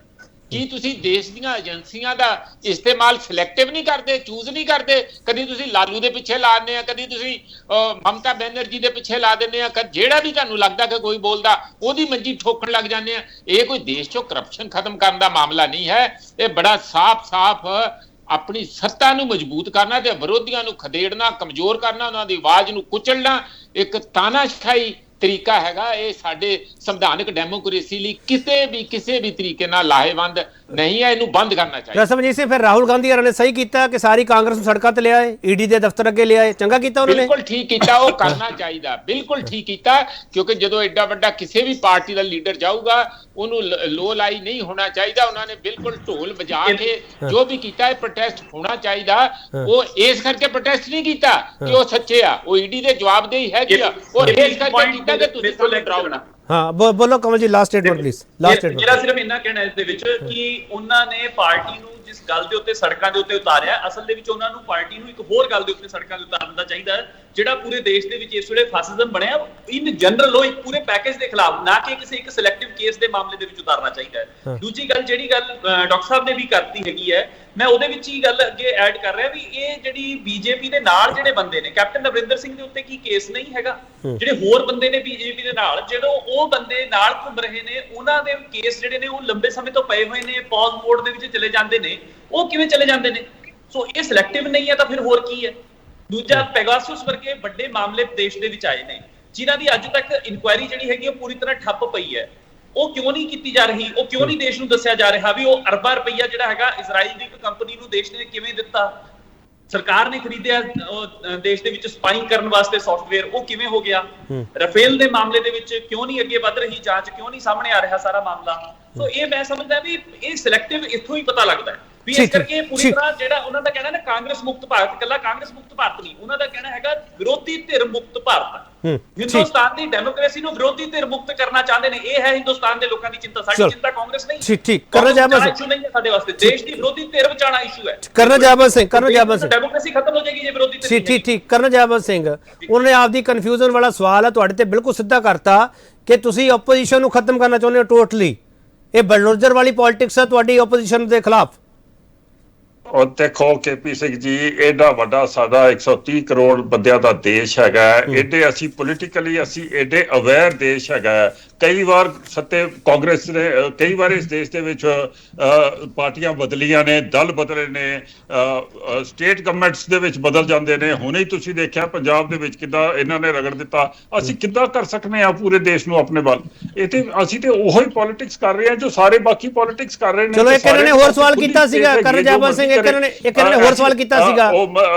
ਕੀ ਤੁਸੀਂ ਦੇਸ਼ ਦੀਆਂ ਏਜੰਸੀਆਂ ਦਾ ਇਸਤੇਮਾਲ ਸਿਲੈਕਟਿਵ ਨਹੀਂ ਕਰਦੇ, ਚੂਜ਼ ਨਹੀਂ ਕਰਦੇ? ਕਦੀ ਤੁਸੀਂ ਲਾਲੂ ਦੇ ਪਿੱਛੇ ਲਾ ਦਿੰਦੇ ਆ, ਕਦੀ ਤੁਸੀਂ ਮਮਤਾ ਬੈਨਰਜੀ ਦੇ ਪਿੱਛੇ ਲਾ ਦਿੰਦੇ ਆ, ਜਿਹੜਾ ਵੀ ਤੁਹਾਨੂੰ ਲੱਗਦਾ ਕਿ ਕੋਈ ਬੋਲਦਾ ਉਹਦੀ ਮੰਜੀ ਠੋਕਣ ਲੱਗ ਜਾਂਦੇ ਆ। ਇਹ ਕੋਈ ਦੇਸ਼ 'ਚੋਂ ਕਰਪਸ਼ਨ ਖਤਮ ਕਰਨ ਦਾ ਮਾਮਲਾ ਨਹੀਂ ਹੈ, ਇਹ ਬੜਾ ਸਾਫ਼ ਆਪਣੀ ਸੱਤਾ ਨੂੰ ਮਜ਼ਬੂਤ ਕਰਨਾ ਤੇ ਵਿਰੋਧੀਆਂ ਨੂੰ ਖਦੇੜਨਾ, ਕਮਜ਼ੋਰ ਕਰਨਾ, ਉਹਨਾਂ ਦੀ ਆਵਾਜ਼ ਨੂੰ ਕੁਚਲਣਾ ਇੱਕ ਤਾਨਾਸ਼ਾਹੀ ਤਰੀਕਾ ਹੈਗਾ। ਇਹ ਸਾਡੇ ਸੰਵਿਧਾਨਕ ਡੈਮੋਕ੍ਰੇਸੀ ਲਈ ਕਿਸੇ ਵੀ ਤਰੀਕੇ ਨਾਲ ਲਾਹੇਵੰਦ ਨਹੀਂ ਹੈ, ਇਹਨੂੰ ਬੰਦ ਕਰਨਾ ਚਾਹੀਦਾ। ਰਸਮਜੀਤ ਸਿੰਘ, ਫਿਰ ਰਾਹੁਲ ਗਾਂਧੀ ਹੋਰਾਂ ਨੇ ਸਹੀ ਕੀਤਾ ਕਿ ਸਾਰੀ ਕਾਂਗਰਸ ਨੂੰ ਸੜਕਾਂ ਤੇ ਲਿਆਏ, ਈਡੀ ਦੇ ਦਫ਼ਤਰ ਅੱਗੇ ਲਿਆਏ, ਚੰਗਾ ਕੀਤਾ ਉਹਨਾਂ ਨੇ? ਬਿਲਕੁਲ ਠੀਕ ਕੀਤਾ, ਉਹ ਕਰਨਾ ਚਾਹੀਦਾ, ਬਿਲਕੁਲ ਠੀਕ ਕੀਤਾ, ਕਿਉਂਕਿ ਜਦੋਂ ਐਡਾ ਵੱਡਾ ਕਿਸੇ ਵੀ ਪਾਰਟੀ ਦਾ ਲੀਡਰ ਜਾਊਗਾ ਉਹਨੂੰ ਲੋ ਲਾਈ ਨਹੀਂ ਹੋਣਾ ਚਾਹੀਦਾ। ਉਹਨਾਂ ਨੇ ਬਿਲਕੁਲ ਢੋਲ ਵਜਾ ਕੇ ਜੋ ਵੀ ਕੀਤਾ ਹੈ ਪ੍ਰੋਟੈਸਟ ਹੋਣਾ ਚਾਹੀਦਾ। ਉਹ ਇਸ ਕਰਕੇ ਪ੍ਰੋਟੈਸਟ ਨਹੀਂ ਕੀਤਾ ਕਿ ਉਹ ਸੱਚੇ ਆ, ਉਹ ਈਡੀ ਦੇ ਜਵਾਬਦੇਹੀ ਹੈਗੀ ਆ, ਉਹ ਇਸ ਕਰਕੇ ਕੀਤਾ ਕਿ ਤੁਸੀਂ ਸਾਨੂੰ ਡਰਾਉਣਾ। ਹਾਂ ਬੋਲੋ Kamal ji, last statement please. Last statement. ਜਿਹੜਾ ਸਿਰਫ ਇੰਨਾ ਕਹਿਣਾ ਇਸ ਦੇ ਵਿੱਚ ਕਿ ਉਹਨਾਂ ਨੇ ਪਾਰਟੀ ਨੂੰ ਜਿਸ ਗੱਲ ਦੇ ਉੱਤੇ ਸੜਕਾਂ ਦੇ ਉੱਤੇ ਉਤਾਰਿਆ, ਅਸਲ ਦੇ ਵਿੱਚ ਉਹਨਾਂ ਨੂੰ ਪਾਰਟੀ ਨੂੰ ਇੱਕ ਹੋਰ ਗੱਲ ਦੇ ਉੱਤੇ ਸੜਕਾਂ ਤੇ ਉਤਾਰਨ ਦਾ ਚਾਹੀਦਾ ਹੈ, ਜਿਹੜਾ ਪੂਰੇ ਦੇਸ਼ ਦੇ ਵਿੱਚ ਇਸ ਵੇਲੇ ਫਾਸਿਜ਼ਮ ਬਣਿਆ ਇਨ ਜਨਰਲ, ਉਹ ਇੱਕ ਪੂਰੇ ਪੈਕੇਜ ਦੇ ਖਿਲਾਫ, ਨਾ ਕਿ ਕਿਸੇ ਇੱਕ ਸਿਲੈਕਟਿਵ ਕੇਸ ਦੇ ਮਾਮਲੇ ਦੇ ਵਿੱਚ ਉਤਾਰਨਾ ਚਾਹੀਦਾ ਹੈ। ਦੂਜੀ ਗੱਲ, ਜਿਹੜੀ ਗੱਲ ਡਾਕਟਰ ਸਾਹਿਬ ਨੇ ਵੀ ਕਰਤੀ ਹੈਗੀ ਹੈ, ਮੈਂ ਉਹਦੇ ਵਿੱਚ ਹੀ ਗੱਲ ਅੱਗੇ ਐਡ ਕਰ ਰਿਹਾ ਵੀ ਇਹ ਜਿਹੜੀ ਬੀਜੇਪੀ ਦੇ ਨਾਲ ਜਿਹੜੇ ਬੰਦੇ ਨੇ, ਕੈਪਟਨ ਅਮਰਿੰਦਰ ਸਿੰਘ ਦੇ ਉੱਤੇ ਕੀ ਕੇਸ ਨਹੀਂ ਹੈਗਾ? ਜਿਹੜੇ ਹੋਰ ਬੰਦੇ ਨੇ ਬੀਜੇਪੀ ਦੇ ਨਾਲ, ਜਦੋਂ ਉਹ ਬੰਦੇ ਨਾਲ ਘੁੰਮ ਰਹੇ ਨੇ, ਉਹਨਾਂ ਦੇ ਕੇਸ ਜਿਹੜੇ ਨੇ ਉਹ ਲੰਬੇ ਸਮੇਂ ਤੋਂ ਪਏ ਹੋਏ ਨੇ, ਪੌਜ਼ ਮੋਡ ਦੇ ਵਿੱਚ ਚਲੇ ਜਾਂਦੇ ਨੇ, ਉਹ ਕਿਵੇਂ ਚਲੇ ਜਾਂਦੇ ਨੇ? ਸੋ ਇਹ ਸਿਲੈਕਟਿਵ ਨਹੀਂ ਹੈ ਤਾਂ ਫਿਰ ਹੋਰ ਕੀ ਹੈ? ਦੂਜਾ, ਪੈਗਾਸਸ ਵਰਗੇ ਵੱਡੇ ਮਾਮਲੇ ਦੇਸ਼ ਦੇ ਵਿੱਚ ਆਏ ਨੇ, ਜਿਨ੍ਹਾਂ ਦੀ ਅੱਜ ਤੱਕ ਇਨਕੁਆਇਰੀ ਜਿਹੜੀ ਹੈਗੀ ਉਹ ਪੂਰੀ ਤਰ੍ਹਾਂ ਠੱਪ ਪਈ ਹੈ। ਉਹ ਕਿਉਂ ਨਹੀਂ ਕੀਤੀ ਜਾ ਰਹੀ? ਉਹ ਕਿਉਂ ਨਹੀਂ ਦੇਸ਼ ਨੂੰ ਦੱਸਿਆ ਜਾ ਰਿਹਾ ਵੀ ਉਹ ਅਰਬਾਂ ਰੁਪਈਆ ਜਿਹੜਾ ਹੈਗਾ ਇਜ਼ਰਾਈਲ ਦੀ ਇੱਕ ਕੰਪਨੀ ਨੂੰ ਦੇਸ਼ ਨੇ ਕਿਵੇਂ ਦਿੱਤਾ? ਸਰਕਾਰ ਨੇ ਖਰੀਦਿਆ ਦੇਸ਼ ਦੇ ਵਿੱਚ ਸਪਾਈਂਗ ਕਰਨ ਵਾਸਤੇ ਸੌਫਟਵੇਅਰ, ਉਹ ਕਿਵੇਂ ਹੋ ਗਿਆ? ਰਾਫੇਲ ਦੇ ਮਾਮਲੇ ਦੇ ਵਿੱਚ ਕਿਉਂ ਨਹੀਂ ਅੱਗੇ ਵੱਧ ਰਹੀ ਜਾਂਚ, ਕਿਉਂ ਨਹੀਂ ਸਾਹਮਣੇ ਆ ਰਿਹਾ ਸਾਰਾ ਮਾਮਲਾ? ਸੋ ਇਹ ਮੈਂ ਸਮਝਦਾ ਵੀ ਇਹ ਸਿਲੈਕਟਿਵ ਇੱਥੋਂ ਹੀ ਪਤਾ ਲੱਗਦਾ ਹੈ ਵੀ ਇਸ ਕਰਕੇ ਪੂਰੀ ਤਰ੍ਹਾਂ ਜਿਹੜਾ ਉਹਨਾਂ ਦਾ ਕਹਿਣਾ ਨਾ ਕਾਂਗਰਸ ਮੁਕਤ ਭਾਰਤ, ਇਕੱਲਾ ਕਾਂਗਰਸ ਮੁਕਤ ਭਾਰਤ ਨਹੀਂ, ਉਹਨਾਂ ਦਾ ਕਹਿਣਾ ਹੈਗਾ ਵਿਰੋਧੀ ਧਿਰ ਮੁਕਤ ਭਾਰਤ। ਹਿੰਦੁਸਤਾਨ ਦੀ ਡੈਮੋਕ੍ਰੇਸੀ ਨੂੰ ਵਿਰੋਧੀ ਧਿਰ ਮੁਕਤ ਕਰਨਾ ਚਾਹੁੰਦੇ ਨੇ, ਇਹ ਹੈ ਹਿੰਦੁਸਤਾਨ ਦੇ ਲੋਕਾਂ ਦੀ ਚਿੰਤਾ। ਸਾਡੀ ਚਿੰਤਾ ਕਾਂਗਰਸ ਨਹੀਂ, ਠੀਕ ਕਰਨਾ ਜਾਬਾ ਇਸ਼ੂ ਨਹੀਂ ਹੈ ਸਾਡੇ ਵਾਸਤੇ, ਦੇਸ਼ ਦੀ ਵਿਰੋਧੀ ਧਿਰ ਬਚਾਉਣਾ ਇਸ਼ੂ ਹੈ। ਕਰਨਾ ਜਾਬਾ ਸਿੰਘ, ਡੈਮੋਕ੍ਰੇਸੀ ਖਤਮ ਹੋ ਜਾਏਗੀ ਜੇ ਵਿਰੋਧੀ ਧਿਰ। ਠੀਕ ਕਰਨਾ ਜਾਬਾ ਸਿੰਘ, ਉਹਨਾਂ ਨੇ ਆਪਦੀ ਕਨਫਿਊਜ਼ਨ ਵਾਲਾ ਸਵਾਲ ਹੈ ਤੁਹਾਡੇ ਤੇ ਬਿਲਕੁਲ ਸਿੱਧਾ ਕਰਤਾ ਕਿ ਤੁਸੀਂ ਆਪੋਜੀਸ਼ਨ ਨੂੰ ਖਤਮ ਕਰਨਾ ਚਾਹੁੰਦੇ ਹੋ ਟੋਟਲੀ। ਇਹ ਬਲਡੋਜ਼ਰ ਵਾਲੀ ਪੋਲਿਟਿਕਸ ਹੈ ਤੁਹਾਡੀ ਆਪੋਜੀਸ਼ਨ ਦੇ ਖਿਲਾਫ। ਔਰ ਦੇਖੋ KP ਸਿੰਘ ਜੀ, ਐਡਾ ਵੱਡਾ ਸਾਡਾ 130 ਕਰੋੜ ਬੰਦਿਆਂ ਦਾ ਦੇਸ਼ ਹੈਗਾ, ਐਡੇ ਅਸੀਂ ਪੋਲੀਟੀਕਲੀ ਅਸੀਂ ਐਡੇ ਅਵੇਅਰ ਦੇਸ਼ ਹੈਗਾ। ਕਈ ਵਾਰ ਕਾਂਗਰਸ ਨੇ ਕਈ ਵਾਰ ਇਸ ਦੇਸ਼ ਦੇ ਵਿੱਚ ਪਾਰਟੀਆਂ ਬਦਲੀਆਂ ਨੇ, ਦਲ ਬਦਲੇ ਨੇ, ਸਟੇਟ ਗਵਰਨਮੈਂਟਸ ਦੇ ਵਿੱਚ ਬਦਲ ਜਾਂਦੇ ਨੇ। ਹੁਣੇ ਹੀ ਤੁਸੀਂ ਦੇਖਿਆ ਪੰਜਾਬ ਦੇ ਵਿੱਚ ਕਿੱਦਾਂ ਇਹਨਾਂ ਨੇ ਰਗੜ ਦਿੱਤਾ। ਅਸੀਂ ਕਿੱਦਾਂ ਕਰ ਸਕਨੇ ਆ ਪੂਰੇ ਦੇਸ਼ ਨੂੰ ਆਪਣੇ ਵੱਲ? ਇਹ ਤੇ ਅਸੀਂ ਤੇ ਉਹੀ ਪੋਲਿਟਿਕਸ ਕਰ ਰਹੇ ਹਾਂ ਜੋ ਸਾਰੇ ਬਾਕੀ ਪੋਲਿਟਿਕਸ ਕਰ ਰਹੇ ਨੇ। ਚਲੋ ਇੱਕ ਇਹਨਾਂ ਨੇ ਹੋਰ ਸਵਾਲ ਕੀਤਾ ਸੀਗਾ ਕਰਨਜਾਬਾ ਸਿੰਘ, ਇੱਕ ਇਹਨਾਂ ਨੇ ਹੋਰ ਸਵਾਲ ਕੀਤਾ ਸੀਗਾ। ਉਹ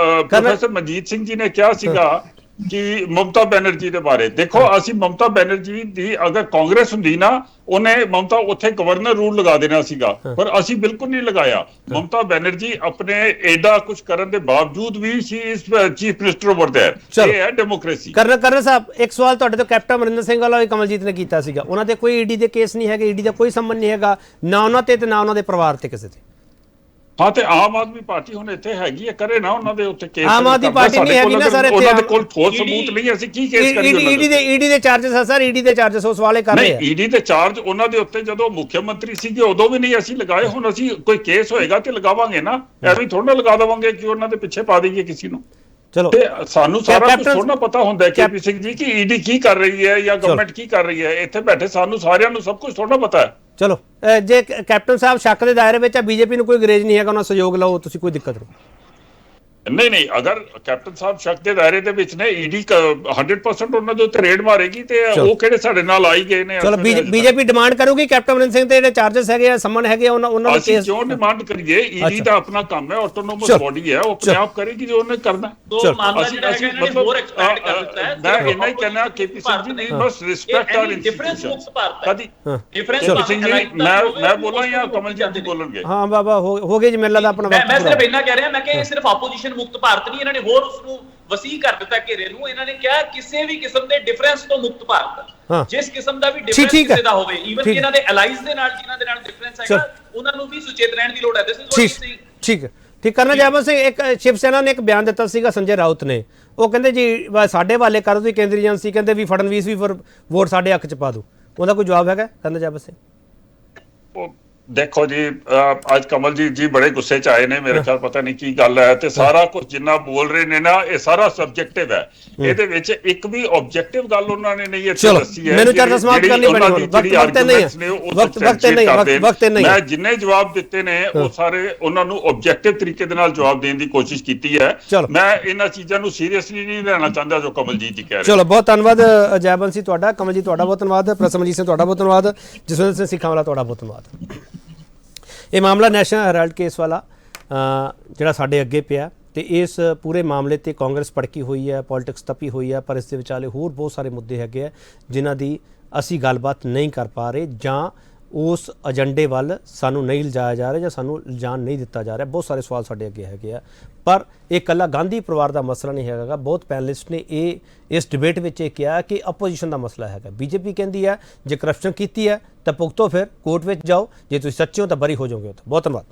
ਪ੍ਰੋਫੈਸਰ ਮਨਜੀਤ ਸਿੰਘ ਜੀ ਨੇ ਕਿਹਾ ਸੀਗਾ ਕਿ ਮਮਤਾ ਬੈਨਰਜੀ ਦੇ ਬਾਰੇ। ਦੇਖੋ, ਅਸੀਂ ਮਮਤਾ ਬੈਨਰਜੀ ਦੀ ਅਗਰ ਕਾਂਗਰਸ ਹੁੰਦੀ ਨਾ, ਉਹਨੇ ਮਮਤਾ ਉੱਥੇ ਗਵਰਨਰ ਰੂਲ ਲਗਾ ਦੇਣਾ ਸੀਗਾ, ਪਰ ਅਸੀਂ ਬਿਲਕੁਲ ਨਹੀਂ ਲਗਾਇਆ। ਮਮਤਾ ਬੈਨਰਜੀ ਆਪਣੇ ਐਡਾ ਕੁਝ ਕਰਨ ਦੇ ਬਾਵਜੂਦ ਵੀ she is chief minister over there. ਇਹ ਹੈ ਡੈਮੋਕ੍ਰੇਸੀ। ਕਰਨਲ ਸਾਹਿਬ, ਇੱਕ ਸਵਾਲ ਤੁਹਾਡੇ ਤੋਂ ਕੈਪਟਨ ਅਮਰਿੰਦਰ ਸਿੰਘ ਵਾਲਾ ਵੀ ਕਮਲਜੀਤ ਨੇ ਕੀਤਾ ਸੀਗਾ। ਉਹਨਾਂ ਤੇ ਕੋਈ ਈਡੀ ਦੇ ਕੇਸ ਨਹੀਂ ਹੈਗੇ, ਈਡੀ ਦਾ ਕੋਈ ਸੰਬੰਧ ਨਹੀਂ ਹੈਗਾ, ਨਾ ਉਹਨਾਂ ਤੇ ਨਾ ਉਹਨਾਂ ਦੇ ਪਰਿਵਾਰ ਤੇ ਕਿਸੇ ਤੇ। ਹਾਂ ਤੇ ਆਮ ਆਦਮੀ ਪਾਰਟੀ ਹੁਣ ਇੱਥੇ ਹੈਗੀ ਹੈ, ਕਰੇ ਨਾ ਉਹਨਾਂ ਦੇ ਉੱਤੇ ਕੇਸ। ਆਮ ਆਦਮੀ ਪਾਰਟੀ ਨਹੀਂ ਹੈਗੀ ਨਾ ਸਰ ਇੱਥੇ, ਉਹਨਾਂ ਦੇ ਕੋਲ ਠੋਸ ਸਬੂਤ ਨਹੀਂ, ਅਸੀਂ ਕੀ ਕੇਸ ਕਰੀਏ? ਈਡੀ ਦੇ ਚਾਰजेस ਹੈ ਸਰ, ਈਡੀ ਦੇ ਚਾਰजेस ਉਸ ਵਾਲੇ ਕਰ ਰਹੇ ਆ। ਨਹੀਂ, ਈਡੀ ਦੇ ਚਾਰਜ ਉਹਨਾਂ ਦੇ ਉੱਤੇ ਜਦੋਂ ਮੁੱਖ ਮੰਤਰੀ ਸੀਗੇ ਉਦੋਂ ਵੀ ਨਹੀਂ ਅਸੀਂ ਲਗਾਏ, ਹੁਣ ਅਸੀਂ ਕੋਈ ਕੇਸ ਹੋਏਗਾ ਤੇ ਲਗਾਵਾਂਗੇ ਨਾ, ਐਵੇਂ ਥੋੜਾ ਲਗਾ ਦੇਵਾਂਗੇ ਕਿ ਉਹਨਾਂ ਦੇ ਪਿੱਛੇ ਪਾ ਦਈਏ ਕਿਸੇ ਨੂੰ। ਚਲੋ ਤੇ ਸਾਨੂੰ ਸਾਰਾ ਕੁਝ ਥੋੜਾ ਪਤਾ ਹੁੰਦਾ ਹੈ ਕੇਪੀ ਸਿੰਘ ਜੀ ਕਿ ਈਡੀ ਕੀ ਕਰ ਰਹੀ ਹੈ ਜਾਂ ਗਵਰਨਮੈਂਟ ਕੀ ਕਰ ਰਹੀ ਹੈ, ਇੱਥੇ ਬੈਠੇ ਸਾਨੂੰ ਸਾਰਿਆਂ ਨੂੰ ਸਭ ਕੁਝ ਥੋੜਾ ਪਤਾ ਹੈ। ਚਲੋ ਜੇ ਕੈਪਟਨ ਸਾਹਿਬ ਸ਼ੱਕ ਦੇ ਦਾਇਰੇ ਵਿੱਚ ਆ, ਬੀਜੇਪੀ ਨੂੰ ਕੋਈ ਗਰੇਜ ਨਹੀਂ ਹੈਗਾ, ਉਹਨਾਂ ਸਹਿਯੋਗ ਲਓ ਤੁਸੀਂ, ਕੋਈ ਦਿੱਕਤ ਨਹੀਂ। ਨਹੀਂ, ਅਗਰ ਕੈਪਟਨ ਸਾਹਿਬ ਸ਼ੱਕ ਦੇ ਦਾਇਰੇ ਦੇ ਵਿੱਚ ਨੇ, ਈਡੀ 100% ਉਹਨਾਂ ਦੇ ਉੱਤੇ ਰੇਡ ਮਾਰੇਗੀ ਤੇ ਉਹ ਕਿਹੜੇ ਸਾਡੇ ਨਾਲ ਆਈ ਗਏ ਨੇ। ਚਲੋ ਬੀਜੇਪੀ ਡਿਮਾਂਡ ਕਰੂਗੀ ਕੈਪਟਨ ਅਮਰਿੰਦਰ ਸਿੰਘ ਤੇ ਜਿਹੜੇ ਚਾਰजेस ਹੈਗੇ ਆ, ਸਮਨ ਹੈਗੇ ਉਹਨਾਂ ਦੇ ਕੇਸ ਕਿਉਂ ਡਿਮਾਂਡ ਕਰੀਏ? ਈਡੀ ਦਾ ਆਪਣਾ ਕੰਮ ਹੈ, ਆਟੋਨੋਮਸ ਬੋਡੀ ਹੈ, ਉਹ ਆਪਣੇ ਆਪ ਕਰੇਗੀ ਜੋ ਉਹਨੇ ਕਰਨਾ। ਮੈਂ ਇੰਨਾ ਹੀ ਕਹਿਣਾ ਕੇਪੀ ਸਿੰਘ ਜੀ, ਵੀ ਬਸ ਰਿਸਪੈਕਟ ਆਰ ਇੰਸਟੀਟਿਊਸ਼ਨ। ਕਦੀ ਸਿੰਘ ਜੀ ਮੈਂ ਬੋਲਾਂ ਜਾਂ ਕਮਲਜੀਤ ਜੀ ਬੋਲਣਗੇ? ਹਾਂ ਬਾਬਾ ਹੋ ਗਏ ਜੀ, ਮੇਲਾ ਦਾ ਆਪਣਾ ਮੈਂ ਸਿਰਫ ਇੰਨਾ ਕਹਿ ਰਿਹਾ, ਮੈਂ ਕਿ ਇਹ ਸਿਰਫ ਆਪੋਜੀਸ਼ਨ ਮੁਕਤ ਭਾਰਤ ਨਹੀਂ, ਇਹਨਾਂ ਨੇ ਹੋਰ ਉਸ ਨੂੰ ਵਸੀ ਕਰ ਦਿੱਤਾ ਘੇਰੇ ਨੂੰ। ਇਹਨਾਂ ਨੇ ਕਿਹਾ ਕਿਸੇ ਵੀ ਕਿਸਮ ਦੇ ਡਿਫਰੈਂਸ ਤੋਂ ਮੁਕਤ ਭਾਰਤ, ਜਿਸ ਕਿਸਮ ਦਾ ਵੀ ਡਿਫਰੈਂਸ ਕਿਸੇ ਦਾ ਹੋਵੇ, ਈਵਨ ਕਿ ਇਹਨਾਂ ਦੇ ਅਲਾਈਜ਼ ਦੇ ਨਾਲ ਜਿਨ੍ਹਾਂ ਦੇ ਨਾਲ ਡਿਫਰੈਂਸ ਹੈਗਾ, ਉਹਨਾਂ ਨੂੰ ਵੀ ਸੁਚੇਤ ਰਹਿਣ ਦੀ ਲੋੜ ਹੈ। ਠੀਕ ਕਰਨਾ ਜਾਵਨ ਸਿੰਘ। ਇੱਕ ਸ਼ਿਵ ਸੈਨਾ ਨੇ ਇੱਕ ਬਿਆਨ ਦਿੱਤਾ ਸੀਗਾ, ਸੰਜੇ ਰਾਉਤ ਨੇ, ਉਹ ਕਹਿੰਦੇ ਜੀ ਸਾਡੇ ਵਾਲੇ ਕਰ ਦਿਓ ਕੇਂਦਰੀ ਏਜੰਸੀ, ਕਹਿੰਦੇ ਵੀ ਫੜਨਵੀਸ ਵੀ ਫਿਰ ਵੋਟ ਸਾਡੇ ਹੱਕ ਚ ਪਾ ਦਿਓ, ਉਹਦਾ ਕੋਈ ਜਵਾਬ ਹੈਗਾ ਕਰਨਾ ਜਾਵਨ ਸਿੰਘ? ਦੇਖੋ ਜੀ, ਅੱਜ ਕਮਲਜੀਤ ਜੀ ਬੜੇ ਗੁੱਸੇ ਚ ਆਏ ਨੇ, ਮੇਰੇ ਖਿਆਲ ਪਤਾ ਨਹੀਂ ਕੀ ਗੱਲ ਹੈ, ਤੇ ਸਾਰਾ ਕੁਝ ਜਿੰਨਾ ਬੋਲ ਰਹੇ ਨੇ ਨਾ, ਇਹ ਸਾਰਾ ਸਬਜੈਕਟਿਵ ਹੈ, ਇਹਦੇ ਵਿੱਚ ਇੱਕ ਵੀ ਆਬਜੈਕਟਿਵ ਗੱਲ ਉਹਨਾਂ ਨੇ ਨਹੀਂ ਇੱਥੇ ਦੱਸੀ ਹੈ। ਮੈਨੂੰ ਚਰਚਾ ਸਮਾਪਤ ਕਰਨੀ ਪੈਣੀ, ਵਕਤ ਨਹੀਂ। ਮੈਂ ਜਿੰਨੇ ਜਵਾਬ ਦਿੱਤੇ ਨੇ ਉਹ ਸਾਰੇ ਉਹਨਾਂ ਨੂੰ ਆਬਜੈਕਟਿਵ ਤਰੀਕੇ ਦੇ ਨਾਲ ਜਵਾਬ ਦੇਣ ਦੀ ਕੋਸ਼ਿਸ਼ ਕੀਤੀ ਹੈ। ਮੈਂ ਇਹਨਾਂ ਚੀਜ਼ਾਂ ਨੂੰ ਸੀਰੀਅਸਲੀ ਨਹੀਂ ਲੈਣਾ ਚਾਹੁੰਦਾ ਜੋ ਕਮਲਜੀਤ ਜੀ ਕਹਿ ਰਹੇ। ਚਲੋ ਬਹੁਤ ਧੰਨਵਾਦ ਜੈਬਨ ਸਿੰਘ ਤੁਹਾਡਾ, ਕਮਲਜੀਤ ਤੁਹਾਡਾ ਬਹੁਤ ਧੰਨਵਾਦ, ਪ੍ਰਸਮਜੀਤ ਸਿੰਘ ਤੁਹਾਡਾ ਬਹੁਤ ਧੰਨਵਾਦ, ਜਸਵਿੰਦਰ ਸਿੰਘ ਸਿੱਖਾਂ ਵਾਲਾ ਤੁਹਾਡਾ ਬਹੁਤ ਧੰਨਵਾਦ। ਇਹ ਮਾਮਲਾ ਨੈਸ਼ਨਲ ਹੈਰਾਲਡ ਕੇਸ ਵਾਲਾ ਜਿਹੜਾ ਸਾਡੇ ਅੱਗੇ ਪਿਆ, ਤੇ ਇਸ ਪੂਰੇ ਮਾਮਲੇ ਤੇ ਕਾਂਗਰਸ ਭੜਕੀ ਹੋਈ ਹੈ, ਪੋਲਿਟਿਕਸ ਤਪੀ ਹੋਈ ਹੈ, ਪਰ ਇਸ ਦੇ ਵਿਚਾਲੇ ਹੋਰ ਬਹੁਤ ਸਾਰੇ ਮੁੱਦੇ ਹੈਗੇ ਆ ਜਿਨ੍ਹਾਂ ਦੀ ਅਸੀਂ ਗੱਲਬਾਤ ਨਹੀਂ ਕਰ ਪਾ ਰਹੇ, ਜਾਂ ਉਸ ਏਜੰਡੇ ਵੱਲ ਸਾਨੂੰ ਨਹੀਂ ਲਿਜਾਇਆ ਜਾ ਰਿਹਾ, ਜਾਂ ਸਾਨੂੰ ਲਿਜਾਣ ਨਹੀਂ ਦਿੱਤਾ ਜਾ ਰਿਹਾ। ਬਹੁਤ ਸਾਰੇ ਸਵਾਲ ਸਾਡੇ ਅੱਗੇ ਹੈਗੇ ਆ, ਪਰ ਇਹ ਇਕੱਲਾ ਗਾਂਧੀ ਪਰਿਵਾਰ ਦਾ ਮਸਲਾ ਨਹੀਂ ਹੈਗਾ। ਬਹੁਤ ਪੈਨਲਿਸਟ ਨੇ ਇਸ ਡਿਬੇਟ ਵਿੱਚ ਇਹ ਕਿਹਾ ਕਿ ਆਪੋਜੀਸ਼ਨ ਦਾ ਮਸਲਾ ਹੈਗਾ। ਬੀਜੇਪੀ ਕਹਿੰਦੀ ਹੈ ਜੇ ਕਰਪਸ਼ਨ ਕੀਤੀ ਹੈ ਤਾਂ ਭੁਗਤੋ, ਫਿਰ ਕੋਰਟ ਵਿੱਚ ਜਾਓ, ਜੇ ਤੁਸੀਂ ਸੱਚੇ ਹੋ ਤਾਂ ਬਰੀ ਹੋ ਜਾਓਗੇ। ਬਹੁਤ ਧੰਨਵਾਦ।